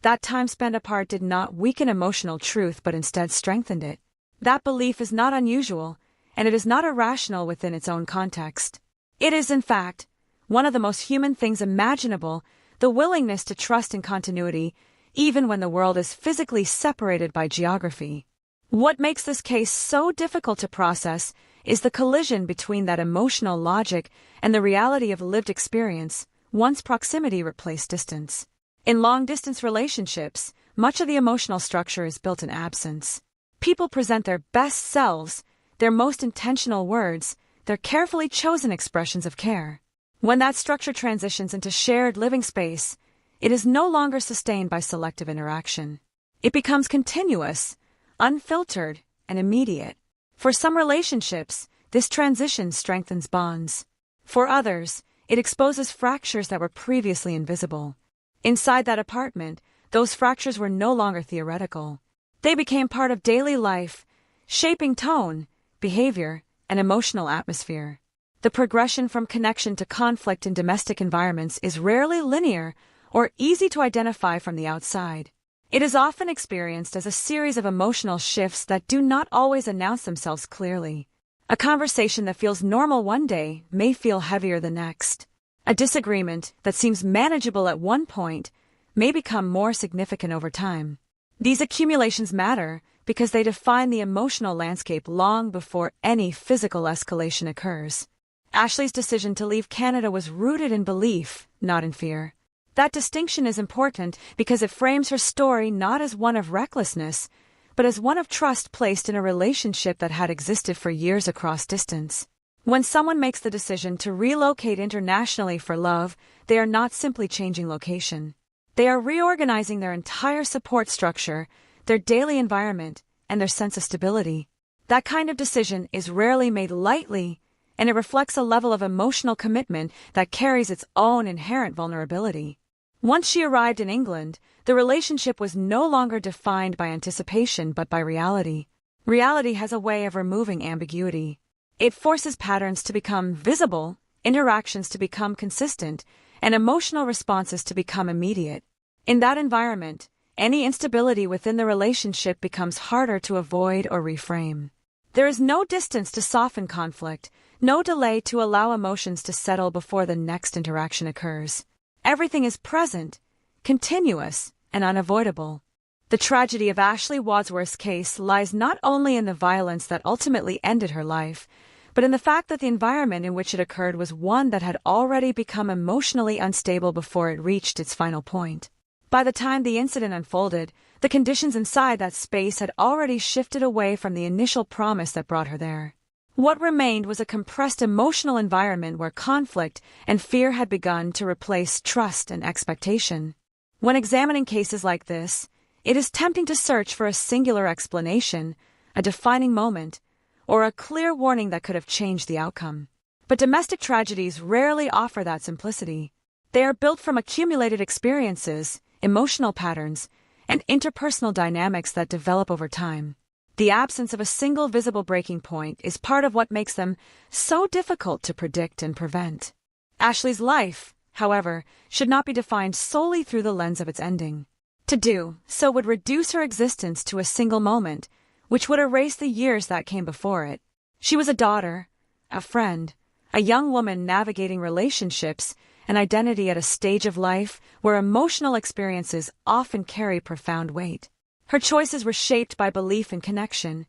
Speaker 7: That time spent apart did not weaken emotional truth but instead strengthened it. That belief is not unusual, and it is not irrational within its own context. It is, in fact, one of the most human things imaginable, the willingness to trust in continuity, even when the world is physically separated by geography. What makes this case so difficult to process is the collision between that emotional logic and the reality of lived experience, once proximity replaced distance. In long-distance relationships, much of the emotional structure is built in absence. People present their best selves, their most intentional words, their carefully chosen expressions of care. When that structure transitions into shared living space, it is no longer sustained by selective interaction. It becomes continuous, unfiltered, and immediate. For some relationships, this transition strengthens bonds. For others, it exposes fractures that were previously invisible. Inside that apartment, those fractures were no longer theoretical. They became part of daily life, shaping tone, behavior, and emotional atmosphere. The progression from connection to conflict in domestic environments is rarely linear or easy to identify from the outside. It is often experienced as a series of emotional shifts that do not always announce themselves clearly. A conversation that feels normal one day may feel heavier the next. A disagreement that seems manageable at one point may become more significant over time. These accumulations matter because they define the emotional landscape long before any physical escalation occurs. Ashley's decision to leave Canada was rooted in belief, not in fear. That distinction is important because it frames her story not as one of recklessness, but as one of trust placed in a relationship that had existed for years across distance. When someone makes the decision to relocate internationally for love, they are not simply changing location. They are reorganizing their entire support structure, their daily environment, and their sense of stability. That kind of decision is rarely made lightly, and it reflects a level of emotional commitment that carries its own inherent vulnerability. Once she arrived in England, the relationship was no longer defined by anticipation but by reality. Reality has a way of removing ambiguity. It forces patterns to become visible, interactions to become consistent, and emotional responses to become immediate. In that environment, any instability within the relationship becomes harder to avoid or reframe. There is no distance to soften conflict, no delay to allow emotions to settle before the next interaction occurs. Everything is present, continuous, and unavoidable. The tragedy of Ashley Wadsworth's case lies not only in the violence that ultimately ended her life, but in the fact that the environment in which it occurred was one that had already become emotionally unstable before it reached its final point. By the time the incident unfolded, the conditions inside that space had already shifted away from the initial promise that brought her there. What remained was a compressed emotional environment where conflict and fear had begun to replace trust and expectation. When examining cases like this, it is tempting to search for a singular explanation, a defining moment, or a clear warning that could have changed the outcome. But domestic tragedies rarely offer that simplicity. They are built from accumulated experiences, emotional patterns, and interpersonal dynamics that develop over time. The absence of a single visible breaking point is part of what makes them so difficult to predict and prevent. Ashley's life, however, should not be defined solely through the lens of its ending. To do so would reduce her existence to a single moment, which would erase the years that came before it. She was a daughter, a friend, a young woman navigating relationships and identity at a stage of life where emotional experiences often carry profound weight. Her choices were shaped by belief in connection,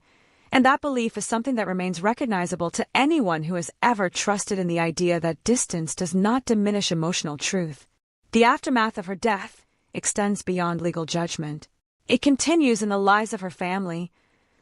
Speaker 7: and that belief is something that remains recognizable to anyone who has ever trusted in the idea that distance does not diminish emotional truth. The aftermath of her death extends beyond legal judgment. It continues in the lives of her family,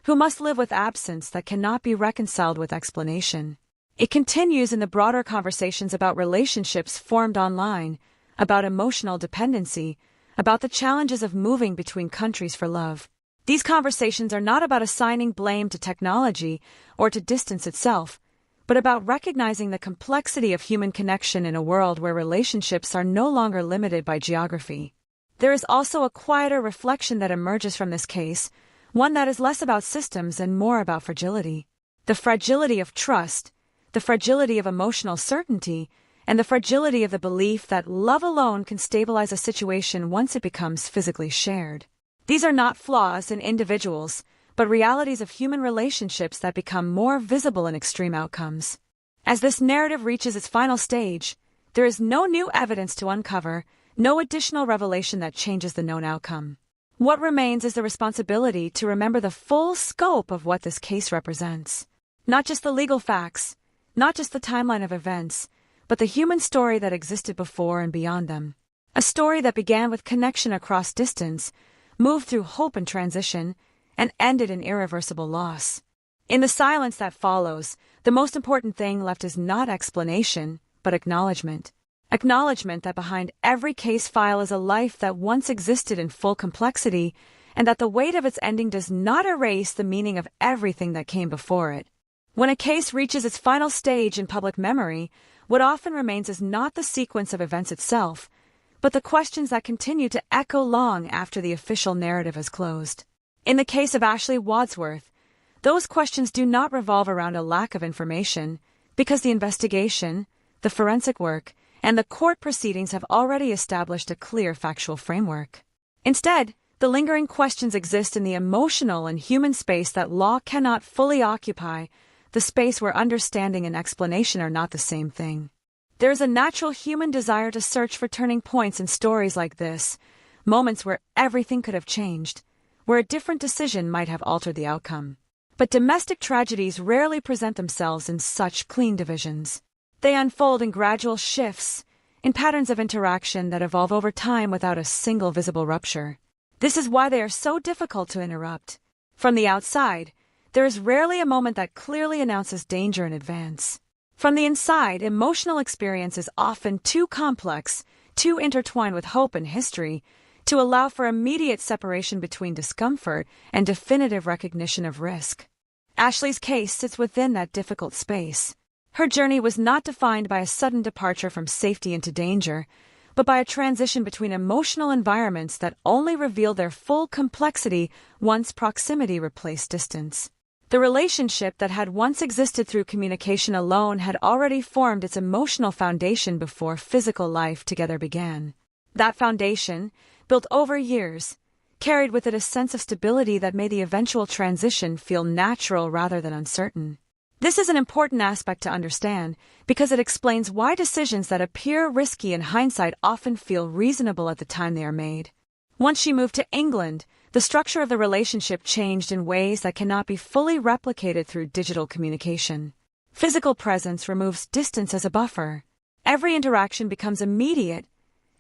Speaker 7: who must live with absence that cannot be reconciled with explanation. It continues in the broader conversations about relationships formed online, about emotional dependency, about the challenges of moving between countries for love. These conversations are not about assigning blame to technology or to distance itself, but about recognizing the complexity of human connection in a world where relationships are no longer limited by geography. There is also a quieter reflection that emerges from this case, one that is less about systems and more about fragility. The fragility of trust, the fragility of emotional certainty, and the fragility of the belief that love alone can stabilize a situation once it becomes physically shared. These are not flaws in individuals, but realities of human relationships that become more visible in extreme outcomes. As this narrative reaches its final stage, there is no new evidence to uncover, no additional revelation that changes the known outcome. What remains is the responsibility to remember the full scope of what this case represents. Not just the legal facts, not just the timeline of events, but the human story that existed before and beyond them. A story that began with connection across distance, moved through hope and transition, and ended in irreversible loss. In the silence that follows, the most important thing left is not explanation, but acknowledgement. Acknowledgement that behind every case file is a life that once existed in full complexity, and that the weight of its ending does not erase the meaning of everything that came before it. When a case reaches its final stage in public memory, what often remains is not the sequence of events itself, but the questions that continue to echo long after the official narrative has closed. In the case of Ashley Wadsworth, those questions do not revolve around a lack of information, because the investigation, the forensic work, and the court proceedings have already established a clear factual framework. Instead, the lingering questions exist in the emotional and human space that law cannot fully occupy, the space where understanding and explanation are not the same thing. There is a natural human desire to search for turning points in stories like this, moments where everything could have changed, where a different decision might have altered the outcome. But domestic tragedies rarely present themselves in such clean divisions. They unfold in gradual shifts, in patterns of interaction that evolve over time without a single visible rupture. This is why they are so difficult to interrupt. From the outside, there is rarely a moment that clearly announces danger in advance. From the inside, emotional experience is often too complex, too intertwined with hope and history, to allow for immediate separation between discomfort and definitive recognition of risk. Ashley's case sits within that difficult space. Her journey was not defined by a sudden departure from safety into danger, but by a transition between emotional environments that only reveal their full complexity once proximity replaced distance. The relationship that had once existed through communication alone had already formed its emotional foundation before physical life together began. That foundation, built over years, carried with it a sense of stability that made the eventual transition feel natural rather than uncertain. This is an important aspect to understand because it explains why decisions that appear risky in hindsight often feel reasonable at the time they are made. Once she moved to England, the structure of the relationship changed in ways that cannot be fully replicated through digital communication. Physical presence removes distance as a buffer. Every interaction becomes immediate.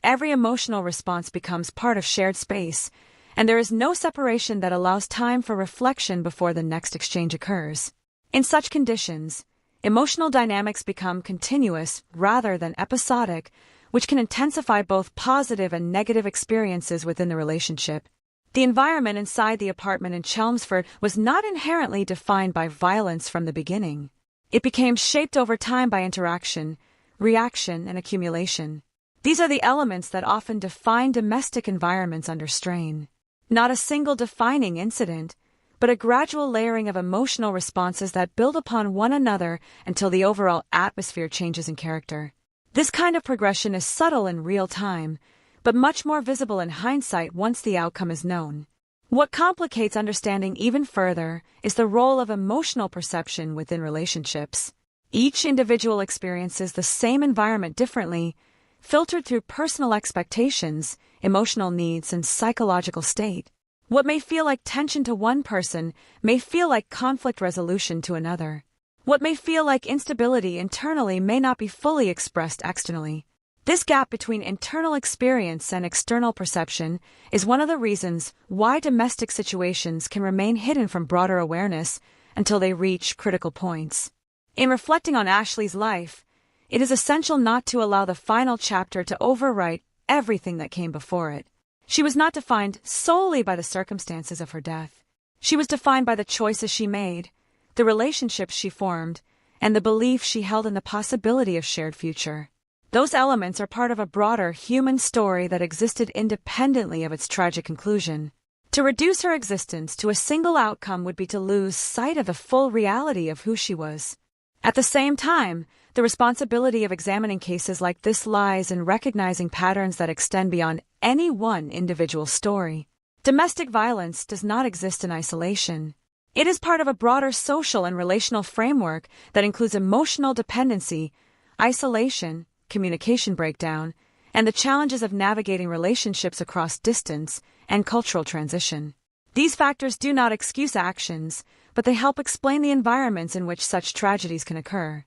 Speaker 7: Every emotional response becomes part of shared space, and there is no separation that allows time for reflection before the next exchange occurs. In such conditions, emotional dynamics become continuous rather than episodic, which can intensify both positive and negative experiences within the relationship. The environment inside the apartment in Chelmsford was not inherently defined by violence from the beginning. It became shaped over time by interaction, reaction, and accumulation. These are the elements that often define domestic environments under strain. Not a single defining incident, but a gradual layering of emotional responses that build upon one another until the overall atmosphere changes in character. This kind of progression is subtle in real time, but much more visible in hindsight once the outcome is known. What complicates understanding even further is the role of emotional perception within relationships. Each individual experiences the same environment differently, filtered through personal expectations, emotional needs, and psychological state. What may feel like tension to one person may feel like conflict resolution to another. What may feel like instability internally may not be fully expressed externally. This gap between internal experience and external perception is one of the reasons why domestic situations can remain hidden from broader awareness until they reach critical points. In reflecting on Ashley's life, it is essential not to allow the final chapter to overwrite everything that came before it. She was not defined solely by the circumstances of her death. She was defined by the choices she made, the relationships she formed, and the belief she held in the possibility of shared future. Those elements are part of a broader human story that existed independently of its tragic conclusion. To reduce her existence to a single outcome would be to lose sight of the full reality of who she was. At the same time, the responsibility of examining cases like this lies in recognizing patterns that extend beyond any one individual story. Domestic violence does not exist in isolation. It is part of a broader social and relational framework that includes emotional dependency, isolation, communication breakdown, and the challenges of navigating relationships across distance and cultural transition. These factors do not excuse actions, but they help explain the environments in which such tragedies can occur.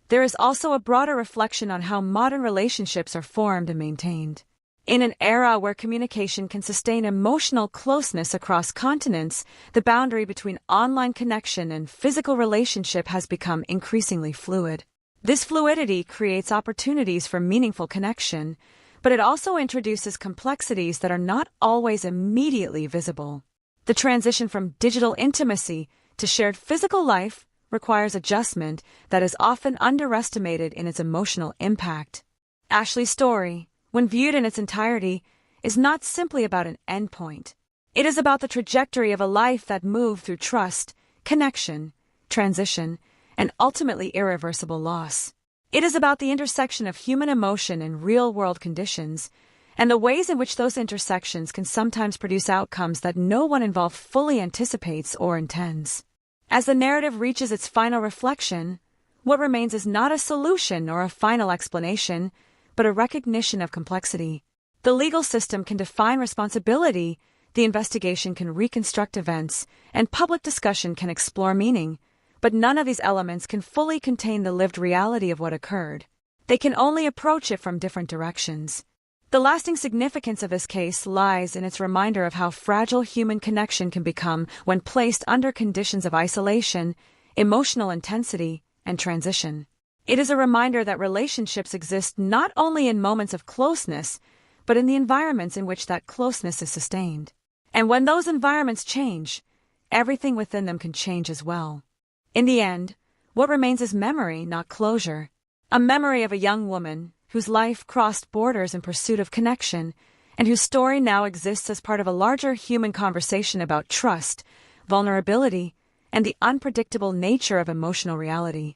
Speaker 7: There is also a broader reflection on how modern relationships are formed and maintained. In an era where communication can sustain emotional closeness across continents, the boundary between online connection and physical relationship has become increasingly fluid. This fluidity creates opportunities for meaningful connection, but it also introduces complexities that are not always immediately visible. The transition from digital intimacy to shared physical life requires adjustment that is often underestimated in its emotional impact. Ashley's story, when viewed in its entirety, is not simply about an endpoint. It is about the trajectory of a life that moved through trust, connection, transition, and ultimately irreversible loss. It is about the intersection of human emotion and real-world conditions, and the ways in which those intersections can sometimes produce outcomes that no one involved fully anticipates or intends. As the narrative reaches its final reflection, what remains is not a solution or a final explanation, but a recognition of complexity. The legal system can define responsibility, the investigation can reconstruct events, and public discussion can explore meaning, but none of these elements can fully contain the lived reality of what occurred. They can only approach it from different directions. The lasting significance of this case lies in its reminder of how fragile human connection can become when placed under conditions of isolation, emotional intensity, and transition. It is a reminder that relationships exist not only in moments of closeness, but in the environments in which that closeness is sustained. And when those environments change, everything within them can change as well. In the end, what remains is memory, not closure. A memory of a young woman whose life crossed borders in pursuit of connection, and whose story now exists as part of a larger human conversation about trust, vulnerability, and the unpredictable nature of emotional reality.